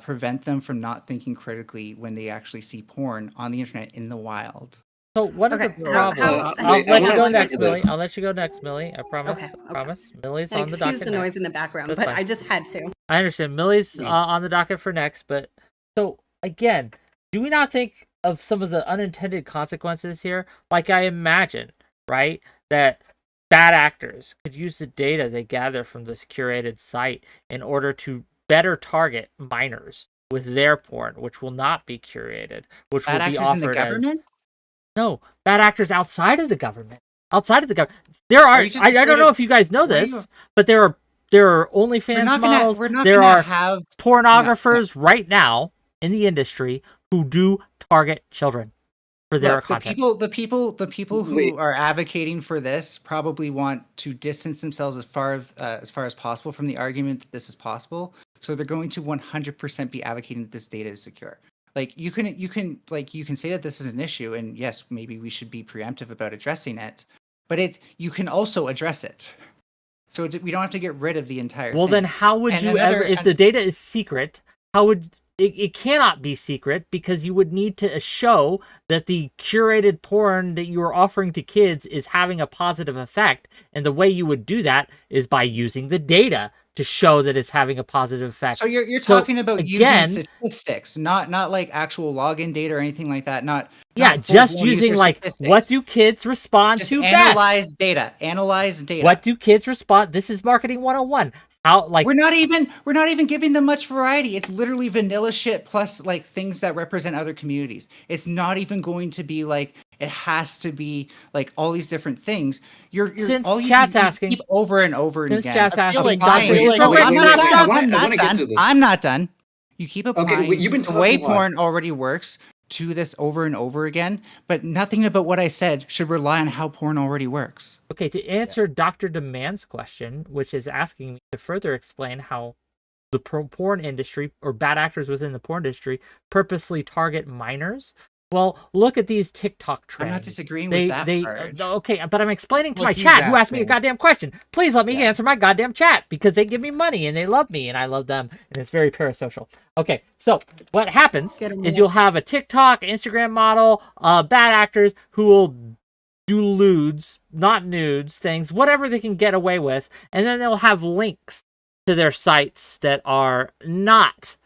prevent them from not thinking critically when they actually see porn on the internet in the wild. So what are Okay, the how- problems? how- I'll wait, let I you wanna go look next, at Millie. this. I'll let you go next, Millie. I promise. Okay, I promise. Millie's And on the excuse docket the noise next. in the background, That's but fine. I just had to. I understand. Millie's on the docket for next, but so again, do we not think of some of the unintended consequences here? Like I imagine, right, that bad actors could use the data they gather from this curated site in order to better target minors with their porn, which will not be curated, which Bad will be actors offered in the as government? no bad actors outside of the government. Outside of the government, there are. Are you just I don't afraid know of- if you guys know what are this, you- but there are OnlyFans We're not models. gonna There are have pornographers right now in the industry who do target children for their Look, content. the people who Wait. are advocating for this probably want to distance themselves as far as possible from the argument that this is possible. So they're going to 100% be advocating that this data is secure. Like you can say that this is an issue, and yes, maybe we should be preemptive about addressing it, but you can also address it. So we don't have to get rid of the entire Well, thing. then how would And you another- ever, if the data is secret, how would it cannot be secret because you would need to show that the curated porn that you are offering to kids is having a positive effect. And the way you would do that is by using the data to show that it's having a positive effect. So you're So, talking about again- using statistics, not like actual login data or anything like that. Not just full-blown using user like, statistics. what do kids respond Just to analyze best? data. Analyze data. What do kids respond? This is marketing 101. How, like, We're not even giving them much variety. It's literally vanilla shit plus like things that represent other communities. It's not even going to be like it has to be like all these different things. You're Since all you chat's you asking- keep over and over Since again. chat's I feel asking, like- I feel like- No, wait, I'm wait, not wait, done. wait, I'm I not wanna get done. to this. I'm not done. You keep Okay, applying wait, you've been the way talking a lot. porn already works to this over and over again, but nothing about what I said should rely on how porn already works. okay, to answer Dr. Demand's question, which is asking me to further explain how the porn industry or bad actors within the porn industry purposely target minors. Well, look at these TikTok I'm trends. not disagreeing with that part. Okay, but I'm explaining to Well, my he's chat who asked me a asking. goddamn question. Please let me Yeah. answer my goddamn chat because they give me money and they love me and I love them and it's very parasocial. Okay, so what happens Get 'em is all. you'll have a TikTok, Instagram model, bad actors who will do lewds, not nudes, things, whatever they can get away with, and then they'll have links to their sites that are not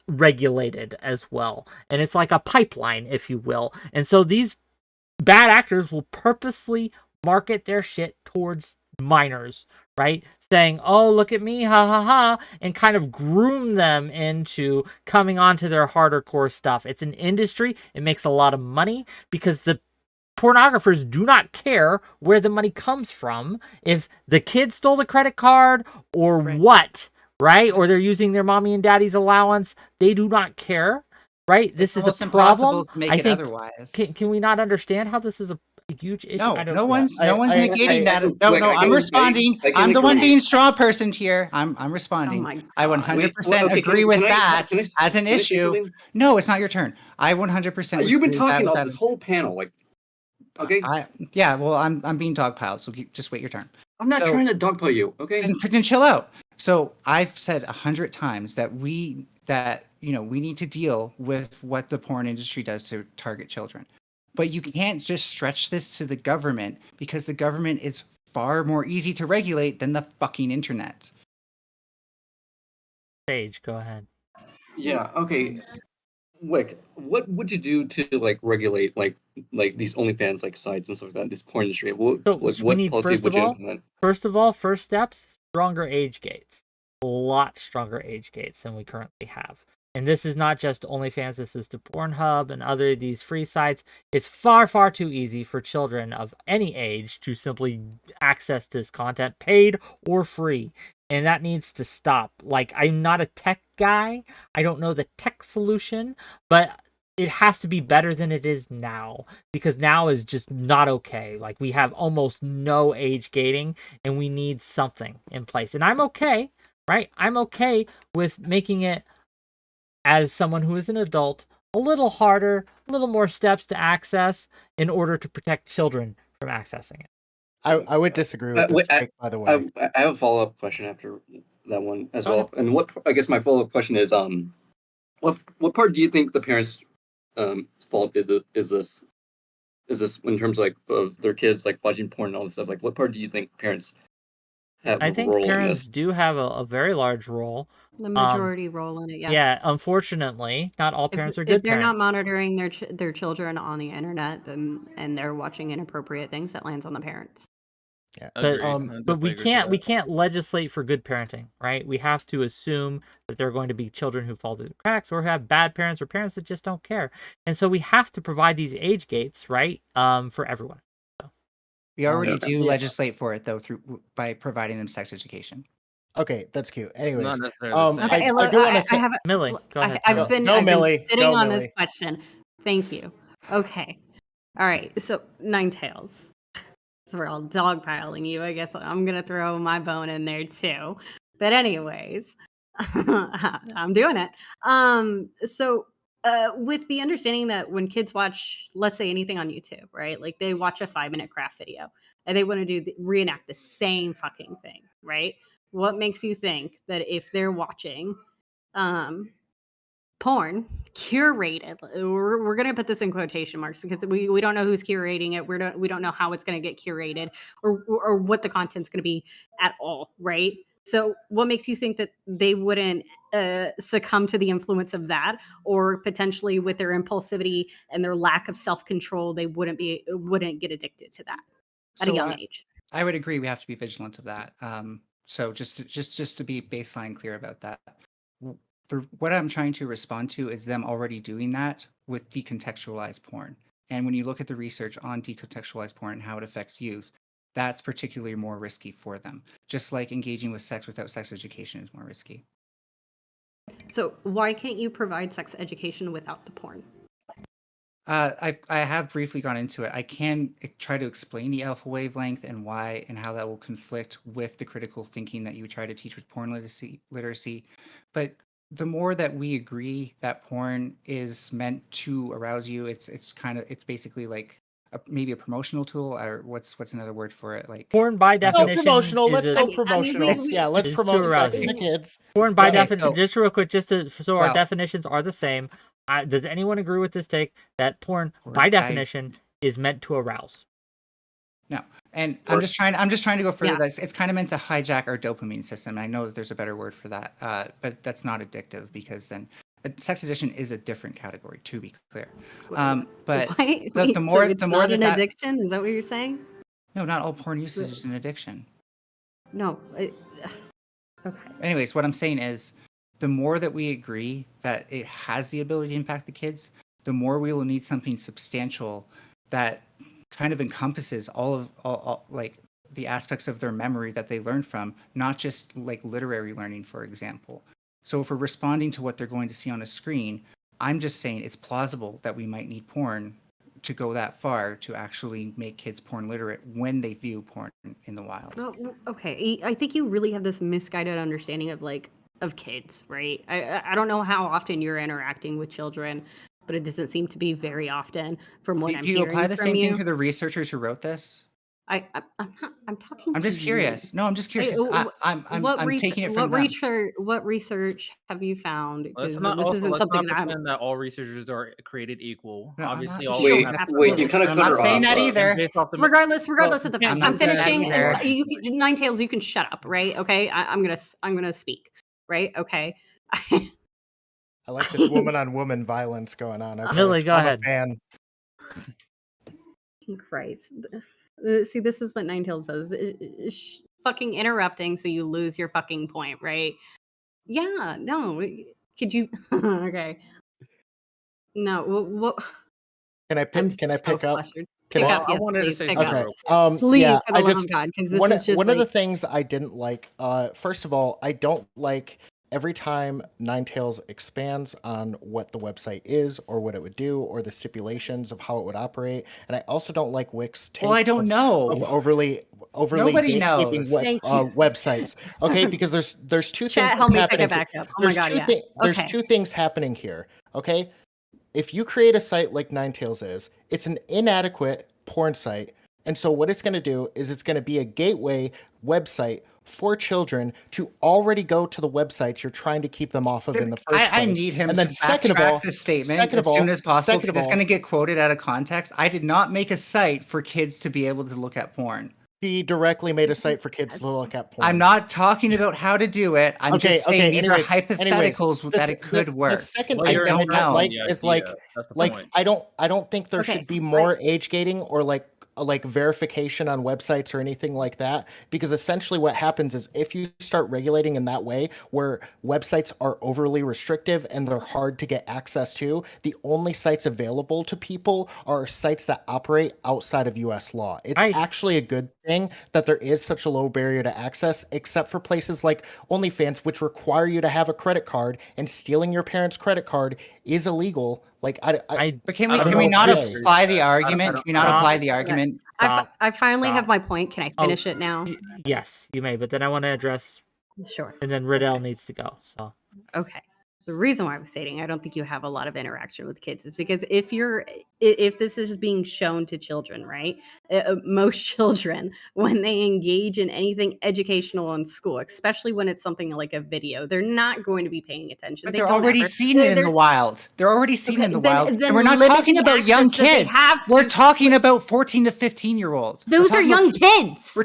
regulated as well, and it's like a pipeline, if you will. And so these bad actors will purposely market their shit towards minors, right? Saying, oh, look at me, ha ha ha, and kind of groom them into coming onto their harder core stuff. It's an industry. It makes a lot of money because the pornographers do not care where the money comes from. If the kid stole the credit card or what, right? Or they're using their mommy and daddy's allowance, they do not care, right? This is almost a problem. impossible to make I it think. otherwise. Can we not understand how this is a huge issue? No, I don't, no one's I- negating I- that. Look, No, I I'm can- responding. I can I'm the one agree. being straw personed here. I'm Oh responding. my I god. 100% okay, agree with can I- that can I- as an can I say issue. something? No, it's not your turn. I 100% You've been agree with that talking with about that. this whole panel, like, okay? Yeah, well, I'm being dogpiled, so just wait your turn. I'm not so- trying to dogpile you, okay? Then chill out. So I've said 100 times that we need to deal with what the porn industry does to target children. But you can't just stretch this to the government because the government is far more easy to regulate than the fucking internet. Sage, go ahead. Yeah, okay. Wick, what would you do to like regulate like these OnlyFans like sites and stuff like that, this porn industry? What So like we what need, policy first would of you all, implement? first steps, stronger age gates. A lot stronger age gates than we currently have. And this is not just OnlyFans, this is to Pornhub and other of these free sites. It's far, far too easy for children of any age to simply access this content, paid or free. And that needs to stop. Like, I'm not a tech guy. I don't know the tech solution, but it has to be better than it is now, because now is just not okay. Like, we have almost no age gating and we need something in place. And I'm okay, right? I'm okay with making it, as someone who is an adult, a little harder, a little more steps to access in order to protect children from accessing it. I would disagree with this take, by the way. I have a follow-up question after that one as Go well. And what I guess my follow-up question is what part do you think the parents fault is this in terms of, like, of their kids like watching porn and all this stuff? Like, what part do you think parents have I a think role in parents this? do have a very large role. The majority role in it, yes. Yeah, unfortunately, not all parents are good If they're parents. not monitoring their children on the internet, then and they're watching inappropriate things, that lands on the parents. Yeah. But I but definitely agree with we that. can't legislate for good parenting, right? We have to assume that there are going to be children who fall through the cracks or have bad parents or parents that just don't care. And so we have to provide these age gates, right? For everyone. We already do Yeah. legislate for it though by providing them sex education. Okay, that's cute. Anyways, Not necessarily the same. Okay, I look, do want to say, I have Millie, go ahead. I've been Millie, sitting go, on Millie. this question. Thank you. Okay. All right. So Ninetails. So we're all dogpiling you. I guess I'm gonna throw my bone in there too. But anyways, I'm doing it. So with the understanding that when kids watch, let's say anything on YouTube, right? Like they watch a 5-minute craft video and they want to reenact the same fucking thing, right? What makes you think that if they're watching porn curated, we're going to put this in quotation marks because we don't know who's curating it, we don't know how it's going to get curated or what the content's going to be at all, right? So what makes you think that they wouldn't succumb to the influence of that, or potentially with their impulsivity and their lack of self-control they wouldn't get addicted to that at a young age? I would agree. We have to be vigilant of that. So just to be baseline clear about that, what I'm trying to respond to is them already doing that with decontextualized porn. And when you look at the research on decontextualized porn and how it affects youth, that's particularly more risky for them. Just like engaging with sex without sex education is more risky. So why can't you provide sex education without the porn? I have briefly gone into it. I can try to explain the alpha wavelength and why and how that will conflict with the critical thinking that you try to teach with porn literacy. But the more that we agree that porn is meant to arouse you, it's basically like maybe a promotional tool, or what's another word for it? Like Porn by No, definition promotional. is Let's a, go we promotional. Yeah, let's is promote to sex arouse to you. kids. Porn by Okay, definition, so- just real quick, so our Well- definitions are the same. Does anyone agree with this take that porn by definition is meant to arouse? No. And I'm just trying to go further. Yeah. It's kind of meant to hijack our dopamine system. I know that there's a better word for that, but that's not addictive, because then sex addiction is a different category, to be clear. But Wait, the more so it's the more not that, an that addiction? Is that what you're saying? no, not all porn usage is an addiction. No. Okay. Anyways, what I'm saying is, the more that we agree that it has the ability to impact the kids, the more we will need something substantial that kind of encompasses all like the aspects of their memory that they learn from, not just like literary learning, for example. So if we're responding to what they're going to see on a screen, I'm just saying it's plausible that we might need porn to go that far to actually make kids porn literate when they view porn in the wild. No, okay. I think you really have this misguided understanding of kids, right? I don't know how often you're interacting with children, but it doesn't seem to be very often from what I'm Do you hearing apply the from same you. thing to the researchers who wrote this? I'm not. I'm talking. I'm to just you. curious. No, I'm just curious. 'Cause I'm taking it from them. What research have you found? Let's Because not this also isn't let's something not that I'm. pretend that all researchers are created equal. No, I'm Obviously, not- all Sure, Wait, absolutely. you kind of I'm cut not her saying off. that either. based off the Regardless well, of the you fact, can't I'm not saying that finishing. either. Ninetails, you can shut up, right? Okay, I'm gonna speak, right? Okay. I like this woman on woman violence going on. Okay? Millie, go I'm ahead. A fan. Christ. See, this is what Ninetails does. Fucking interrupting so you lose your fucking point, right? Yeah, no. Could you? Okay. No, what? Can I pick? I'm Can I so pick up? flustered. Can Pick I- up, I yes, wanted to please, say pick something up. Okay. real Please, Yeah, for the I love just of God, because this one is just one of the like, things I didn't like. First of all, I don't like every time Ninetails expands on what the website is or what it would do or the stipulations of how it would operate, and I also don't like Wick's take Well, I don't of know. overly Nobody gatekeeping knows. Thank you. websites. Okay, because there's two chat, things help that's me pick happening. it back up. Oh my There's God, two yeah. there's Okay. two things happening here. Okay, if you create a site like Ninetails is, it's an inadequate porn site. And so what it's going to do is it's going to be a gateway website for children to already go to the websites you're trying to keep them off of in the first place. I need him and then to second of backtrack all, this statement second as of all- soon as possible, second of because it's all- going to get quoted out of context. I did not make a site for kids to be able to look at porn. he directly made a site for kids to look at porn. I'm not talking about how to do it. I'm just saying these anyways, are hypotheticals that it could work. The second Well, thing you're I don't interrupting like the is idea. That's the point. I don't think there Okay, should be more age gating or like verification on websites or anything like that, because essentially what happens is if you start regulating in that way where websites are overly restrictive and they're hard to get access to, the only sites available to people are sites that operate outside of US law. It's actually a good thing that there is such a low barrier to access, except for places like OnlyFans, which require you to have a credit card, and stealing your parents' credit card is illegal. Like But can I don't we know not what to say. apply the argument? Can we not apply the argument? I finally have Stop. my point. Can I finish it now? Yes, you may, but then I want to address, Sure. and then Riddell needs to go. So Okay. The reason why I was stating I don't think you have a lot of interaction with kids is because if this is being shown to children, right? Most children, when they engage in anything educational in school, especially when it's something like a video, they're not going to be paying attention. But They they're don't already ever. seeing it in the There's- wild. They're already seen Okay, in the then- wild. then And we're not limit talking the about young access that they kids. have We're to- talking about 14 to 15-year-olds. Those are young kids.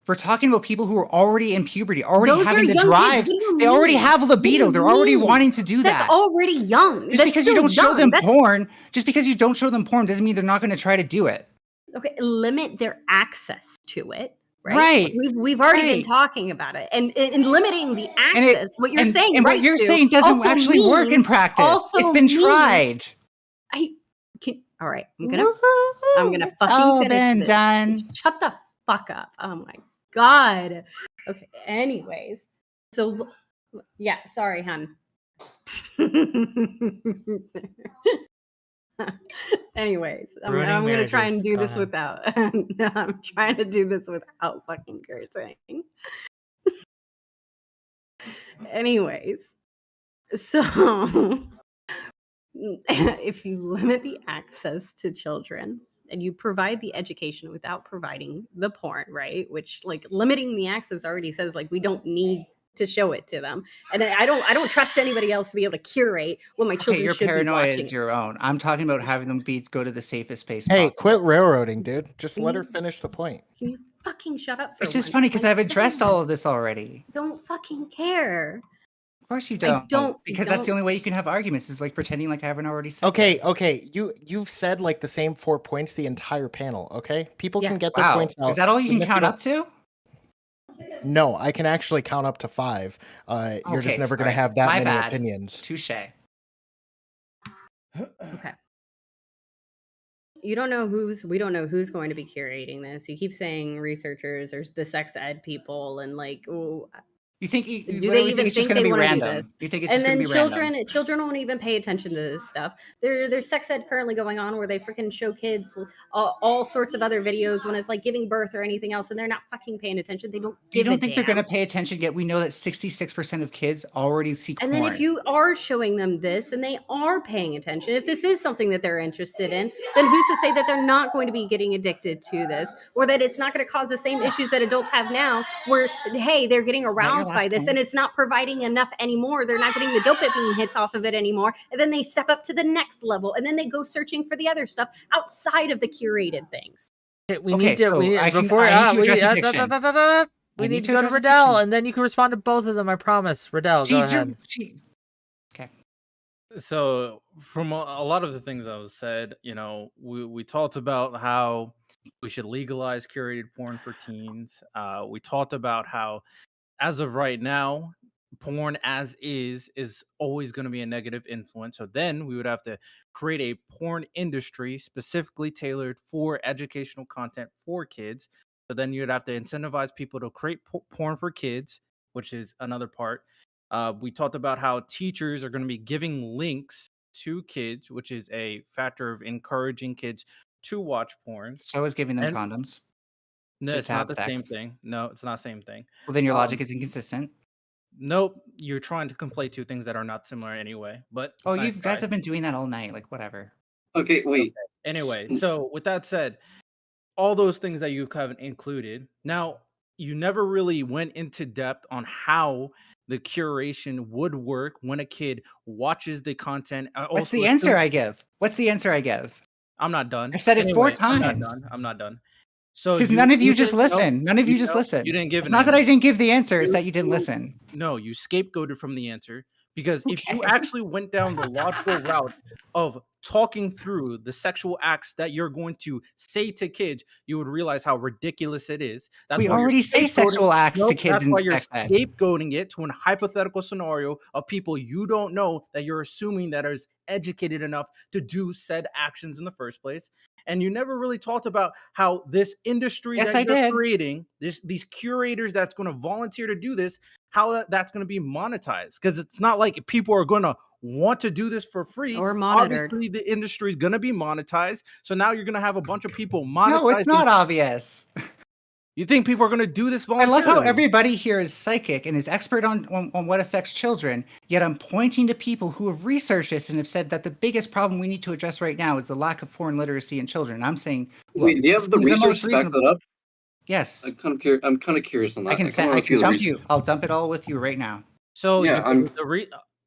We're talking about people who are already in puberty, already Those are having the young kids. drives. What do you They already mean? have What do libido. you They're already mean? wanting to do That's that. already young. Just That's because you still don't show young. them That's- porn, just because you don't show them porn doesn't mean they're not going to try to do it. Okay, limit their access to it. Right. Right. We've already been Right. talking about it, and limiting the And it- access. What you're and, saying, and right? what you're to saying doesn't also actually work in means- practice. also It's been means- tried. All right, I'm gonna It's fucking all finish been this. done. Shut the fuck up. Oh my god. Okay. Anyways, so yeah, sorry, hun. Anyways, I'm Ruining gonna try and marriages. do Go this ahead. without. I'm trying to do this without fucking cursing. Anyways, So if you limit the access to children and you provide the education without providing the porn, right? Which like limiting the access already says like we don't need to show it to them. And I don't trust anybody else to be able to curate what my Okay, children your should be paranoia watching. is your own. I'm talking about having them go to the safest space Hey, possible. quit railroading, dude. Just let her You- finish the point. Can you fucking shut up for It's just once? funny because I I've addressed don't- all of this already. Don't fucking care. Of course you I don't. don't- Because that's the don't- only way you can have arguments is like pretending like I haven't already said Okay, this. okay. You've said like the same 4 points the entire panel. Okay, people Yeah. can get their Wow. points out. Is that all you even can if count don't- up to? No, I can actually count up to 5. You're just Okay, never going to sorry. have that My many bad. opinions. Touche. Okay. We don't know who's going to be curating this. You keep saying researchers or the sex ed people and like, ooh, You think you do they literally even it's just think going to they be want to do this? random? You think it's And just going then to be random? children won't even pay attention to this stuff. There's sex ed currently going on where they freaking show kids all sorts of other videos when it's like giving birth or anything else, and they're not fucking paying attention. They don't You give don't a think damn. they're going to pay attention yet? We know that 66% of kids already see And porn. then if you are showing them this and they are paying attention, if this is something that they're interested in, then who's to say that they're not going to be getting addicted to this or that it's not going to cause the same issues that adults have now where, hey, they're getting aroused by last this point? and it's not providing enough anymore. They're not getting the dopamine hits off of it anymore. And then they step up to the next level and then they go searching for the other stuff outside of the curated things. Okay, we Okay, need to so we I before need to we, address da, addiction. da, da, da, da. We I need need to to go to address Riddell, addiction. and then you can respond to both of them. I promise. Riddell, go ahead. Okay. So from a lot of the things that was said, we talked about how we should legalize curated porn for teens. We talked about how, as of right now, porn as is always going to be a negative influence. So then we would have to create a porn industry specifically tailored for educational content for kids. So then you'd have to incentivize people to create porn for kids, which is another part. We talked about how teachers are going to be giving links to kids, which is a factor of encouraging kids to watch porn. So is giving them And- condoms. No, To it's not have the same sex. thing. No, it's not the same thing. Well, then your logic is inconsistent. Nope, you're trying to conflate two things that are not similar anyway. But Oh, nice you guys try. have been doing that all night. Like, whatever. Okay, wait. Anyway, so with that said, all those things that you have included. Now, you never really went into depth on how the curation would work when a kid watches the content. What's the answer I give? What's the answer I give? I'm not done. I've said it 4 I'm not times. done. I'm not done. So Because none of you just didn't- nope, listen. None of you just nope, listen. You didn't give It's an not that I answer. didn't give the answer. It's that you didn't listen. No, you scapegoated from the answer because if you Okay. actually went down the logical route of talking through the sexual acts that you're going to say to kids, you would realize how ridiculous it is. That's We why you're already say scapegoating- sexual acts to Nope, kids That's in why you're sex ed. scapegoating it to an hypothetical scenario of people you don't know that you're assuming that is educated enough to do said actions in the first place. And you never really talked about how this industry Yes, that I you're did. creating, these curators that's going to volunteer to do this, how that's going to be monetized. Because it's not like people are going to want to do this for free. Or monitored. Obviously, the industry is going to be monetized. So now you're going to have a bunch of people monetizing. No, it's not obvious. You think people are going to do this I voluntarily? love how everybody here is psychic and is expert on what affects children, yet I'm pointing to people who have researched this and have said that the biggest problem we need to address right now is the lack of porn literacy in children. I'm saying, look, Wait, do you this have the seems research most to back reasonable. that up? Yes, I'm kind of curious on that. I can kinda wanna see the dump research. you. I'll dump it all with you right now. So Yeah,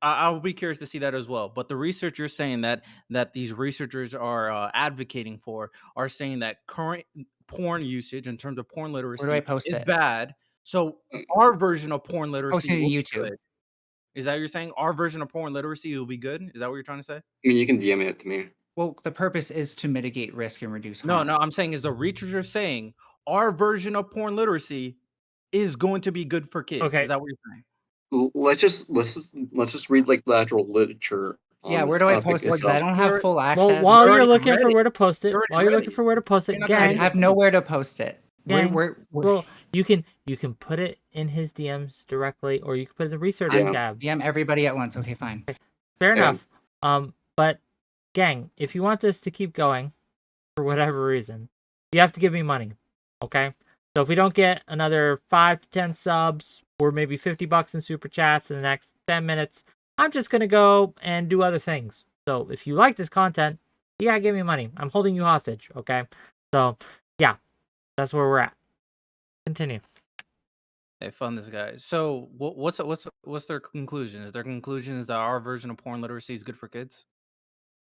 I'll be curious to see that as well. But the research you're saying that these researchers are advocating for are saying that current porn usage in terms of porn literacy Where do I post is it? bad. So our version of porn literacy Post it on will be YouTube. good. Is that what you're saying? Our version of porn literacy will be good? Is that what you're trying to say? I mean, you can DM it to me. Well, the purpose is to mitigate risk and reduce No, harm. I'm saying is the researchers saying our version of porn literacy is going to be good for kids. Okay. Is that what you're saying? Let's just read like the actual literature. On Yeah, this where do I topic post it? Because itself. I don't have full access. Well, while you're already looking read for it. where to post it, You already while you're read looking it. for where to post it, You're not I gonna gang, have nowhere to post it. Gang, Where- well, you can put it in his DMs directly, or you can put it in the research Yeah. tab. DM everybody at once. Okay, fine. Fair Yeah. enough. But gang, if you want this to keep going for whatever reason, you have to give me money. Okay? So if we don't get another 5 to 10 subs or maybe $50 in super chats in the next 10 minutes, I'm just going to go and do other things. So if you like this content, you gotta give me money. I'm holding you hostage, okay? So, yeah, that's where we're at. Continue. Hey, fun this guy. So, what's their conclusion? Is their conclusion is that our version of porn literacy is good for kids?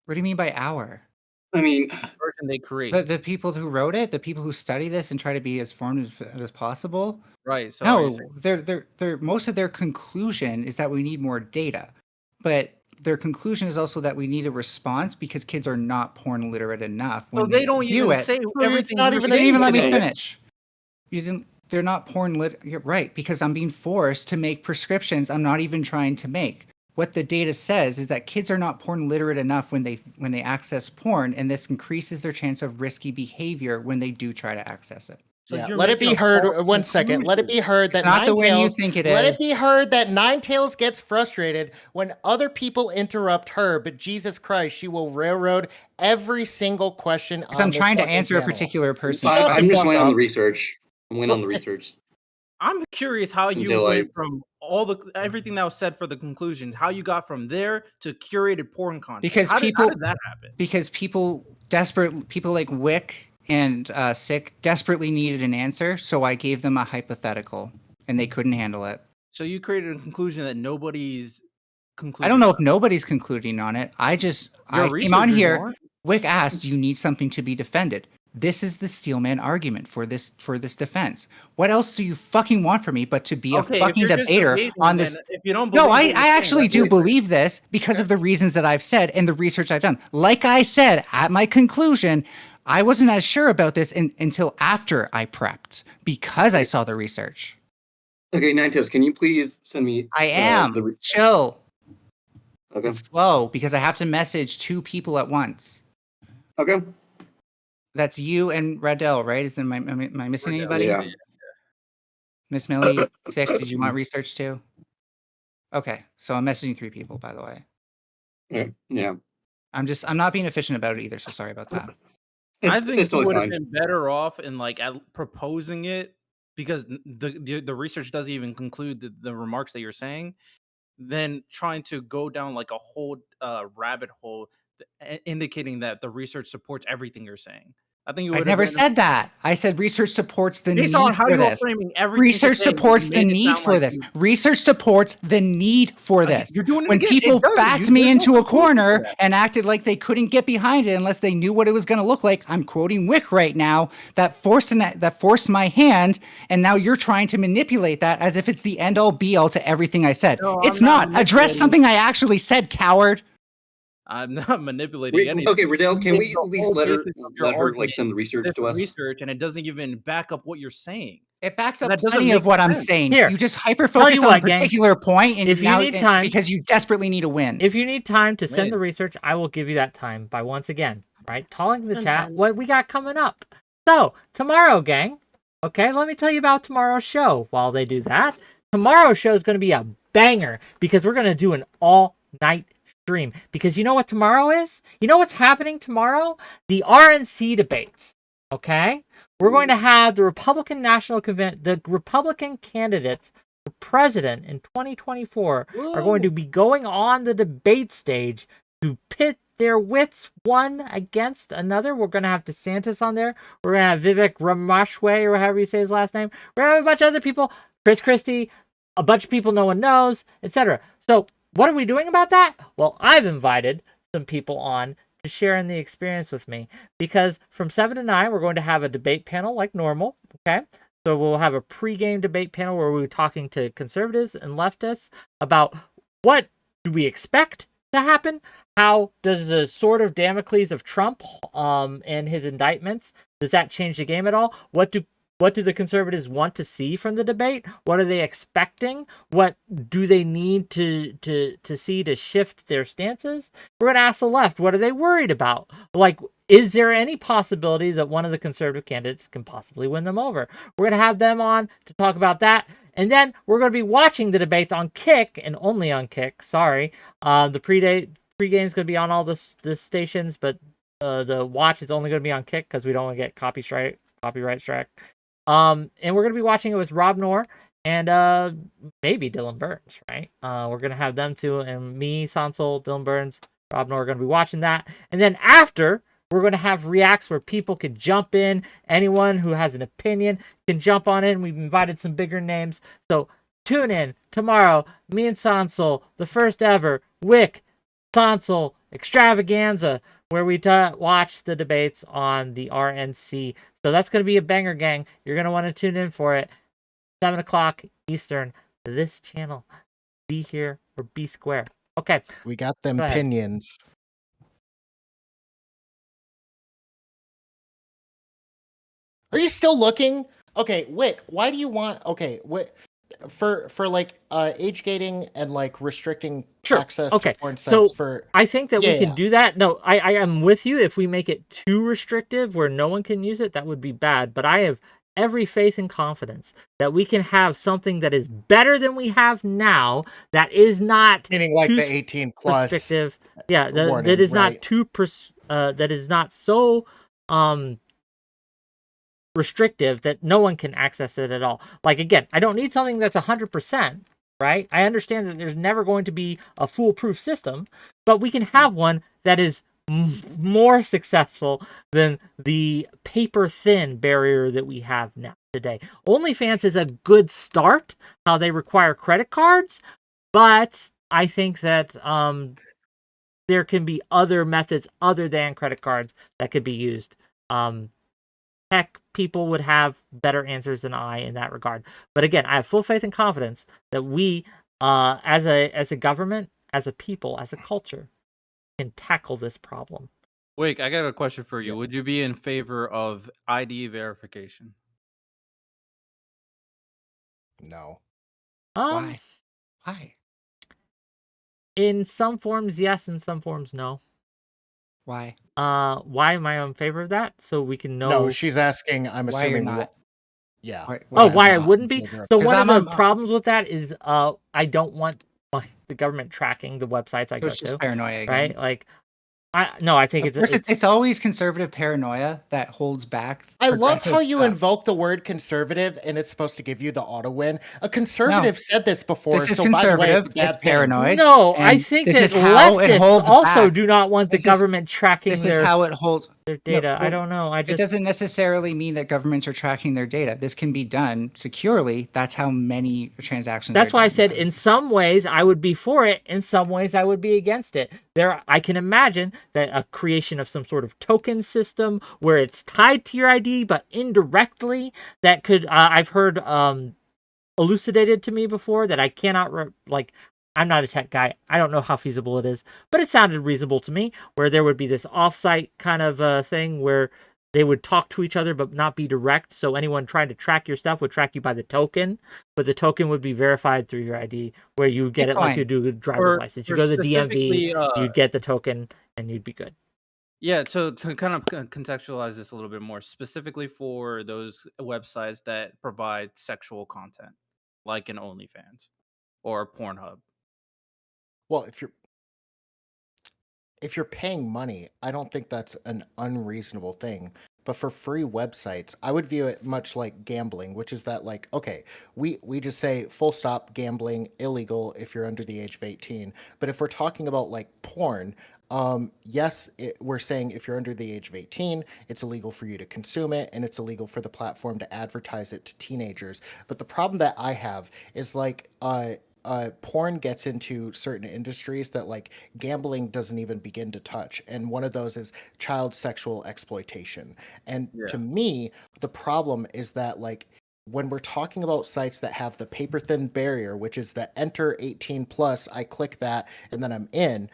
What do you mean by our? I mean, The version they create, The people who wrote it, the people who study this and try to be as informed as possible. right? So, are you No, saying, they're most of their conclusion is that we need more data, but their conclusion is also that we need a response because kids are not porn literate enough so when they don't view even it. say it's everything. not you're even You didn't even let me Okay. finish. You didn't. They're not porn lit. You're right, because I'm being forced to make prescriptions I'm not even trying to make. What the data says is that kids are not porn literate enough when they access porn, and this increases their chance of risky behavior when they do try to access it. So Yeah, you're let it making be a heard. false 1 second. Let it be conclusion. heard that It's not the way you Ninetails. think it Let is. it be heard that Ninetails gets frustrated when other people interrupt her. But Jesus Christ, she will railroad every single question Because on I'm this trying to fucking answer a channel. particular person's Shut the I'm just fuck waiting on the up. research. I'm waiting on the Well, research I'm curious how you until I. went from everything that was said for the conclusions, how you got from there to curated porn content. because How people did that happen? because people like Wick and Sick desperately needed an answer, so I gave them a hypothetical, and they couldn't handle it. So you created a conclusion that nobody's concluding. I don't know if nobody's concluding on it. I came on here. Aren't. Wick asked, "Do you need something to be defended?" This is the Steelman argument for this defense. What else do you fucking want from me but to be Okay, a if fucking you're just debater debating, on then this? if you don't believe No, what I you're saying, actually that's do different. believe this because of the reasons that I've said and the research I've done. Like I said at my conclusion, I wasn't as sure about this until after I prepped because I saw the research. Okay, Ninetails, can you please send me? I am. Chill. Okay. It's slow because I have to message 2 people at once. Okay. That's you and Radell, right? Am I missing Radell, anybody? Yeah. Miss Millie, Sick, did you want research too? Okay, so I'm messaging 3 people, by the way. Yeah. I'm not being efficient about it either, so sorry about that. I think it's you totally would have fine. been better off in like proposing it because the research doesn't even conclude the remarks that you're saying, than trying to go down like a whole rabbit hole indicating that the research supports everything you're saying. I think you I would have never been said that. I said research supports the based need on how for you were this. framing everything. Research today, supports you the made it need sound for like this. you- Research supports the need for this. You're doing it When again. people It doesn't. backed me There's no into a support for corner that. and acted like they couldn't get behind it unless they knew what it was going to look like, I'm quoting Wick right now, that forced my hand, and now you're trying to manipulate that as if it's the end-all be-all to everything I said. No, It's I'm not not. Address manipulating. something I actually said, coward. I'm not manipulating anything. Okay, Riddell, can we The at least whole let her basis of your like argument send the research is to us? research, and it doesn't even back up what you're saying. It backs up That doesn't plenty of make what I'm sense. saying. Here, You just tell hyper-focus you on what, a gang. particular point, and If you now need time- because you desperately need a win. If you need time to send Win. the research, I will give you that time by once again, right? Telling the Spend chat time. what we got coming up. So, tomorrow, gang. Okay, let me tell you about tomorrow's show. While they do that, tomorrow's show is going to be a banger because we're going to do an all-night stream. Because you know what tomorrow is? You know what's happening tomorrow? The RNC debates. Okay? We're going to have the Republican National Convention, the Republican candidates for president in 2024 are going to be going on the debate stage to pit their wits one against another. We're going to have DeSantis on there. We're going to have Vivek Ramaswamy, or however you say his last name. We're going to have a bunch of other people, Chris Christie, a bunch of people no one knows, etc. So what are we doing about that? Well, I've invited some people on to share in the experience with me, because from 7 to 9, we're going to have a debate panel like normal, okay? So we'll have a pre-game debate panel where we're talking to conservatives and leftists about what do we expect to happen? How does the sword of Damocles of Trump and his indictments, does that change the game at all? What do the conservatives want to see from the debate? What are they expecting? What do they need to see to shift their stances? We're going to ask the left, what are they worried about? Like, is there any possibility that one of the conservative candidates can possibly win them over? We're going to have them on to talk about that. And then we're going to be watching the debates on Kick, and only on Kick, sorry. The pre-game is going to be on all the stations, but the watch is only going to be on Kick because we don't want to get copyright strike. And we're going to be watching it with Rob Knorr and maybe Dylan Burns, right? We're gonna have them two, and me, Sansol, Dylan Burns, Rob Noah are gonna be watching that. And then after, we're gonna have reacts where people can jump in. Anyone who has an opinion can jump on in. We've invited some bigger names, so tune in tomorrow. Me and Sansol, the first ever Wick Sansol extravaganza, where we watch the debates on the RNC. So that's going to be a banger, gang. You're going to want to tune in for it. 7 o'clock Eastern. This channel. Be here or be square. Okay. We got them Go ahead. opinions. Are you still looking? Okay, Wick, why do you want... Okay, what... For like age gating and like restricting access to porn sites for... I think that we can do that. No, I am with you. If we make it too restrictive where no one can use it, that would be bad. But I have every faith and confidence that we can have something that is better than we have now, that is not meaning like the 18 plus restrictive. Yeah, warning, that is right? not too that is not so restrictive that no one can access it at all. Like, again, I don't need something that's 100%, right? I understand that there's never going to be a foolproof system, but we can have one that is more successful than the paper thin barrier that we have now today. OnlyFans is a good start, how they require credit cards, but I think that there can be other methods other than credit cards that could be used. Heck, people would have better answers than I in that regard. But again, I have full faith and confidence that we, as a government, as a people, as a culture, can tackle this problem. Wait, I got a question for you. Would you be in favor of ID verification? No. Why? In some forms, yes. In some forms, no. Why? Why am I in favor of that? So we can know. No, she's asking. I'm Why you're assuming. not. Yeah. Why I wouldn't be? So one of the I'm problems with that is, I don't want the government tracking the websites I go it's just to. paranoia again. Right? Like, I think it's always conservative paranoia that holds back. I love how you stuff. invoke the word conservative, and it's supposed to give you the auto win. A conservative said this before. This is so conservative. By the way, it's, a bad it's paranoid. No, I think that leftists also do not want the government tracking this is how it holds their data. No, I don't know. It doesn't necessarily mean that governments are tracking their data. This can be done securely. That's how many transactions. That's why I said in some ways I would be for it. In some ways I would be against it. I can imagine that a creation of some sort of token system where it's tied to your ID, but indirectly, that could, I've heard elucidated to me before that I cannot, I'm not a tech guy. I don't know how feasible it is, but it sounded reasonable to me, where there would be this offsite kind of thing where they would talk to each other but not be direct. So anyone trying to track your stuff would track you by the token, but the token would be verified through your ID, where you get it like you do a driver's license. You go to the DMV, you'd get the token, and you'd be good. Yeah, so to kind of contextualize this a little bit more, specifically for those websites that provide sexual content, like an OnlyFans or Pornhub. Well, if you're paying money, I don't think that's an unreasonable thing. But for free websites, I would view it much like gambling, which is that, like, okay, we just say full stop, gambling illegal if you're under the age of 18. But if we're talking about like porn, yes, we're saying if you're under the age of 18, it's illegal for you to consume it, and it's illegal for the platform to advertise it to teenagers. But the problem that I have is like porn gets into certain industries that like gambling doesn't even begin to touch, and one of those is child sexual exploitation. And to me, the problem is that, like, when we're talking about sites that have the paper thin barrier, which is the enter 18 plus, I click that and then I'm in.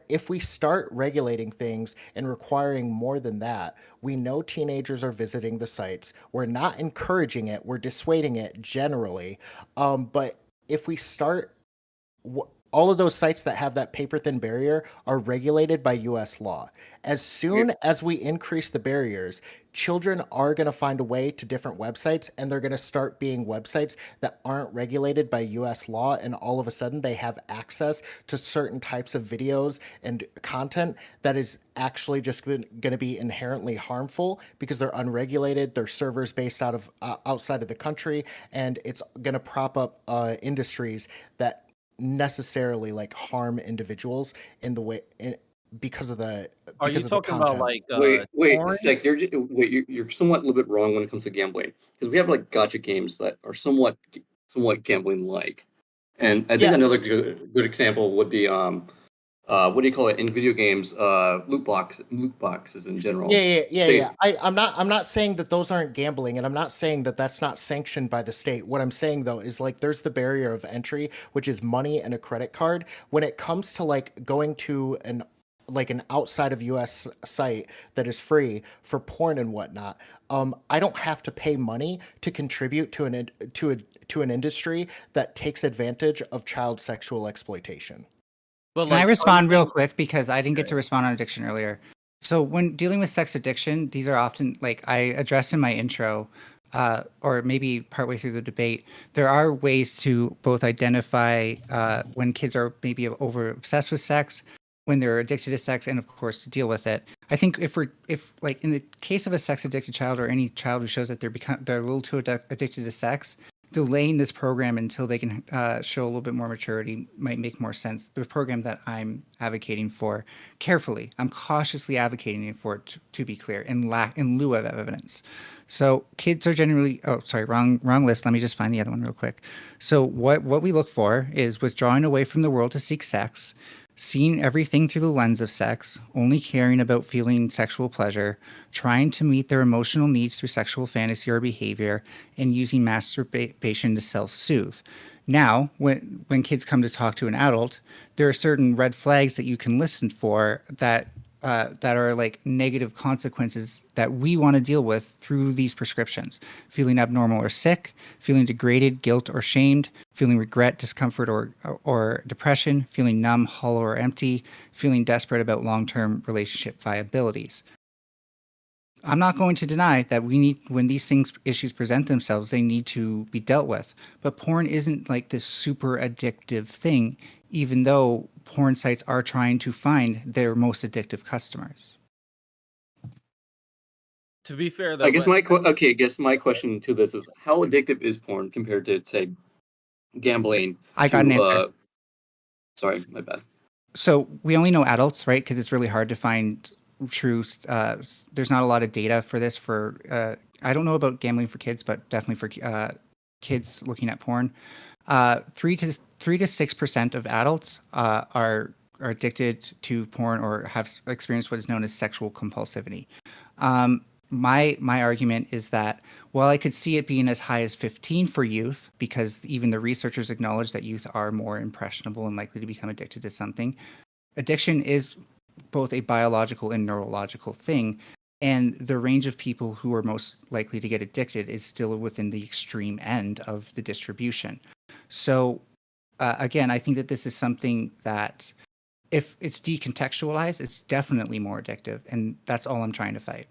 If we start regulating things and requiring more than that, we know teenagers are visiting the sites. We're not encouraging it, we're dissuading it generally. But if we start all of those sites that have that paper thin barrier are regulated by US law. As soon as we increase the barriers, children are going to find a way to different websites, and they're going to start being websites that aren't regulated by US law, and all of a sudden they have access to certain types of videos and content that is actually just going to be inherently harmful because they're unregulated, they're servers based out of outside of the country, and it's going to prop up industries that necessarily like harm individuals in the way because of the Are you because of the talking about content. like Wait, porn? Sec, you're somewhat a little bit wrong when it comes to gambling because we have like gotcha games that are somewhat gambling like, and I think Yeah. another good example would be what do you call it in video games? Loot boxes in general. Say- I'm not saying that those aren't gambling, and I'm not saying that that's not sanctioned by the state. What I'm saying though is like there's the barrier of entry, which is money and a credit card. When it comes to like going to an outside of US site that is free for porn and whatnot, I don't have to pay money to contribute to an industry that takes advantage of child sexual exploitation. But Can I like, respond real quick because I didn't get to respond on addiction earlier? So when dealing with sex addiction, these are often like I addressed in my intro, or maybe partway through the debate. There are ways to both identify when kids are maybe over obsessed with sex, when they're addicted to sex, and of course to deal with it. I think if like in the case of a sex addicted child or any child who shows that they're a little too addicted to sex, delaying this program until they can show a little bit more maturity might make more sense. The program that I'm advocating for, carefully, I'm cautiously advocating for it to be clear, in lieu of evidence. So kids are generally, wrong list. Let me just find the other one real quick. So what we look for is withdrawing away from the world to seek sex, seeing everything through the lens of sex, only caring about feeling sexual pleasure, trying to meet their emotional needs through sexual fantasy or behavior, and using masturbation to self-soothe. Now, when kids come to talk to an adult, there are certain red flags that you can listen for that are like negative consequences that we want to deal with through these prescriptions. Feeling abnormal or sick, feeling degraded, guilt or shamed, feeling regret, discomfort or depression, feeling numb, hollow or empty, feeling desperate about long-term relationship viabilities. I'm not going to deny that when these issues present themselves, they need to be dealt with. But porn isn't like this super addictive thing, even though porn sites are trying to find their most addictive customers. To be fair, though, I guess my question to this is how addictive is porn compared to say gambling? I got an answer. Sorry, my bad. So we only know adults, right? Because it's really hard to find true. There's not a lot of data for this. I don't know about gambling for kids, but definitely for kids looking at porn. 3 to 6% of adults are addicted to porn or have experienced what is known as sexual compulsivity. My argument is that while I could see it being as high as 15 for youth, because even the researchers acknowledge that youth are more impressionable and likely to become addicted to something, addiction is both a biological and neurological thing. And the range of people who are most likely to get addicted is still within the extreme end of the distribution. So again, I think that this is something that if it's decontextualized, it's definitely more addictive. And that's all I'm trying to fight.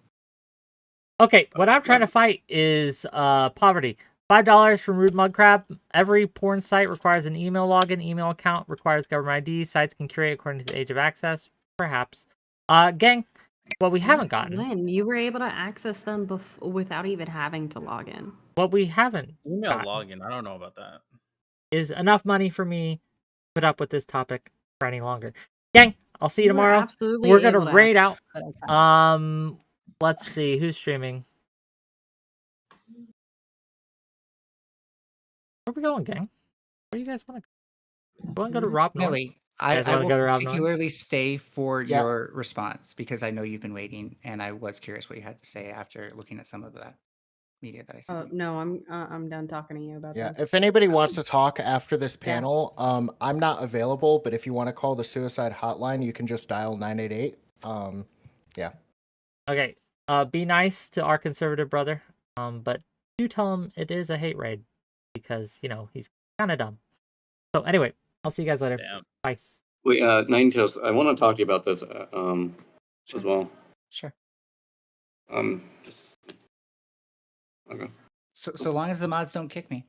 Okay, what I'm trying to fight is poverty. $5 from Rude Mud Crab. Every porn site requires an email login. Email account requires government ID. Sites can curate according to the age of access. Perhaps. Gang, what we haven't gotten. When you were able to access them without even having to log in. What we haven't email gotten login. I don't know about that. is enough money for me to put up with this topic for any longer. Gang, I'll see you tomorrow. Absolutely, we're gonna raid out. Okay. Let's see who's streaming. Where are we going, gang? Where do you guys want to go? You want to go to Rob North? Millie, I wanna will go to Rob North? particularly stay for Yeah. your response because I know you've been waiting, and I was curious what you had to say after looking at some of that media that I sent. No, I'm done talking to you about Yeah, this. if anybody wants to talk after this panel, I'm not available, but if you want to call the suicide hotline, you can just dial 988. Yeah. Okay. Be nice to our conservative brother. But do tell him it is a hate raid because, you know, he's kind of dumb. So anyway, I'll see you guys later. Damn. Bye. Wait, Ninetails, I want to talk to you about this Sure. as well. Sure. Just okay. So long as the mods don't kick me.